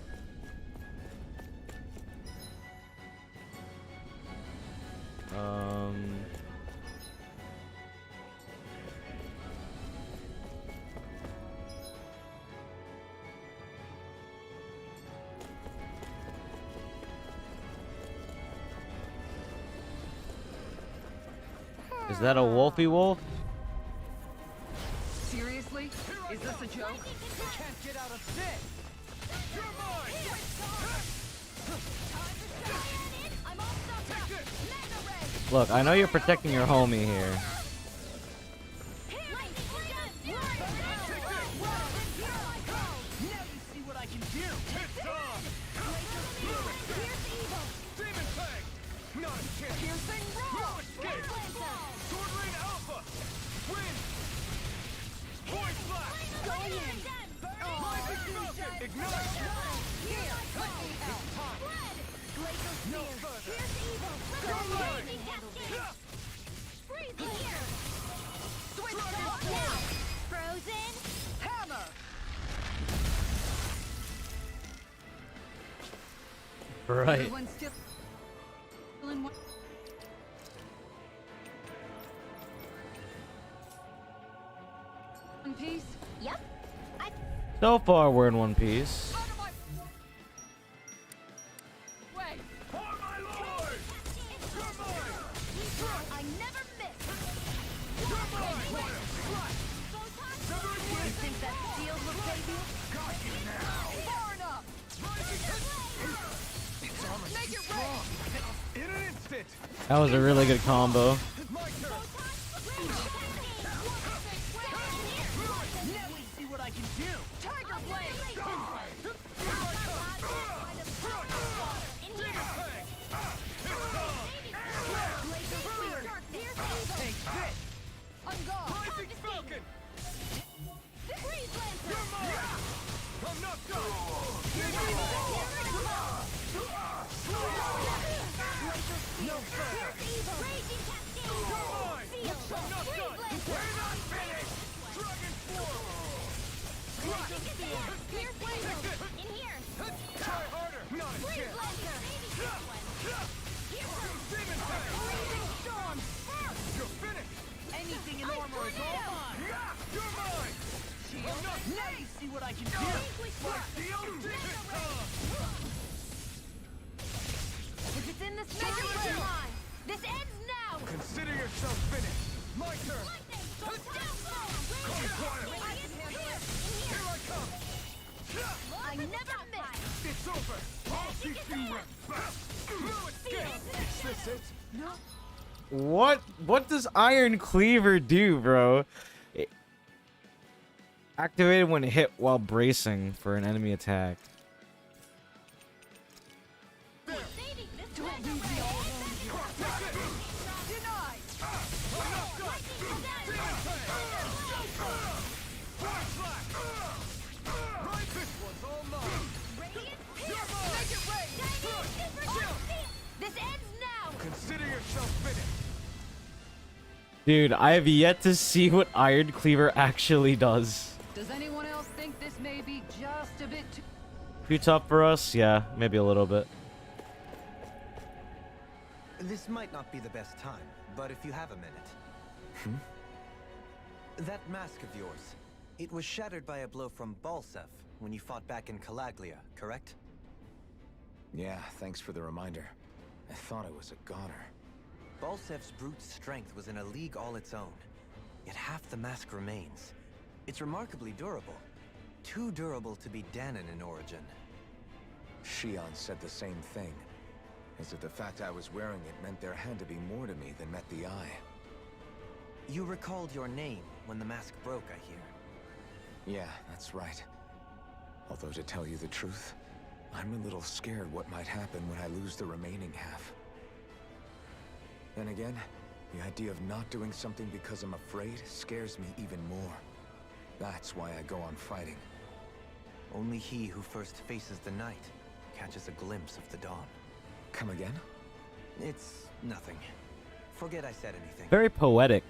Is that a Wolfie Wolf?
Seriously? Is this a joke? Can't get out of this!
You're mine! I'm all stuffed up! Mega Ray!
Look, I know you're protecting your homie here.
Now you see what I can do!
It's on! Demon Fang! Not a chance!
Piercing
No
roll!
escape! Sword Rain Alpha! Win! Void Flash!
Go in!
Lightning Falcon! Ignite!
Here!
It's time! No further!
Go
mine!
Freeze here! Switch back now! Frozen!
Hammer!
Right.
Everyone's still in one. One Piece.
Yep.
So far, we're in one piece.
Out of my way.
For my lord! You're mine!
I never miss!
You're mine! Severing
You
Wind!
think that steel will save you?
Got you now!
Far enough!
Its armor
Make it
strong! In an instant!
That was a really good combo.
My turn!
Now we see what I can do! Tiger Blade! Take this! On guard!
Rising Falcon!
Freeze Lancer!
You're mine! I'm not done! No further!
Raging Cascade!
You're mine!
Seal!
I'm not
Freeze
done!
Lancer!
We're not finished! Dragon Force!
Raging Cascade! Pierce Lancer! In here!
Try harder! Not a
Freeze
chance!
Lancer!
Demon Fang!
Freezing Storm!
You're finished!
Anything in armor is all mine!
You're mine!
Shield! Now you see what I can do!
My steel Demon Tongue!
If it's in the sky, line! This ends now!
Consider yourself finished! My turn!
Lightning! Go down!
Come quiet! Here I come!
I never miss!
It's over! I'll teach you respect! No escape! Is this it?
No!
What does Iron Cleaver do, bro? Activated when hit while bracing for an enemy attack. Dude, I have yet to see what Iron Cleaver actually does.
Does anyone else think this may be just a bit too...
Too tough for us? Yeah, maybe a little bit.
This might not be the best time, but if you have a minute. That mask of yours, it was shattered by a blow from Balsef when you fought back in Calaglia, correct?
Yeah, thanks for the reminder. I thought it was a goner.
Balsef's brute strength was in a league all its own, yet half the mask remains. It's remarkably durable. Too durable to be Dahnan in origin.
Shion said the same thing. As if the fact I was wearing it meant there had to be more to me than met the eye.
You recalled your name when the mask broke, I hear.
Yeah, that's right. Although to tell you the truth, I'm a little scared what might happen when I lose the remaining half. Then again, the idea of not doing something because I'm afraid scares me even more. That's why I go on fighting.
Only he who first faces the night catches a glimpse of the dawn.
Come again?
It's nothing. Forget I said anything.
Very poetic.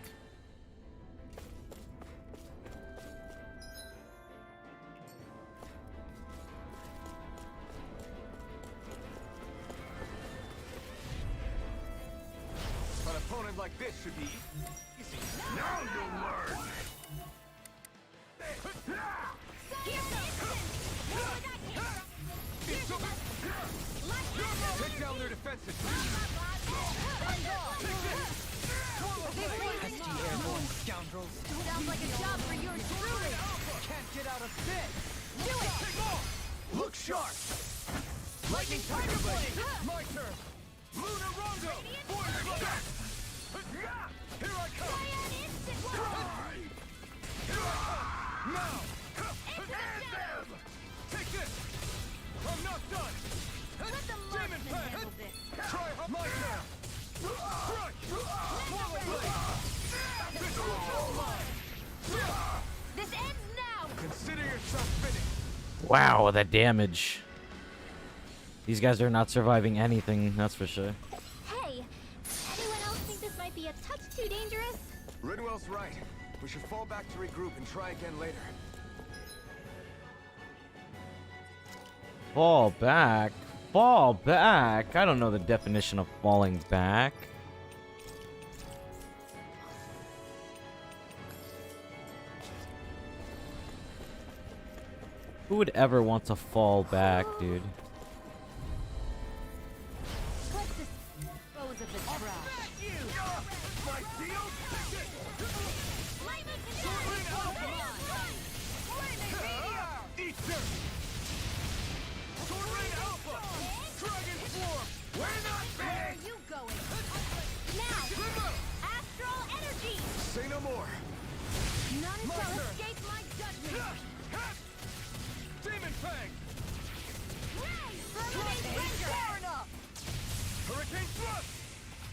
An opponent like this should be easy.
Now you'll learn!
Take down their defenses.
Pesky airborne scoundrels.
Sounds like a job for yours truly.
Can't get out of bed.
Do it!
Look sharp!
Lightning Tiger Blade.
My turn! Luna Rondo! Here I come! Now!
Hand them!
Take this! I'm not done!
Let the marksman handle this.
Try my turn! Crush! Swallow blade! This is all mine!
This ends now.
Consider yourself finished!
Wow, that damage. These guys are not surviving anything, that's for sure.
Hey, anyone else think this might be a touch too dangerous?
Rinwell's right. We should fall back to regroup and try again later.
Fall back? Fall back? I don't know the definition of falling back. Who would ever want to fall back, dude?
Let's dispose of this trash.
My shield?
Lightning
Eat dirt! Torrent Alpha! Dragon Swarm!
We're not
Where are
big!
you going? Now! Astral energy!
Say no more!
None
My
shall
turn.
escape my judgment!
Demon Fang!
Permanent danger!
Hurricane Thrust!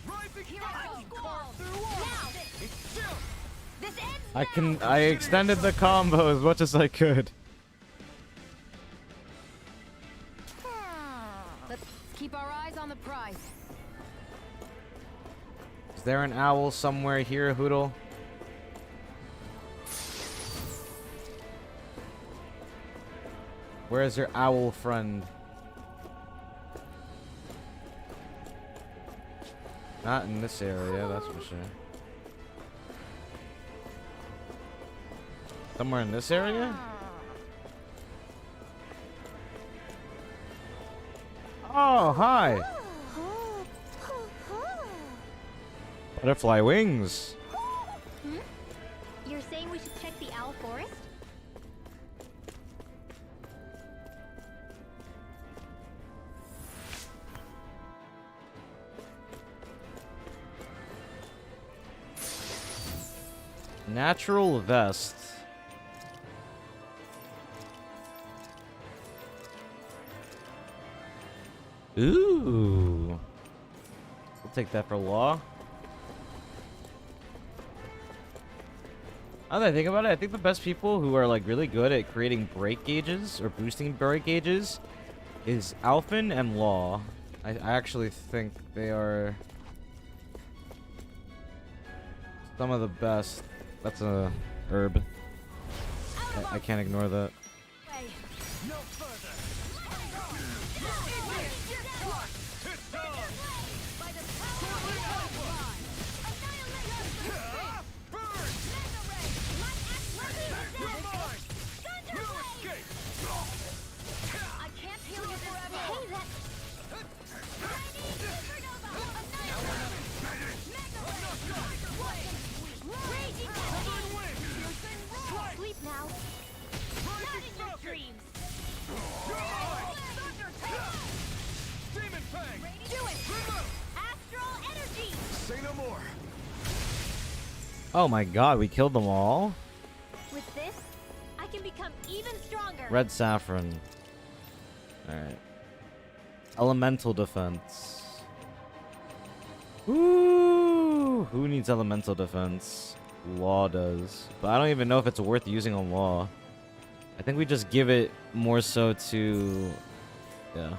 Rising
Here I
Ice
go!
Carve through all!
Now!
It's still!
This ends
I extended the combo as much as I could.
Let's keep our eyes on the prize.
Is there an owl somewhere here, Hoodle? Where's your owl friend? Not in this area, that's for sure. Somewhere in this area? Oh, hi! Butterfly wings.
You're saying we should check the Owl Forest?
Natural vest. Ooh. We'll take that for law. Now that I think about it, I think the best people who are like really good at creating break gauges or boosting break gauges is Alphen and Law. I actually think they are Some of the best. That's a herb. I can't ignore that.
No further.
I can't heal you forever. Hey, that. Sleep now. Not in your dreams.
Demon Fang.
Do it. Astral energy.
Say no more.
Oh my god, we killed them all?
With this, I can become even stronger.
Red saffron. Alright. Elemental defense. Ooh, who needs elemental defense? Law does. But I don't even know if it's worth using on Law. I think we just give it more so to... Yeah.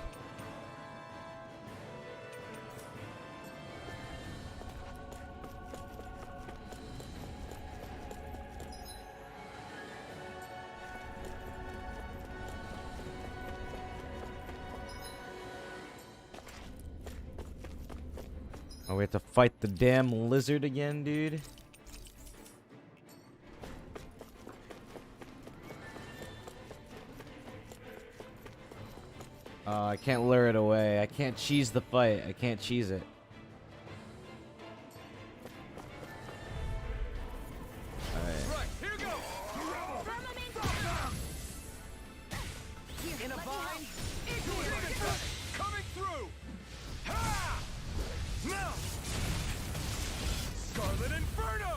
Oh, we have to fight the damn lizard again, dude. I can't lure it away. I can't cheese the fight. I can't cheese it. Alright.
Here goes. In a vine. Coming through. Ha! Now. Scarlet Inferno.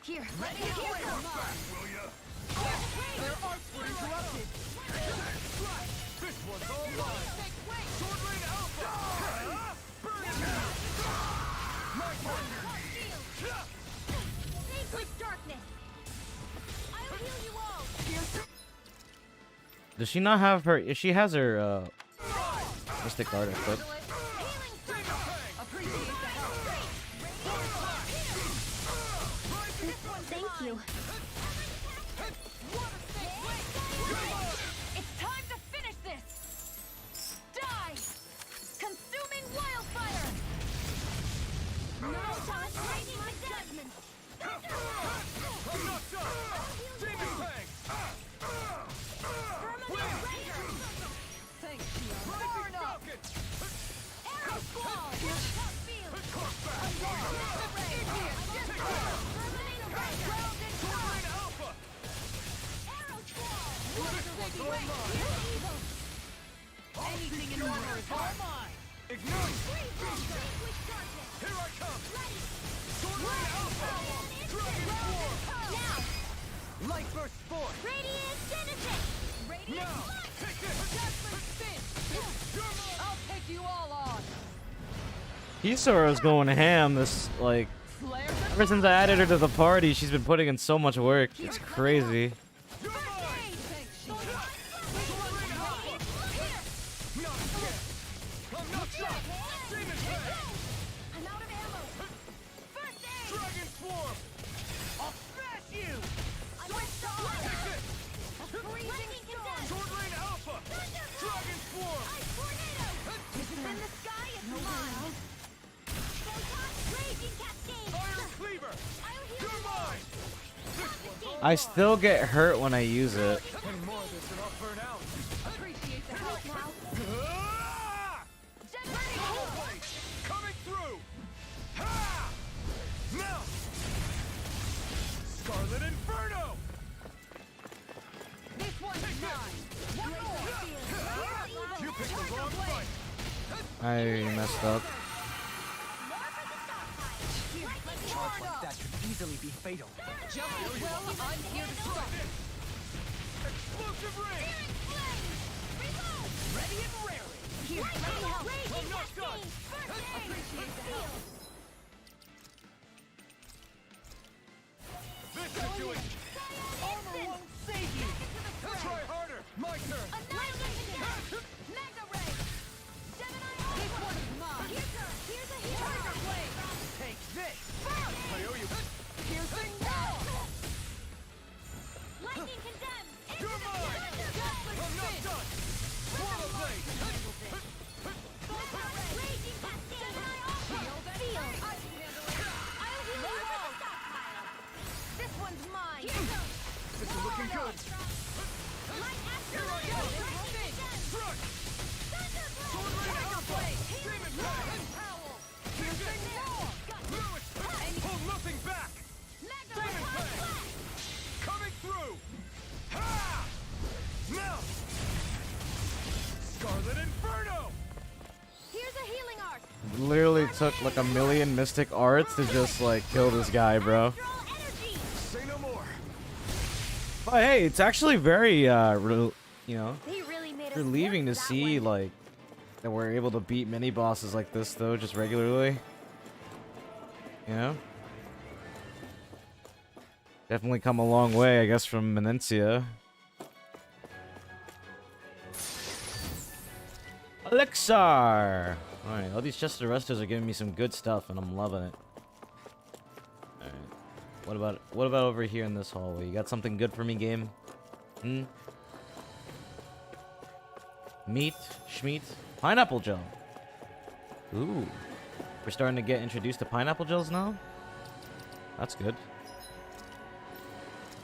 Here,
Let me heal it. Will ya? Their arts were interrupted. This one's all mine. Sword Rain Alpha. Burn it. My turn.
Sacred darkness. I'll heal you all.
Does she not have her... She has her, Mystic Art equipped.
Thank you. It's time to finish this. Die! Consuming wildfire. No time waiting my judgment.
I'm not done. Demon Fang.
Permanent Raider. Thanks, Falcon. Arrow Squall. Top field.
Anything in order is all mine. Ignite. Here I come. Sword Rain Alpha. Dragon Swarm. Light burst forth.
Radiant Genesis. Radiant Light.
Take this.
Judgment Spin. I'll take you all on.
Kisara's going ham. This, like... Ever since I added her to the party, she's been putting in so much work. It's crazy.
Dragon Swarm. I'll smash you. Sword Rain Alpha. Dragon Swarm.
In the sky, it's mine. Raging Cascade.
Iron Cleaver. You're mine. This one's all
I still get hurt when I use it.
Any more of this and I'll burn out.
Appreciate the help now.
Ah! Coming through. Ha! Now. Scarlet Inferno.
This one's mine. One more.
You picked the wrong fight.
I messed up.
Charge like that could easily be fatal.
Justice will, I'm here to stop it. Explosive ring.
Ready and raring. Here, let me help.
I'm not done.
Appreciate the help.
This should do it.
Armor won't save you.
Try harder. My turn.
Annihilation. Mega Ray. Gemini Alpha. This one is mine. Here's a hero. Tiger Blade.
Take this.
I owe you. This is looking good. Here I go. Strike. Sword Tiger Blade. Demon Blade. Lewis, pull nothing back. Demon Blade. Coming through. Ha! Now. Scarlet Inferno.
Here's a healing art.
Literally took like a million mystic arts to just like kill this guy, bro.
Say no more.
But hey, it's actually very, you know,
They really made us
relieving to
work that
see
one.
like that we're able to beat mini bosses like this though, just regularly. You know, definitely come a long way, I guess, from Menencia. Elixir. All right, all these chest arresters are giving me some good stuff, and I'm loving it. All right, what about over here in this hallway? You got something good for me, game? Hmm. Meat, schmeat, pineapple gel. Ooh, we're starting to get introduced to pineapple gels now. That's good.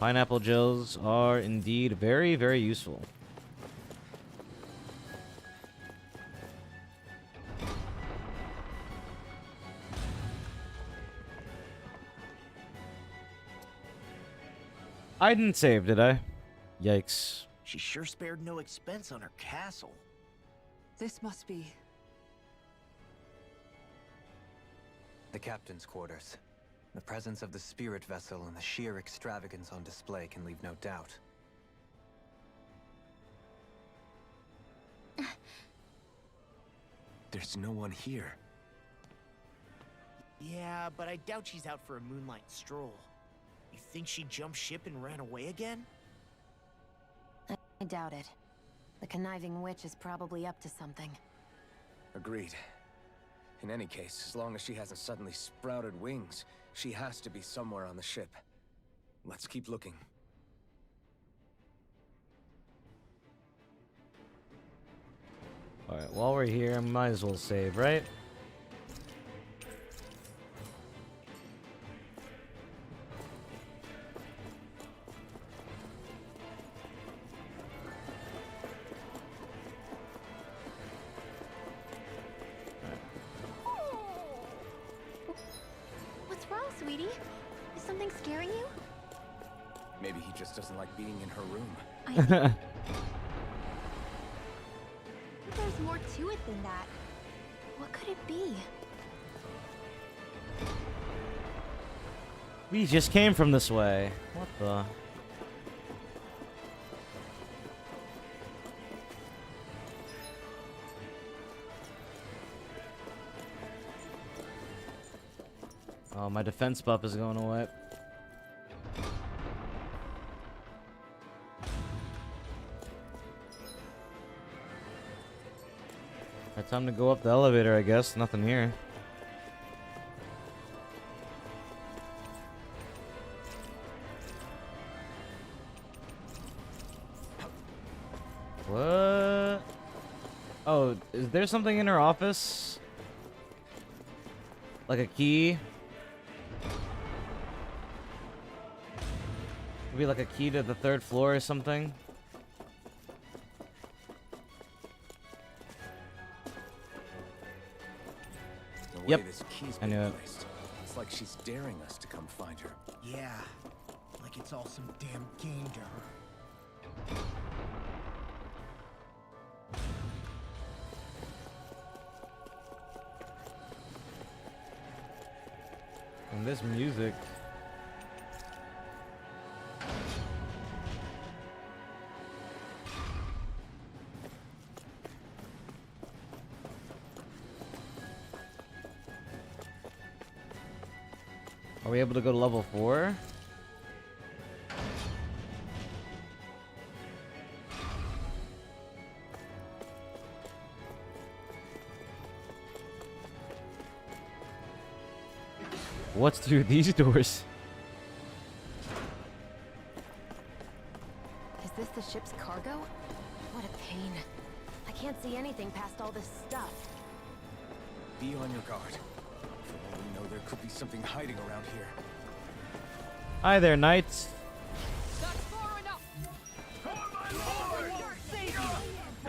Pineapple gels are indeed very, very useful. I didn't save, did I? Yikes.
She sure spared no expense on her castle.
This must be...
The captain's quarters. The presence of the spirit vessel and the sheer extravagance on display can leave no doubt.
There's no one here.
Yeah, but I doubt she's out for a moonlight stroll. You think she jumped ship and ran away again?
I doubt it. The conniving witch is probably up to something.
Agreed. In any case, as long as she hasn't suddenly sprouted wings, she has to be somewhere on the ship. Let's keep looking.
Alright, while we're here, might as well save, right?
What's wrong, sweetie? Is something scaring you?
Maybe he just doesn't like being in her room.
I think there's more to it than that. What could it be?
We just came from this way. What the? Oh, my defense buff is going away. Alright, time to go up the elevator, I guess. Nothing here. What? Oh, is there something in her office? Like a key? Maybe like a key to the 3rd floor or something?
The way
Yep,
this key's
I
been
knew it.
placed, it's like she's daring us to come find her.
Yeah, like it's all some damn game to her.
And this music. Are we able to go to level 4? What's through these doors?
Is this the ship's cargo? What a pain. I can't see anything past all this stuff.
Be on your guard. For all we know, there could be something hiding around here.
Hi there, knights.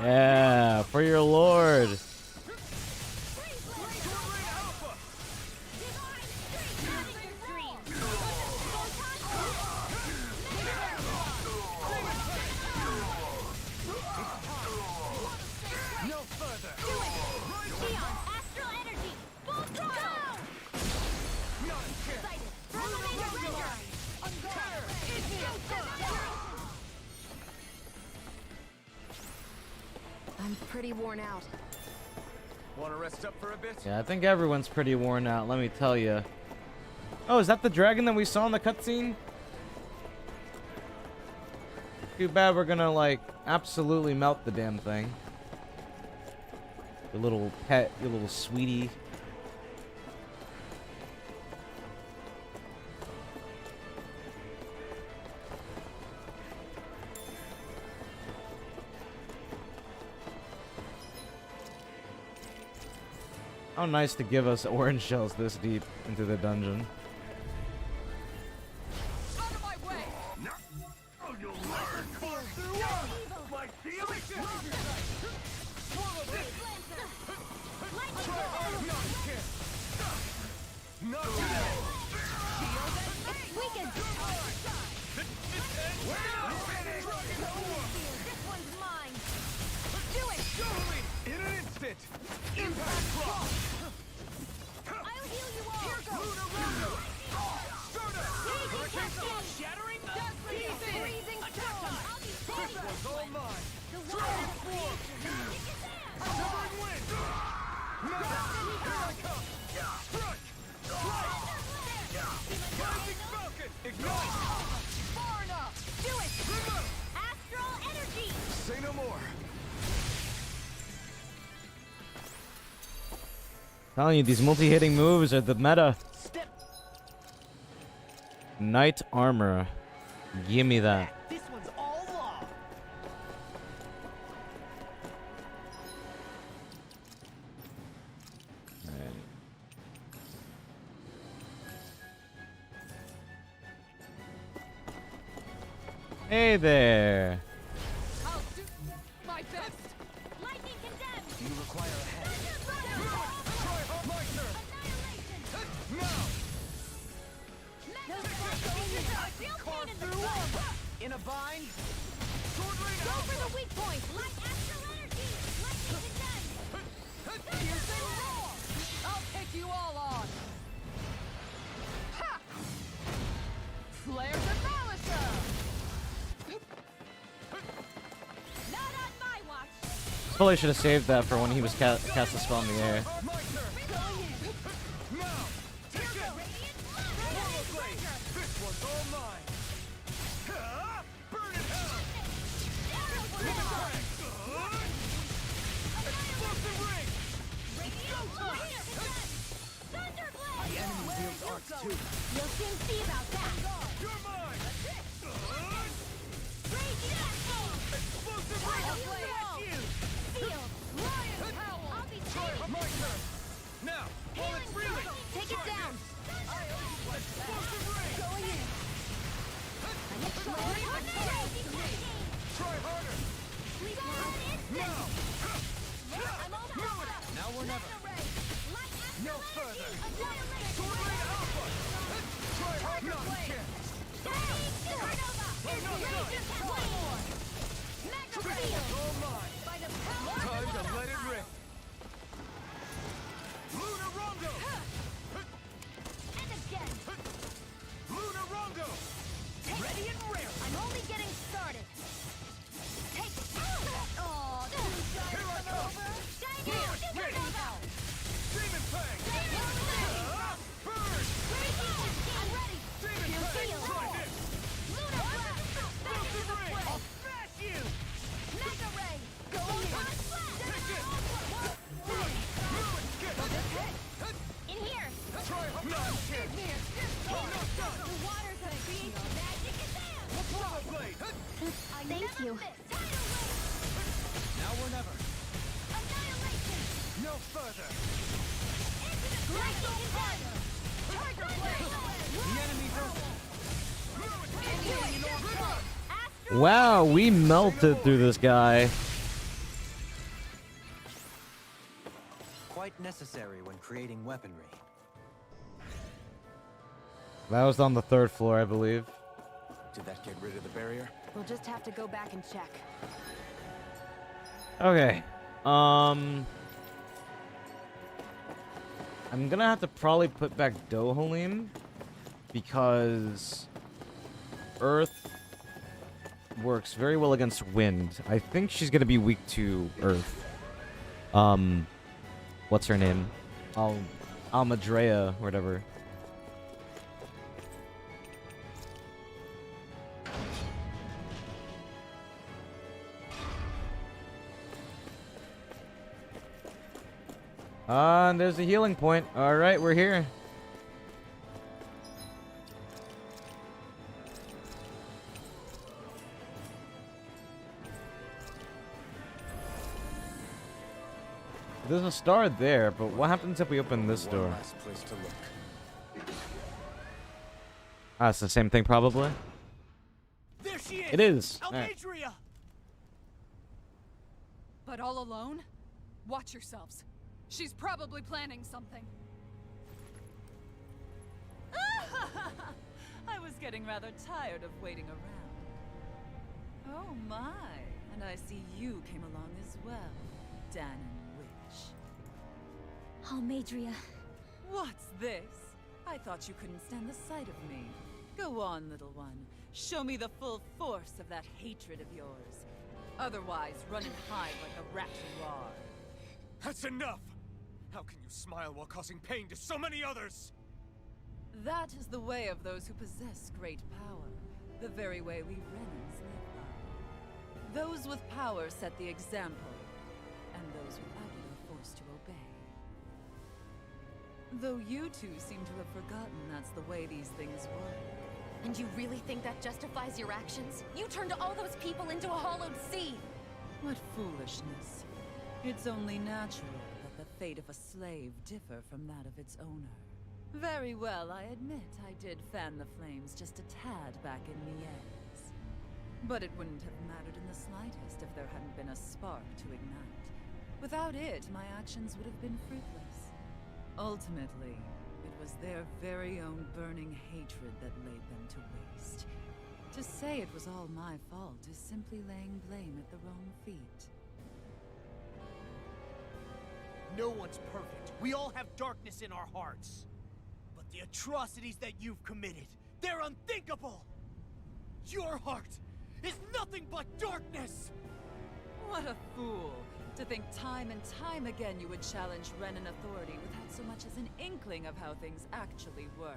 Yeah, for your lord.
I'm pretty worn out.
Want to rest up for a bit?
Yeah, I think everyone's pretty worn out, let me tell you. Oh, is that the dragon that we saw in the cutscene? Too bad we're gonna, like, absolutely melt the damn thing. Your little pet, your little sweetie. How nice to give us orange shells this deep into the dungeon. Telling you, these multi-hitting moves are the meta. Knight armor. Gimme that.
This one's all law.
Hey there.
I'll do my best. Lightning condemned.
Do you require a head?
In a bind?
Go for the weak point. Light astral energy. Lightning condemned. Here's the roar. I'll take you all on. Ha! Flares and Malicer. Not on my watch.
Probably should have saved that for when he was cast a spell in the air.
You'll soon see about that. You're mine. Explosive ring. Field. Lion Howl. I'll be saving. My turn. Now, while it's reeling. Take it down. Explosive ring. Going in. Try harder. Now. I'm all powered up.
Now or never.
No further.
Sword Rain Alpha.
Try harder.
Not a chance.
All mine.
Time to let it rip.
Luna Rondo. And again. Luna Rondo. Ready and rare. I'm only getting started. Take it. Oh, two shots over. Shiny.
Demon Fang.
Burn. I'm ready.
Demon Fang. Try this.
Luna Blast. Back into the play.
I'll smash you.
Mega Ray. Go on.
Take it.
In here.
Try harder. Not a chance. Almost done.
The water's gonna create magic in there.
Lava Blade.
Thank you.
Now or never.
Annihilation.
No further.
Lightning Tiger. Tiger Blade.
The enemy's open.
Wow, we melted through this guy.
necessary when creating weaponry.
That was on the 3rd floor, I believe.
Did that get rid of the barrier?
We'll just have to go back and check.
Okay. I'm gonna have to probably put back Dohalim because Earth works very well against wind. I think she's gonna be weak to Earth. What's her name? Almadrea, or whatever. And there's a healing point. Alright, we're here. There's a star there, but what happens if we open this door?
Last place to look.
Ah, it's the same thing, probably.
There she is.
It is. Alright.
Almadria.
But all alone? Watch yourselves. She's probably planning something.
I was getting rather tired of waiting around. Oh my, and I see you came along as well, Danon Witch.
Almadria.
What's this? I thought you couldn't stand the sight of me. Go on, little one. Show me the full force of that hatred of yours. Otherwise, run and hide like the rat you are.
That's enough! How can you smile while causing pain to so many others?
That is the way of those who possess great power. The very way we Renans live by. Those with power set the example, and those without it are forced to obey. Though you two seem to have forgotten that's the way these things work.
And you really think that justifies your actions? You turned all those people into a hollowed sea!
What foolishness. It's only natural that the fate of a slave differ from that of its owner. Very well, I admit I did fan the flames just a tad back in Mies. But it wouldn't have mattered in the slightest if there hadn't been a spark to ignite. Without it, my actions would have been fruitless. Ultimately, it was their very own burning hatred that laid them to waste. To say it was all my fault is simply laying blame at the wrong feet.
No one's perfect. We all have darkness in our hearts. But the atrocities that you've committed, they're unthinkable! Your heart is nothing but darkness!
What a fool! To think time and time again you would challenge Renan authority without so much as an inkling of how things actually work.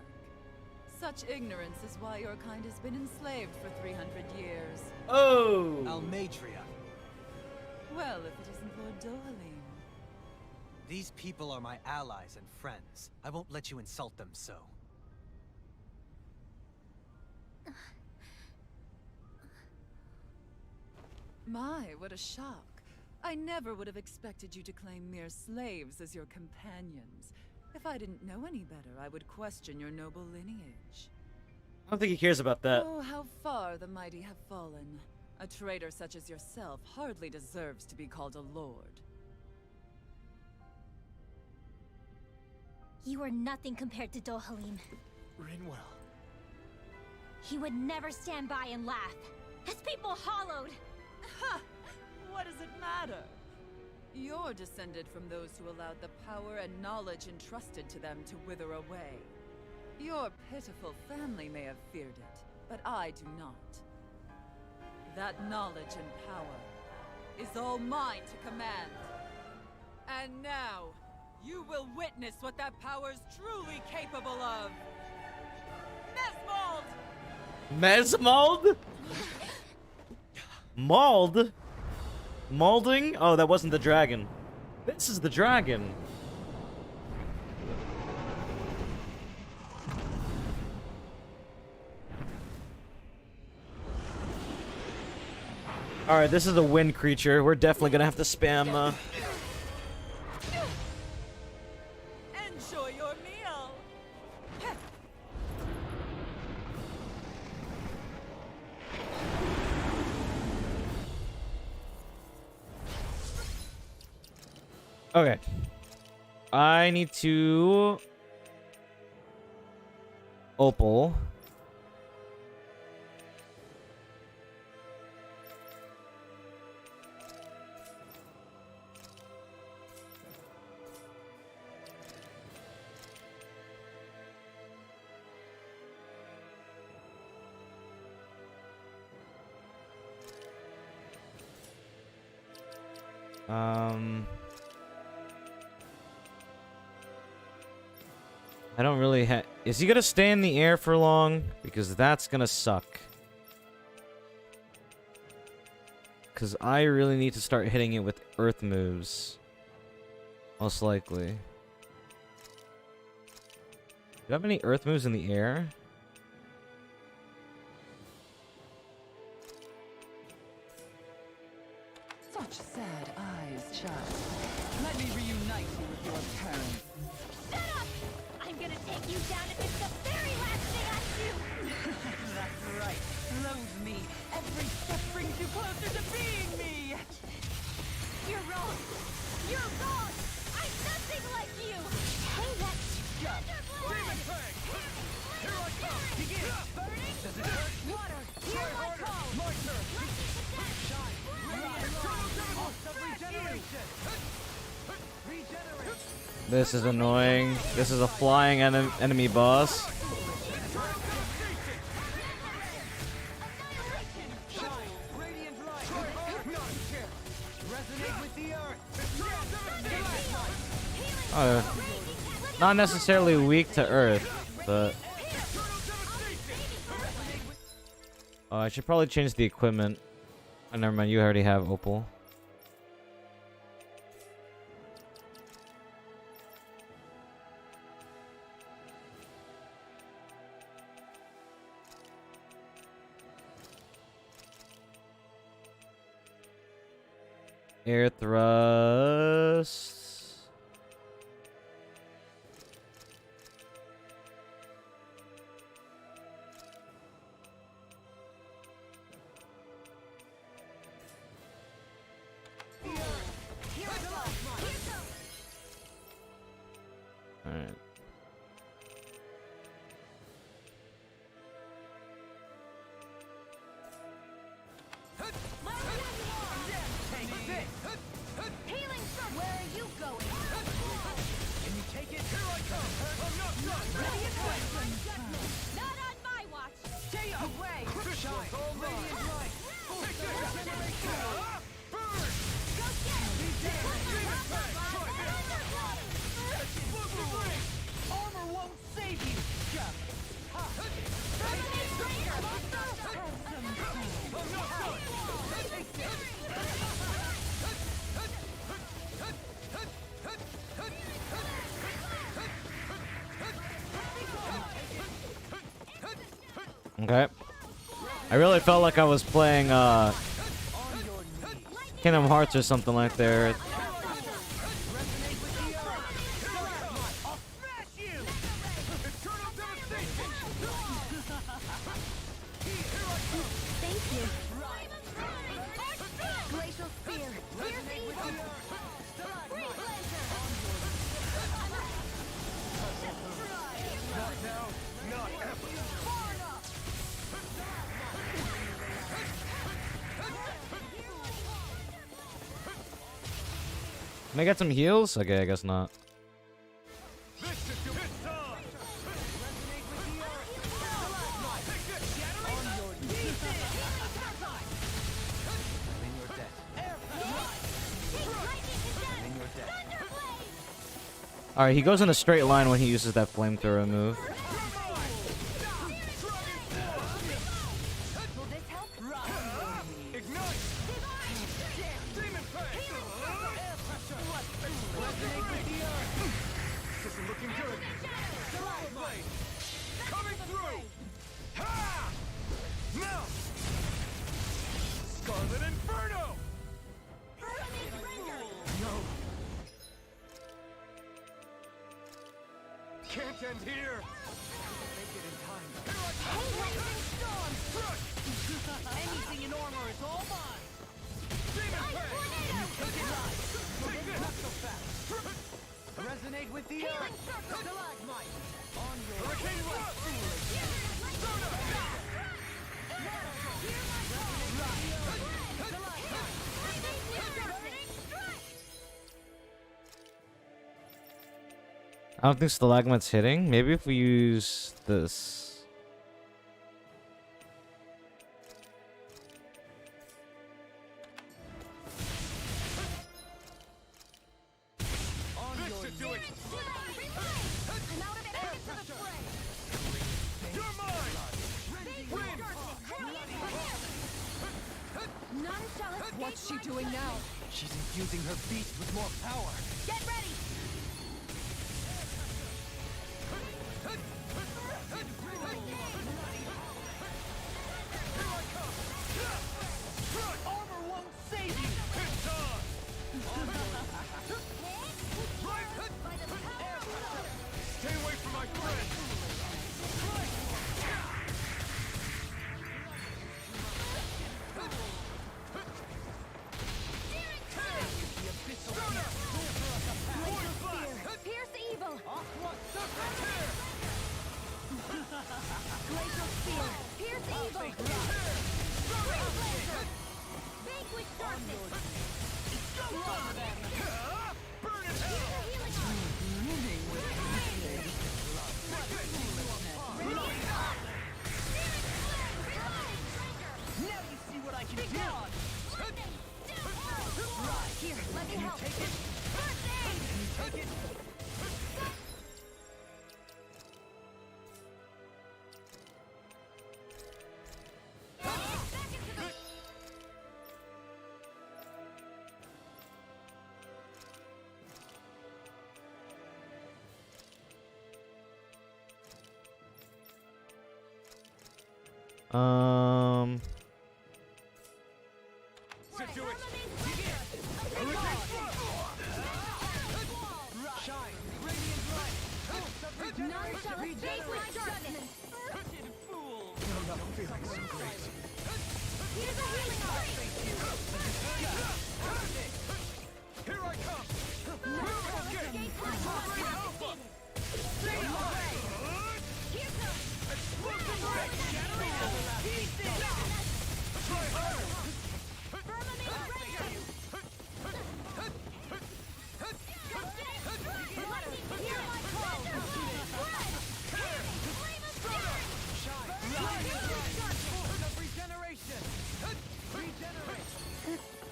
Such ignorance is why your kind has been enslaved for 300 years.
Oh!
Almadria.
Well, if it isn't Lord Dohalim.
These people are my allies and friends. I won't let you insult them so.
My, what a shock. I never would have expected you to claim mere slaves as your companions. If I didn't know any better, I would question your noble lineage.
I don't think he cares about that.
Oh, how far the mighty have fallen. A traitor such as yourself hardly deserves to be called a lord.
You are nothing compared to Dohalim.
Rinwell.
He would never stand by and laugh. His people hollowed!
Ha! What does it matter? You're descended from those who allowed the power and knowledge entrusted to them to wither away. Your pitiful family may have feared it, but I do not. That knowledge and power is all mine to command. And now, you will witness what that power's truly capable of.
Mesmold? Mauled? Maulding? Oh, that wasn't the dragon. This is the dragon. Alright, this is a wind creature. We're definitely gonna have to spam,
Enjoy your meal!
Okay. I need to Opal. I don't really have... Is he gonna stay in the air for long? Because that's gonna suck. Because I really need to start hitting it with earth moves. Most likely. Do you have any earth moves in the air?
Such sad eyes, child. Let me reunite you with your parents.
Shut up! I'm gonna take you down if it's the very last thing I do!
That's right. Loathe me. Every step brings you closer to being me.
You're wrong! You're wrong! I'm nothing like you! Hey, that Thunderblood!
Here I come! Begin!
Burning!
Does it hurt?
Water! Hear my call!
My turn!
Lightning attack!
Shine!
This is annoying. This is a flying enemy boss. Not necessarily weak to earth, but... Oh, I should probably change the equipment. Oh, never mind, you already have Opal. Air thrust. Alright.
Healing from where are you going?
Can you take it? Here I come! I'm not done!
Not on my watch!
Stay away! Shine! Radiant light! Take this! Burn!
Go get it!
Armor won't save you!
Okay. I really felt like I was playing Kingdom Hearts or something like that.
Thank you. Glacial Spear. Here's evil. Freeze Lancer.
Not now, not ever!
Far enough.
Can I get some heals? Okay, I guess not. Alright, he goes in a straight line when he uses that flamethrower move.
Scarlet Inferno! No. Can't end here! Make it in time.
Anything in armor is all mine.
Demon Fang!
Take it live. Not so fast.
Resonate
don't think Stalagmite's hitting. Maybe if we use this.
What's she doing now?
She's infusing her beast with more power.
Get ready!
Armor won't save you! It's on! Stay away from my friend!
Pierce evil!
Glacial Spear!
Pierce evil! Vanquish darkness!
Burn in hell!
Now you see what I can do.
Here, let me help.
Take it. Can you take it?
None shall escape my darkness!
I'm feeling so great.
Here's a healing art!
Here I come!
None shall escape my darkness! Straight away! Here comes!
Explosive red! Try harder!
Firmament Ranger! Hear my call!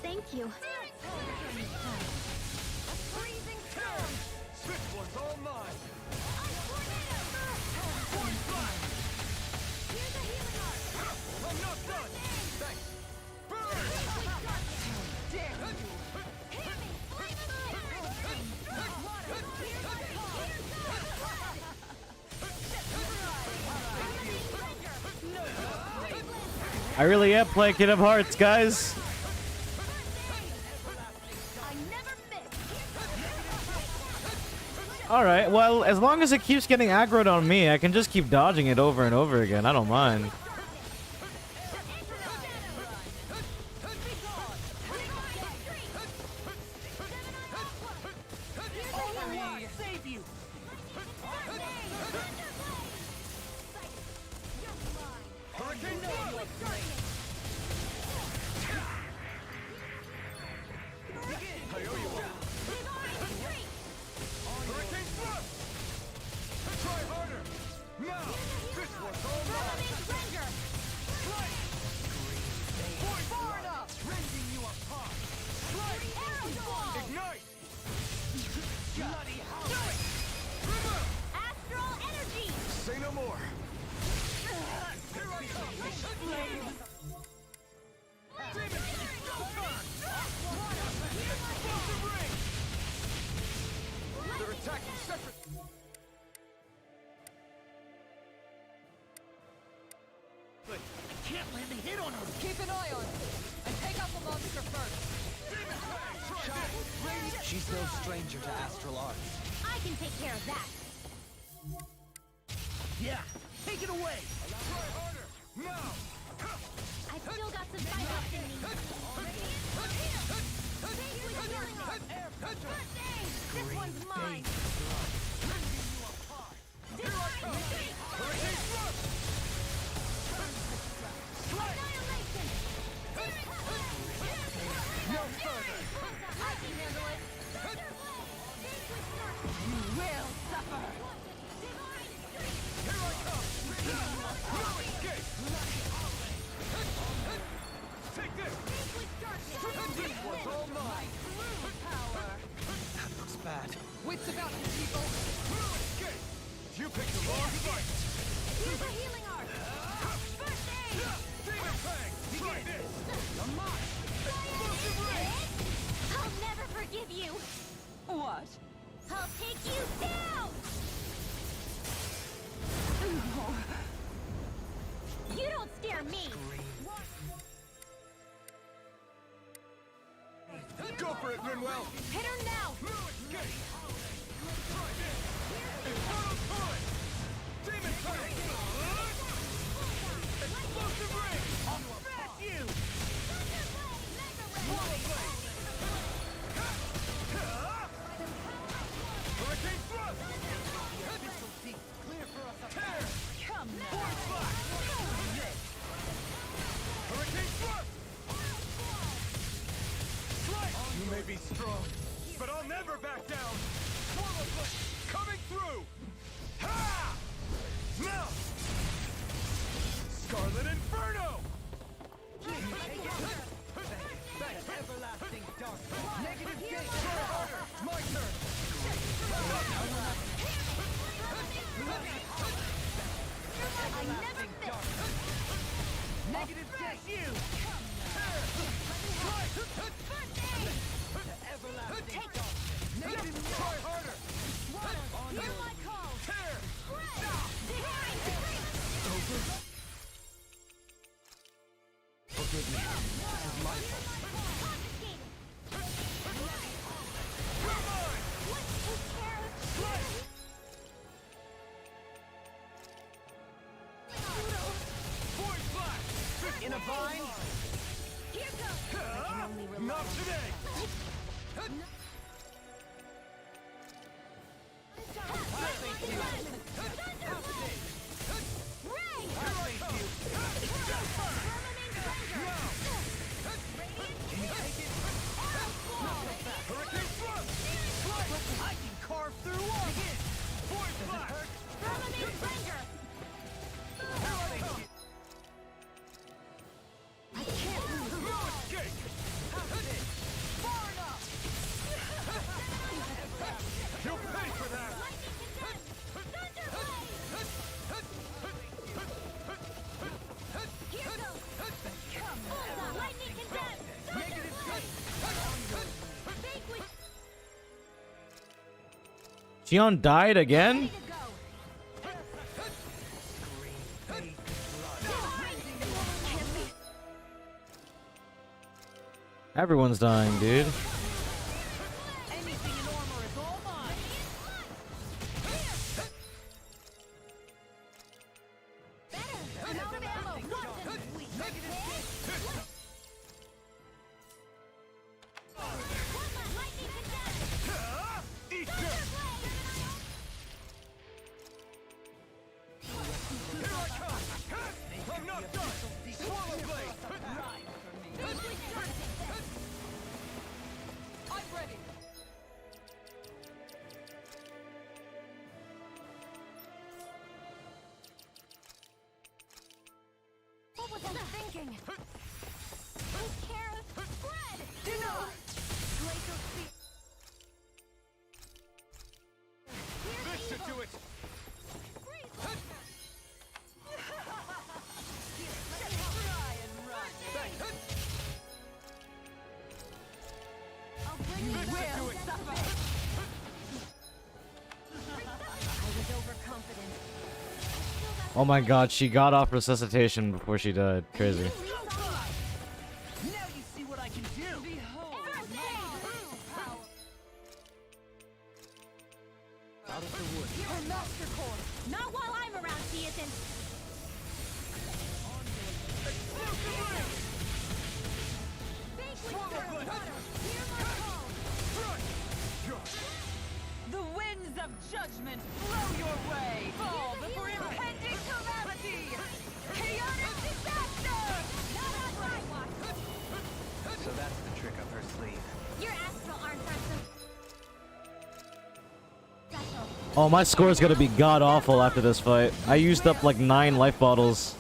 Thank you. Freezing storm!
This one's all mine!
Here's a healing art!
I'm not done! Thanks! Burn!
Damn you! Hear me! Flame of water! Here's my call!
I really am playing Kingdom of Hearts, guys. Alright, well, as long as it keeps getting aggroed on me, I can just keep dodging it over and over again. I don't mind.
Say no more! They're attacking separate.
But I can't land a hit on her.
Keep an eye on it, and take out the monster first.
She's no stranger to astral arts.
I can take care of that.
Yeah, take it away.
Try harder! Now!
I've still got some fight left in me. This one's mine. Annihilation!
No further!
I can handle it.
You will suffer.
I'll never forgive you!
What?
I'll take you down! You don't scare me!
Go for it, Rinwell!
Hit her now!
Demon Turret! Explosive ring! I'll smash you! Swallow blade! Hurricane thrust! Tear!
Come now.
Force flash! Hurricane thrust! Strike! You may be strong, but I'll never back down! Swallow blade! Coming through! Ha! Now! Scarlet Inferno!
Everlasting dark.
Negative gate! Try harder! My turn!
Everlasting dark.
Negative gate! You!
Everlasting dark.
Negative try harder!
Hear my call!
Tear!
Forgive me. This is my fault.
Void flash!
In a vine?
Here goes!
Not today! Hurricane thrust!
I can carve through walls.
Void flash! No escape!
Far enough.
You'll pay for that!
Xion died again? Everyone's dying, dude.
Anything in armor is all mine.
Eat this! Here I come! I'm not done! Swallow blade!
I'm ready.
What was I thinking? Who cares? Fred! Glacial speed.
This should do it!
I'll bring you
This should do it!
I was overconfident.
Oh my god, she got off resuscitation before she died. Crazy.
Now you see what I can do.
Behold power.
Out of the woods.
Her master core.
Not while I'm around, she isn't.
The winds of judgment blow your way. Fall before impending calamity. Chaotic disaster.
Not on my watch.
So that's the trick up her sleeve.
Your astral arms are so special.
Oh, my score's gonna be god awful after this fight. I used up like 9 life bottles.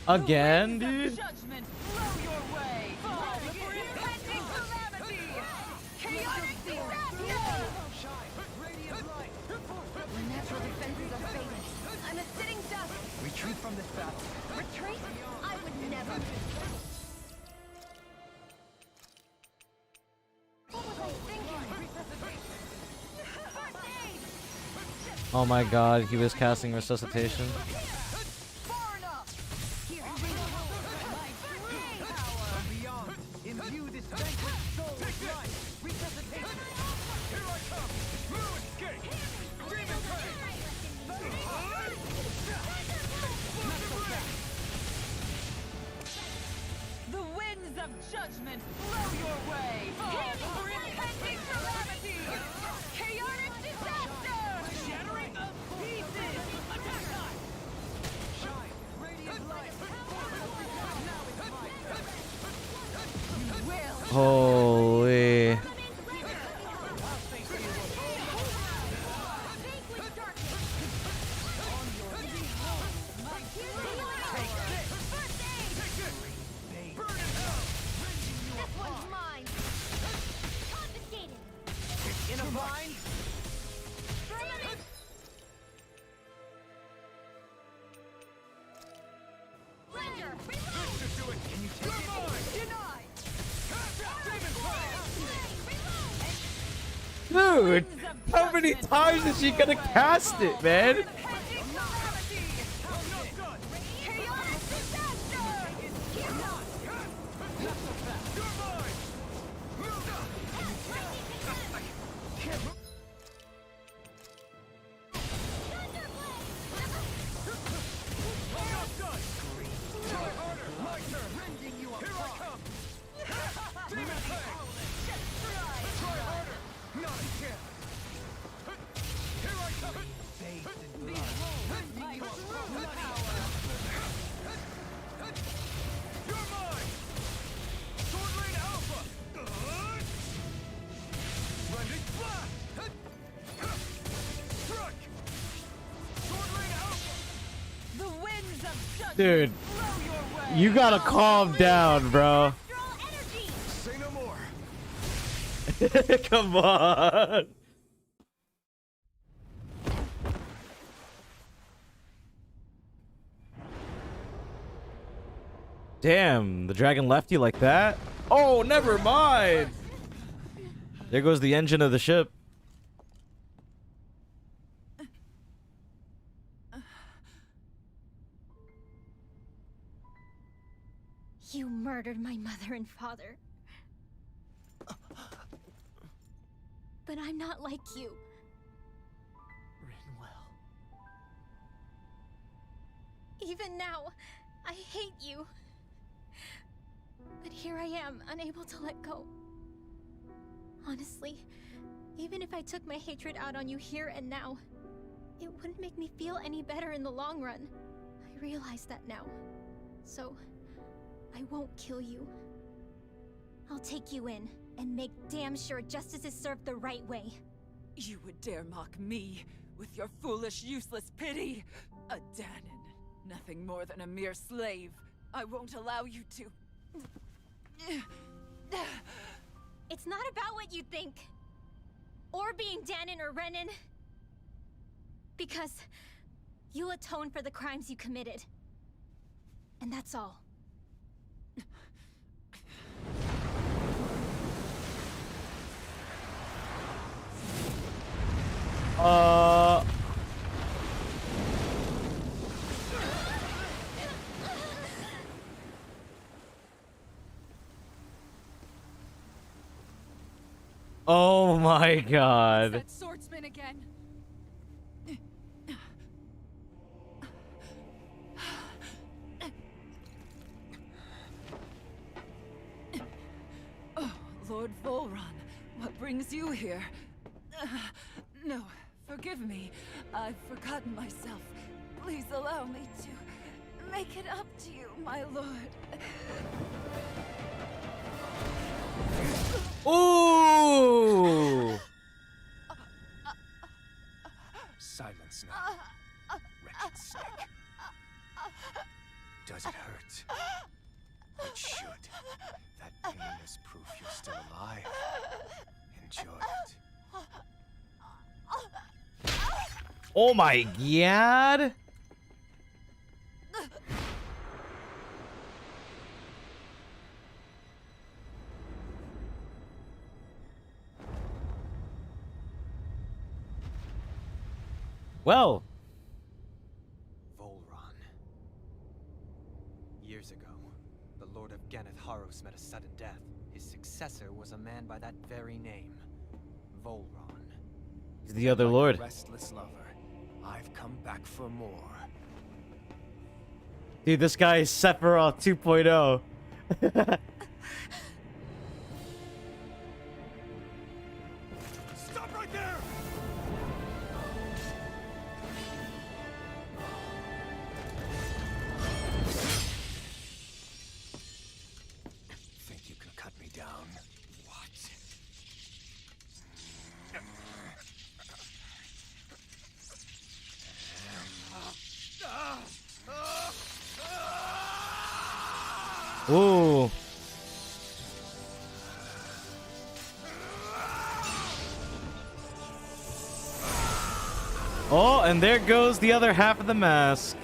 Again, dude?
Judgment blow your way. Fall for impending calamity. Chaotic disaster.
Our natural defenses are fading. I'm a sitting duck.
Retreat from this battle.
Retreat? I would never. What was I thinking? First aid!
Oh my god, he was casting resuscitation.
Far enough. Beyond, imbue this vanquished soul with life. Resuscitation.
Here I come! Blue escape! Demon prey!
The winds of judgment blow your way. Fall for impending calamity. Chaotic disaster.
Shattering the
Pieces.
attack time!
Shine. Radiant light. Now it's my turn.
You will.
Holy.
This one's mine. Confiscated.
In a bind.
Ranger,
This should do it!
Can you take it?
Denied.
Demon prey!
Dude, how many times is she gonna cast it, man?
Impending calamity. Chaotic disaster. The winds of judgment
Dude,
blow your way.
you gotta calm down, bro.
Say no more!
Come on. Damn, the dragon left you like that? Oh, never mind. There goes the engine of the ship.
You murdered my mother and father. But I'm not like you.
Rinwell.
Even now, I hate you. But here I am, unable to let go. Honestly, even if I took my hatred out on you here and now, it wouldn't make me feel any better in the long run. I realize that now. So, I won't kill you. I'll take you in and make damn sure justice is served the right way.
You would dare mock me with your foolish, useless pity? A Danon, nothing more than a mere slave. I won't allow you to.
It's not about what you think. Or being Danon or Renan. Because you'll atone for the crimes you committed. And that's all.
Oh my god.
That swordsman again. Oh, Lord Volron, what brings you here? No, forgive me. I've forgotten myself. Please allow me to make it up to you, my lord.
Ooh!
Silence now, wretched snake. Does it hurt? It should. That pain is proof you're still alive. Enjoy it.
Oh my god! Well,
Volron. Years ago, the Lord of Ganeth Haros met a sudden death. His successor was a man by that very name, Volron.
he's the other lord.
Restless lover, I've come back for more.
Dude, this guy is Sephiroth 2.0.
Stop right there!
Think you can cut me down? What?
Ooh. Oh, and there goes the other half of the mask.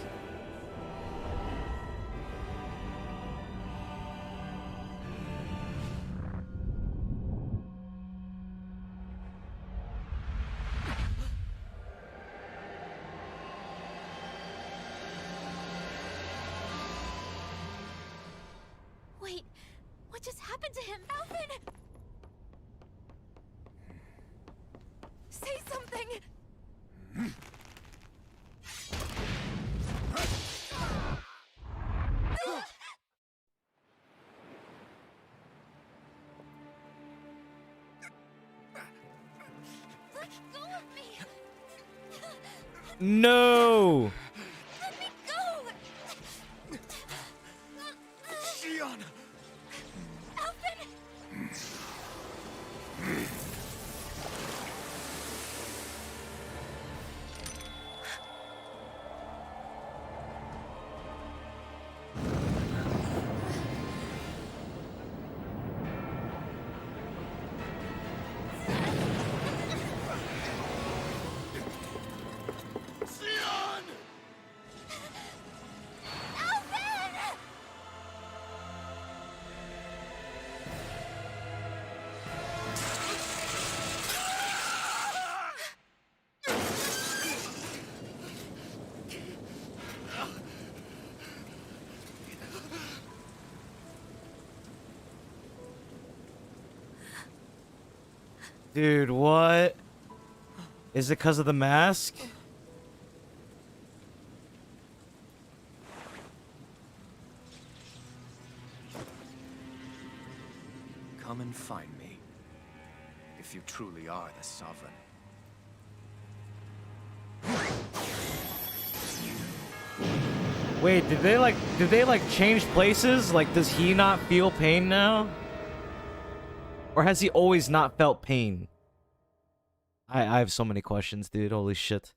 Wait, what just happened to him? Alvin! Say something! Let go of me!
No!
Let me go!
Xion!
Alvin!
Xion!
Alvin!
Dude, what? Is it because of the mask?
Come and find me. If you truly are the Sovereign.
Wait, did they like change places? Like, does he not feel pain now? Or has he always not felt pain? I have so many questions, dude. Holy shit.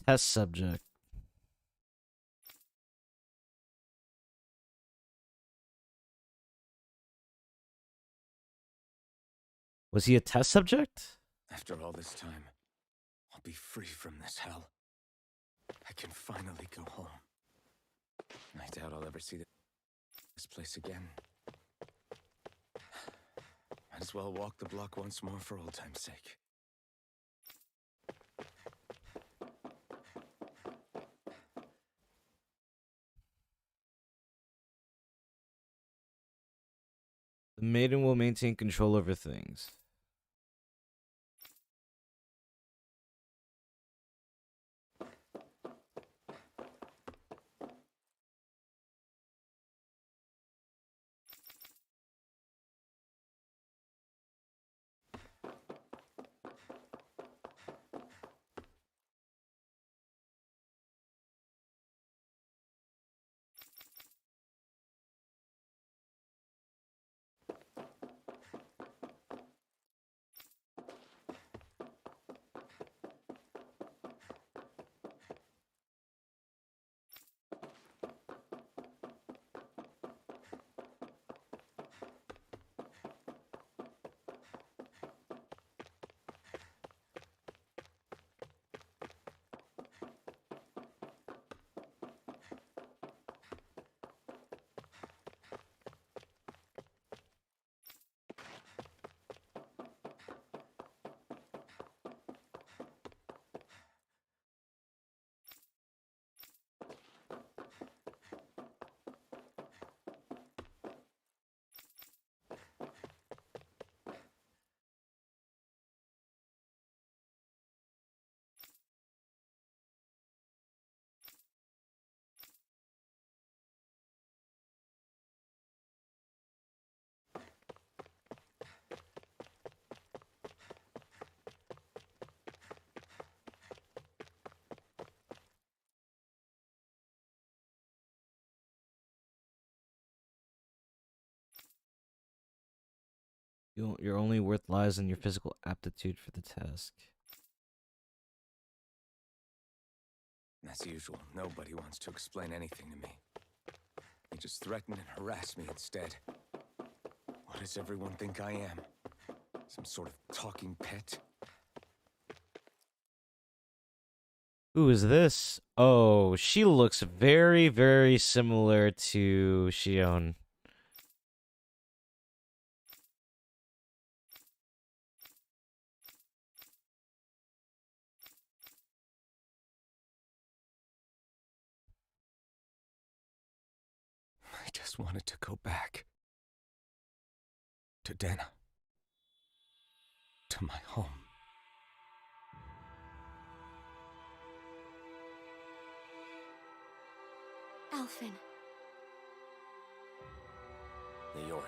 Test subject. Was he a test subject?
After all this time, I'll be free from this hell. I can finally go home. I doubt I'll ever see this place again. Might as well walk the block once more for old time's sake.
The maiden will maintain control over things. Your only worth lies in your physical aptitude for the task.
As usual, nobody wants to explain anything to me. They just threaten and harass me instead. What does everyone think I am? Some sort of talking pet?
Who is this? Oh, she looks very, very similar to Shion.
I just wanted to go back. To Dena. To my home.
Alphen.
Iori.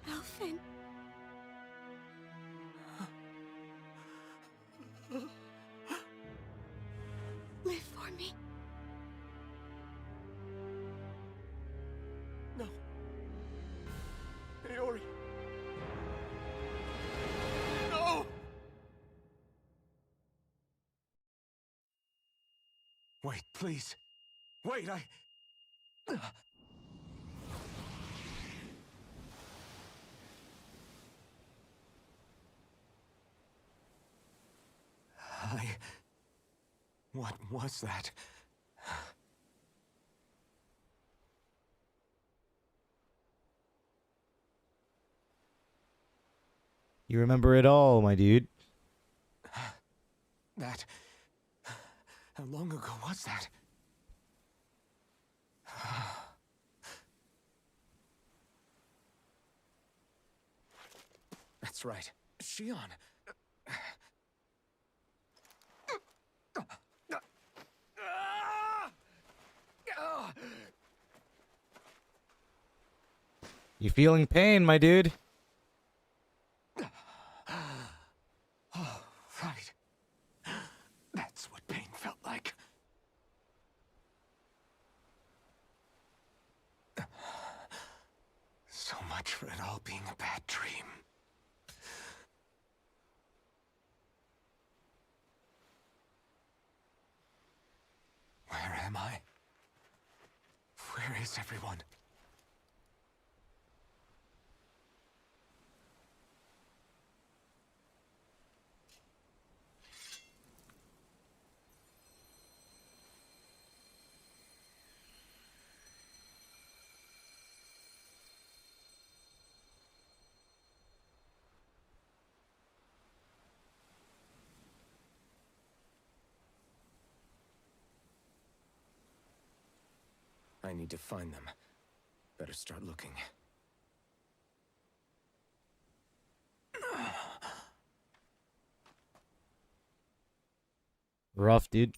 Alphen. Live for me.
No. Iori. No! Wait, please. Wait, What was that?
You remember it all, my dude.
That... How long ago was that? That's right. Shion.
You feeling pain, my dude?
Oh, right. That's what pain felt like. So much for it all being a bad dream. Where am I? Where is everyone? I need to find them. Better start looking.
Rough, dude.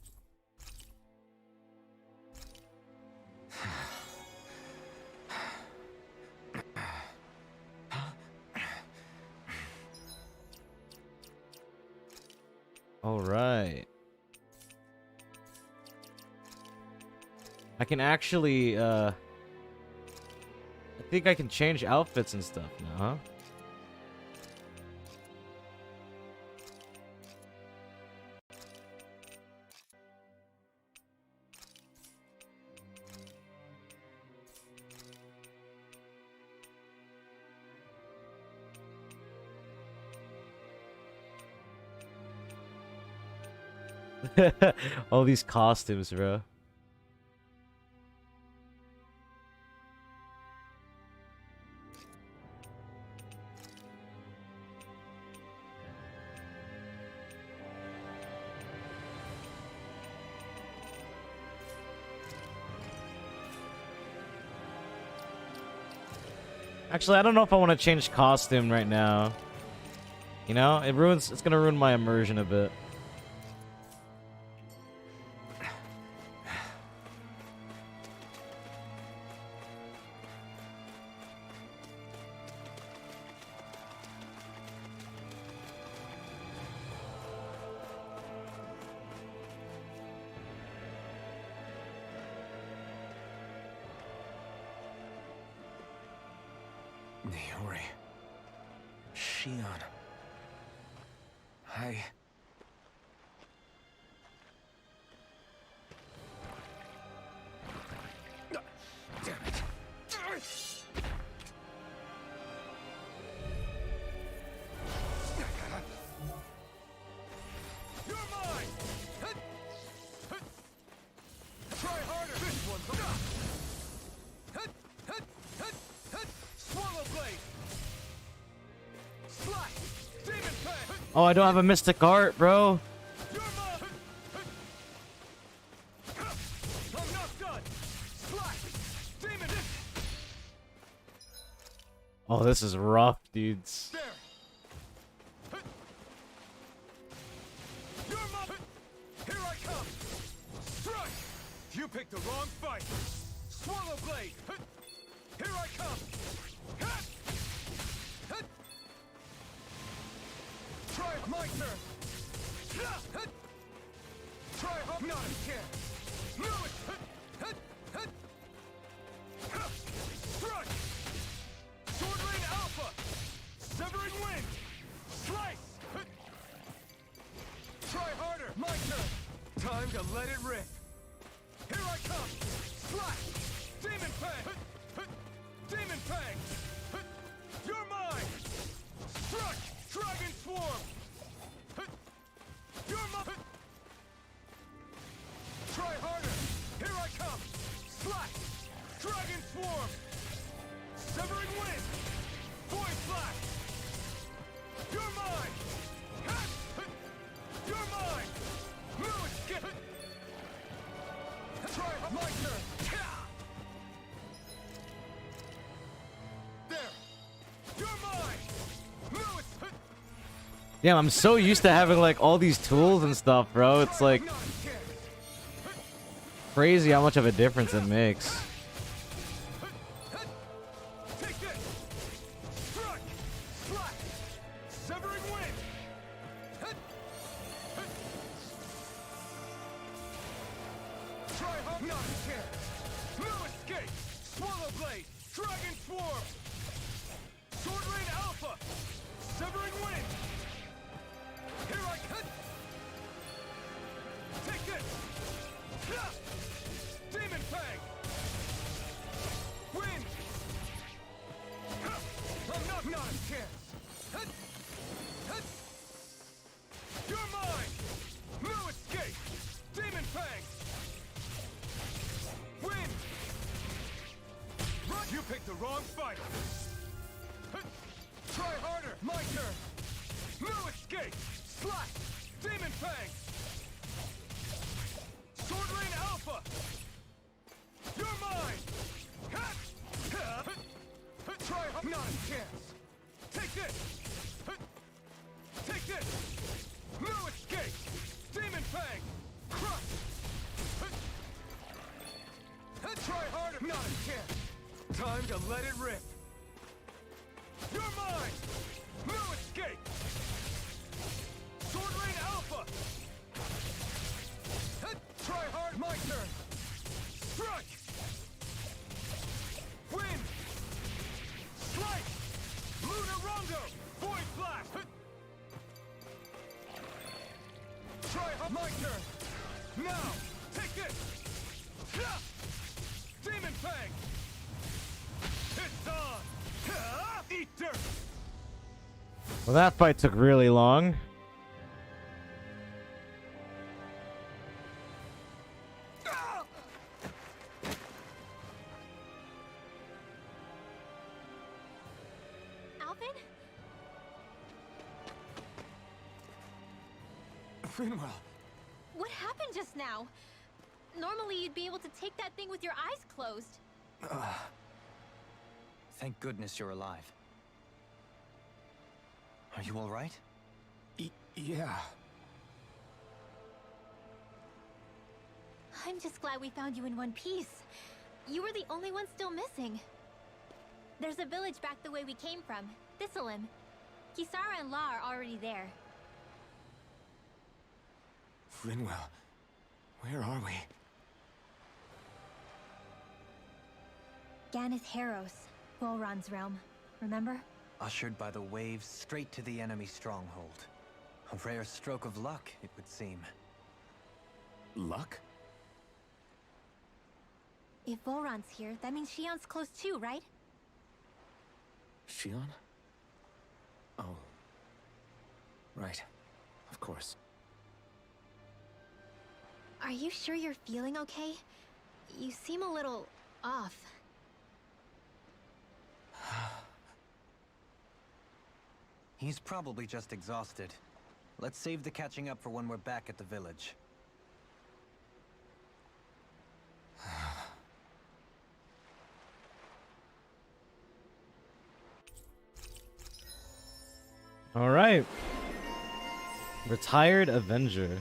All right. I can actually, I think I can change outfits and stuff now, huh? All these costumes, bro. Actually, I don't know if I want to change costume right now. You know, it's gonna ruin my immersion a bit.
Niori. Shion. Damn it.
You're mine! Try harder! This one's Swallow blade! Slash! Demon Fang!
Oh, I don't have a Mystic Art, bro.
You're mine! I'm not done! Slash! Demon!
Oh, this is rough, dudes.
There! You're mine! Here I come! Strike! You picked the wrong fight! Swallow blade! Here I come! Try my turn! Try hard! Not a chance! Move it! Strike! Sword Rain Alpha! Severing Wind! Slice! Try harder! My turn! Time to let it rip! Here I come! Slash! Demon Fang! Demon Fang! You're mine! Struck! Dragon Swarm! You're mine! Try harder! Here I come! Slash! Dragon Swarm! Severing Wind! Void Flash! You're mine! You're mine! Move it! Get it! Try my turn! There! You're mine! Move it!
Damn, I'm so used to having like all these tools and stuff, bro. It's like crazy how much of a difference it makes.
Take this! Strike! Slash! Severing Wind! Try hard! Not a chance! No escape! Swallow Blade! Dragon Swarm! Sword Rain Alpha! Severing Wind! Here I cut! Take this! Demon Fang! Wind! I'm not a chance! You're mine! No escape! Demon Fang! Wind! Run! You picked the wrong fight! Try harder! My turn! No escape! Slash! Demon Fang! Sword Rain Alpha! You're mine! Try hard! Not a chance! Take this! Take this! No escape! Demon Fang! Crush! Try harder! Not a chance! Time to let it rip! You're mine! No escape! Sword Rain Alpha! Try hard! My turn! Strike! Wind! Strike! Luna Rondo! Void Blast! Try hard! My turn! Now! Take this! Demon Fang! It's on! Eat dirt!
Well, that fight took really long.
Alvin?
Rinwell.
What happened just now? Normally you'd be able to take that thing with your eyes closed.
Thank goodness you're alive. Are you all right?
Yeah.
I'm just glad we found you in one piece. You were the only one still missing. There's a village back the way we came from, Thistleim. Kisara and La are already there.
Rinwell, where are we?
Ganith Heros, Volron's realm. Remember?
Ushered by the waves straight to the enemy stronghold. A rare stroke of luck, it would seem.
Luck?
If Volron's here, that means Shion's close too, right?
Shion? Oh. Right. Of course.
Are you sure you're feeling okay? You seem a little off.
He's probably just exhausted. Let's save the catching up for when we're back at the village.
All right. Retired Avenger.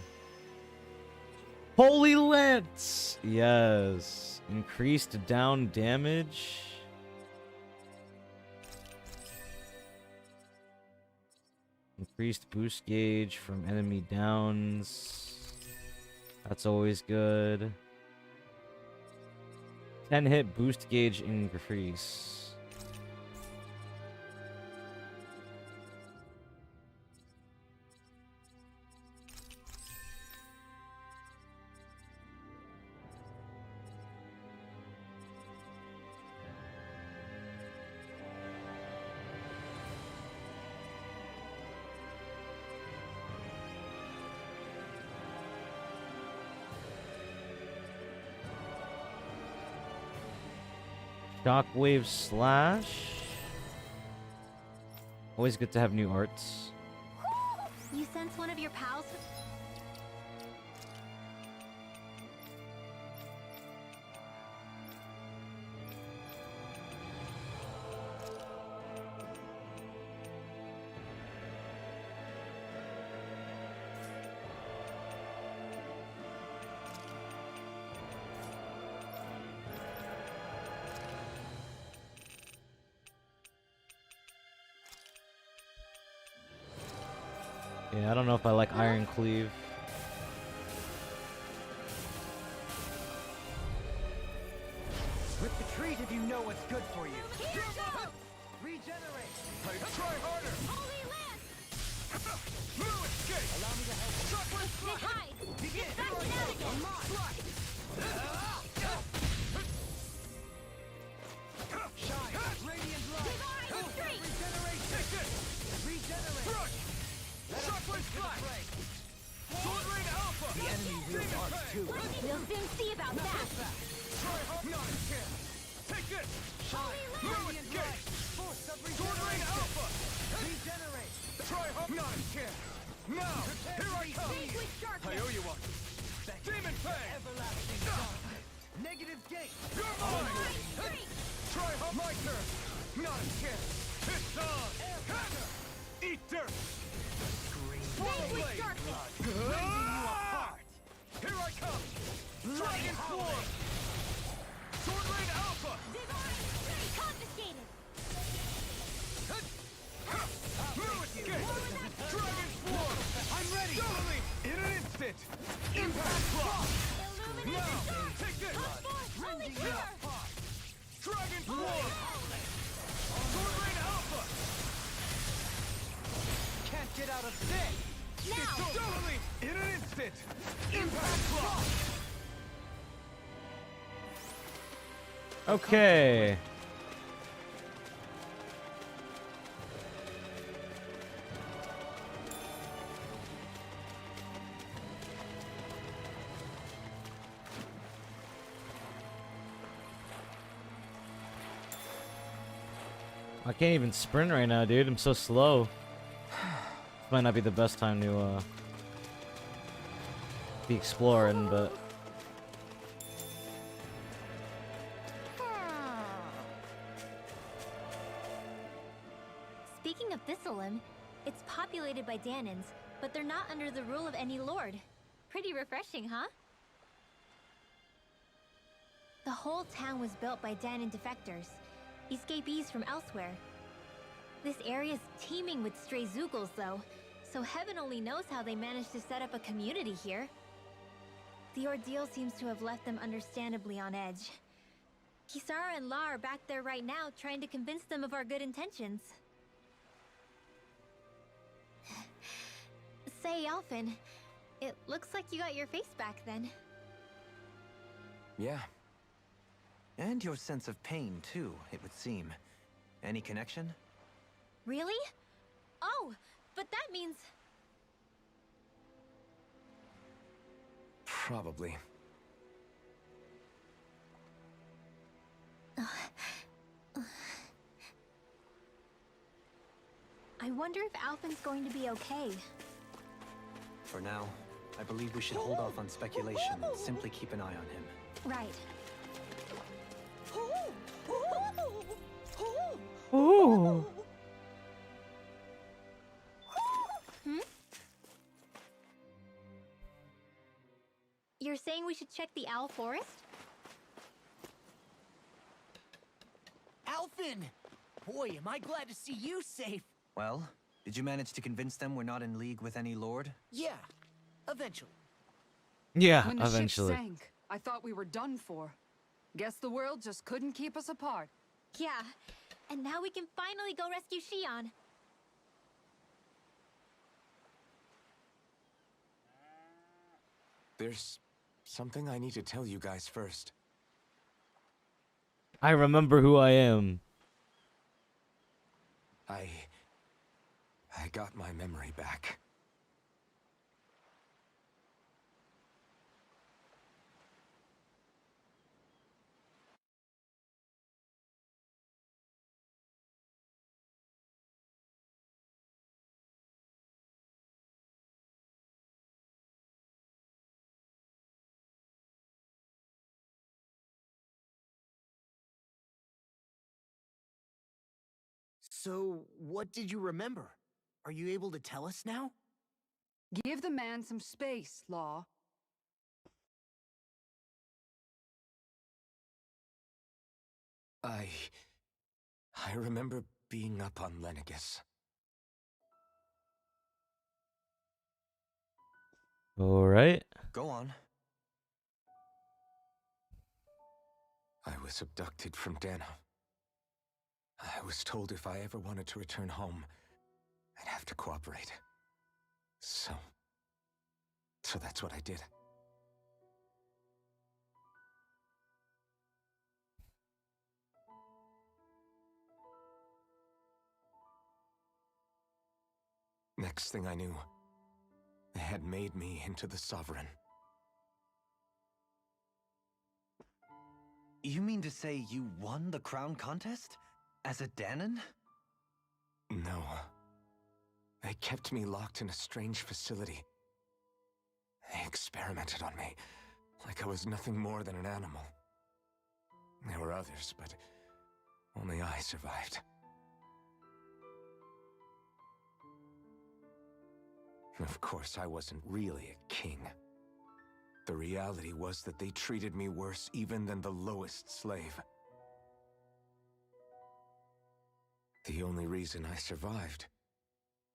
Holy Lance! Yes. Increased down damage. Increased boost gauge from enemy downs. That's always good. 10 hit boost gauge increase. Shockwave slash. Always good to have new arts.
You sense one of your pals?
Yeah, I don't know if I like Iron Cleave.
Retreat if you know what's good for you.
Here goes!
Regenerate.
Try harder.
Holy Lance!
Move, escape.
Allow me to help.
Shockwave
It
slide.
hides!
Begin.
Back it out again!
Slide.
Shine. Radiant light.
Divine Streak!
Regeneration.
Take this.
Regenerate.
Crush. Shockwave slide. Sword Rain Alpha.
The enemy wields
Demon
arts
Fang.
too.
We'll soon see about that!
Try hard. Not a chance. Take this.
Shine.
Move,
Radiant
escape.
light. Force of
Sword Rain
regeneration.
Alpha.
Regenerate.
Try hard. Not a chance. Now, here I come.
With sharpness!
I owe you one. Demon Fang.
Everlasting sun. Negative gate.
You're mine.
Divine Streak!
Try hard. My turn. Not a chance. It's on. Hammer. Eat dirt.
Fang with sharpness!
Here I come. Dragon Swarm. Sword Rain Alpha.
Divine Streak! Confiscated!
Move, escape. Dragon Swarm. I'm ready. Totally. In an instant. Impact Block. Now, take this.
Holy Cure!
Dragon Swarm. Sword Rain Alpha.
Can't get out of this.
It's totally in an instant. Impact Block.
Okay. I can't even sprint right now, dude. I'm so slow. This might not be the best time to be exploring, but
Speaking of Thistlelim, it's populated by Danans, but they're not under the rule of any lord. Pretty refreshing, huh? The whole town was built by Danan defectors, escapees from elsewhere. This area's teeming with stray Zeugles, though, so heaven only knows how they managed to set up a community here. The ordeal seems to have left them understandably on edge. Kisara and La are back there right now, trying to convince them of our good intentions. Say, Alphen, it looks like you got your face back then.
Yeah. And your sense of pain, too, it would seem. Any connection?
Really? Oh, but that means...
Probably.
I wonder if Alphen's going to be okay.
For now, I believe we should hold off on speculation and simply keep an eye on him.
Right.
Ooh.
Hmm? You're saying we should check the Owl Forest?
Alphen! Boy, am I glad to see you safe.
Well, did you manage to convince them we're not in league with any lord?
Yeah, eventually.
Yeah,
When the
eventually.
ship sank, I thought we were done for. Guess the world just couldn't keep us apart.
Yeah, and now we can finally go rescue Xion.
There's something I need to tell you guys first.
I remember who I am.
I got my memory back.
So, what did you remember? Are you able to tell us now?
Give the man some space, Law.
I remember being up on Lenegis.
All right.
Go on.
I was abducted from Dana. I was told if I ever wanted to return home, I'd have to cooperate. So that's what I did. Next thing I knew, they had made me into the Sovereign.
You mean to say you won the crown contest? As a Danan?
No. They kept me locked in a strange facility. They experimented on me, like I was nothing more than an animal. There were others, but only I survived. Of course, I wasn't really a king. The reality was that they treated me worse even than the lowest slave. The only reason I survived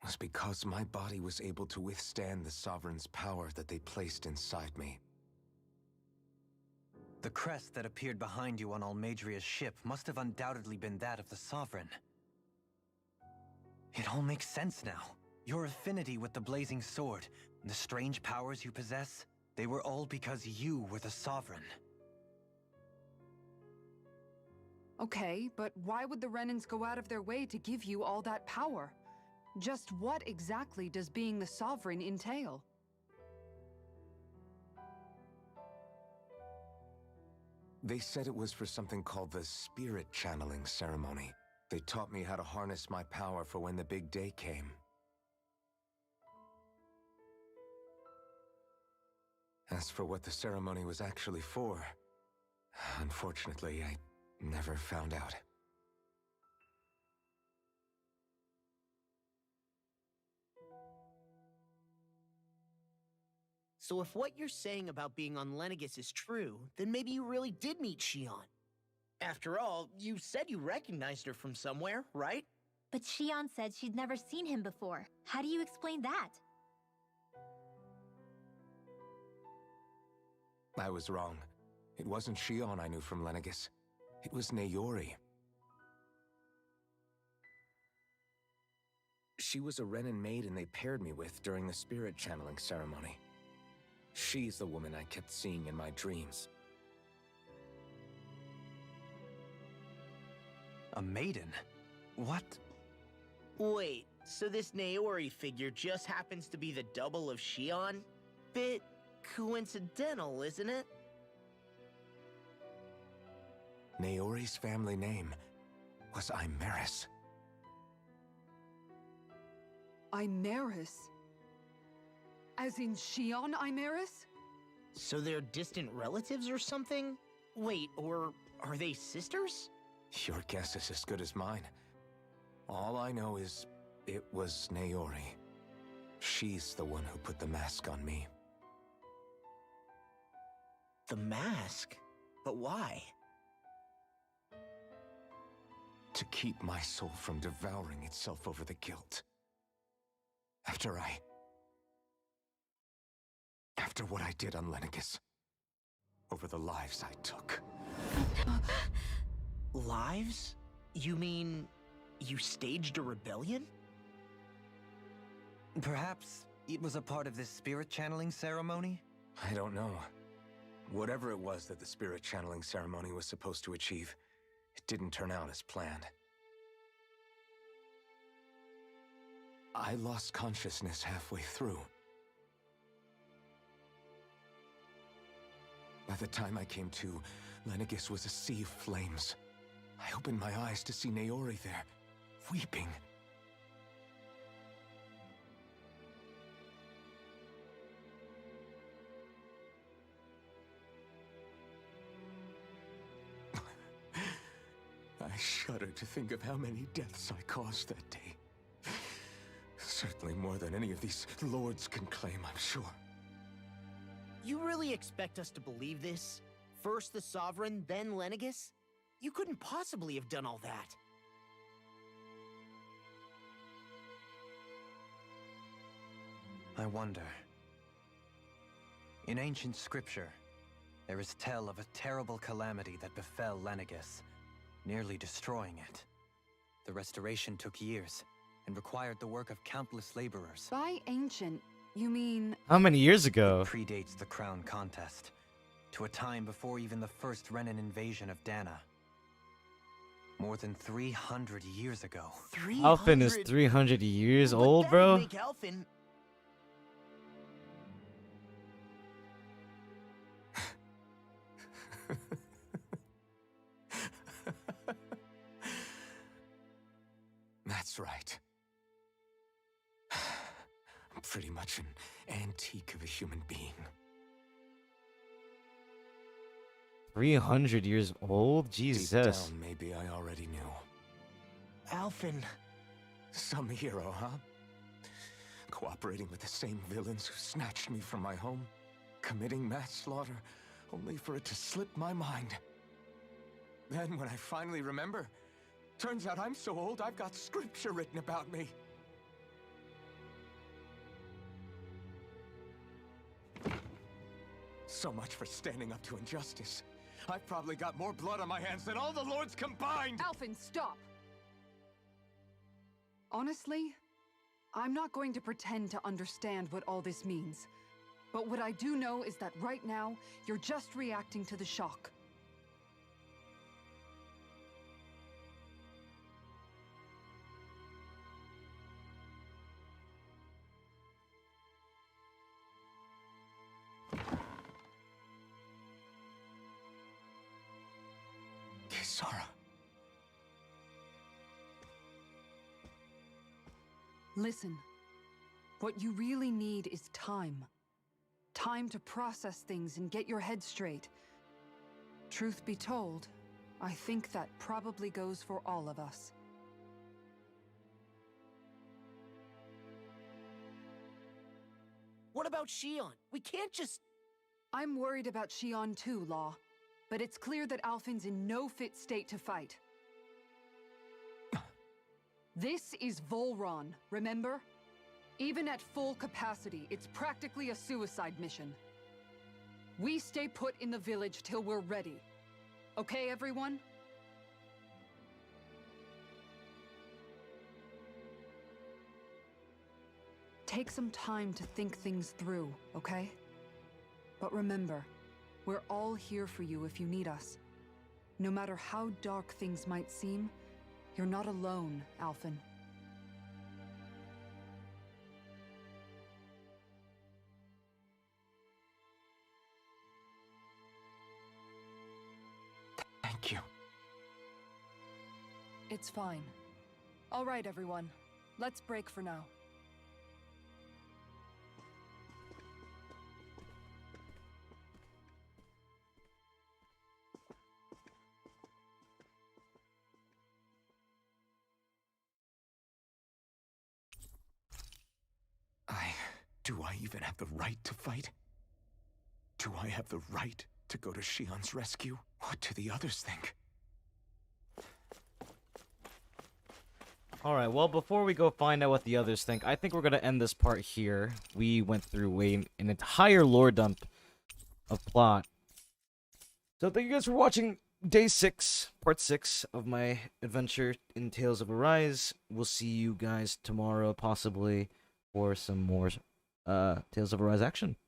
was because my body was able to withstand the Sovereign's power that they placed inside me.
The crest that appeared behind you on Almadria's ship must have undoubtedly been that of the Sovereign. It all makes sense now. Your affinity with the Blazing Sword, and the strange powers you possess, they were all because you were the Sovereign.
Okay, but why would the Renans go out of their way to give you all that power? Just what exactly does being the Sovereign entail?
They said it was for something called the Spirit Channeling Ceremony. They taught me how to harness my power for when the big day came. As for what the ceremony was actually for, unfortunately, I never found out.
So if what you're saying about being on Lenegis is true, then maybe you really did meet Shion. After all, you said you recognized her from somewhere, right?
But Shion said she'd never seen him before. How do you explain that?
I was wrong. It wasn't Shion I knew from Lenegis. It was Naori. She was a Renin maiden they paired me with during the spirit channeling ceremony. She's the woman I kept seeing in my dreams.
A maiden? What?
Wait, so this Naori figure just happens to be the double of Shion? Bit coincidental, isn't it?
Naori's family name was Imeris.
Imeris? As in Shion Imeris?
So they're distant relatives or something? Wait, or are they sisters?
Your guess is as good as mine. All I know is it was Naori. She's the one who put the mask on me.
The mask? But why?
To keep my soul from devouring itself over the guilt. After what I did on Lenegis. Over the lives I took.
Lives? You mean you staged a rebellion?
Perhaps it was a part of this spirit channeling ceremony?
I don't know. Whatever it was that the spirit channeling ceremony was supposed to achieve, it didn't turn out as planned. I lost consciousness halfway through. By the time I came to, Lenegis was a sea of flames. I opened my eyes to see Naori there, weeping. I shudder to think of how many deaths I caused that day. Certainly more than any of these lords can claim, I'm sure.
You really expect us to believe this? First the Sovereign, then Lenegis? You couldn't possibly have done all that.
I wonder. In ancient scripture, there is tell of a terrible calamity that befell Lenegis, nearly destroying it. The restoration took years, and required the work of countless laborers.
By ancient, you mean...
How many years ago?
It predates the crown contest, to a time before even the first Renin invasion of Dana. More than 300 years ago.
Alphen is 300 years old, bro?
Make Alphen...
That's right. I'm pretty much an antique of a human being.
300 years old? Jesus.
Deep down, maybe I already knew.
Alphen.
Some hero, huh? Cooperating with the same villains who snatched me from my home, committing mass slaughter, only for it to slip my mind. Then, when I finally remember, turns out I'm so old I've got scripture written about me. So much for standing up to injustice. I've probably got more blood on my hands than all the lords combined!
Alphen, stop! Honestly, I'm not going to pretend to understand what all this means. But what I do know is that right now, you're just reacting to the shock.
Kisara.
Listen, what you really need is time. Time to process things and get your head straight. Truth be told, I think that probably goes for all of us.
What about about Shion. We can't just...
I'm worried about Shion too, Law. But it's clear that Alphen's in no fit state to fight. This is Volron, remember? Even at full capacity, it's practically a suicide mission. We stay put in the village till we're ready. Okay, everyone? Take some time to think things through, okay? But remember, we're all here for you if you need us. No matter how dark things might seem, you're not alone, Alphen.
Thank you.
It's fine. All right, everyone. Let's break for now.
Do I even have the right to fight? Do I have the right to go to Shion's rescue? What do the others think?
Alright, well, before we go find out what the others think, I think we're going to end this part here. We went through an entire lore dump of plot. So thank you guys for watching Day 6, Part 6 of my adventure in Tales of Arise. We'll see you guys tomorrow, possibly, for some more Tales of Arise action. Peace.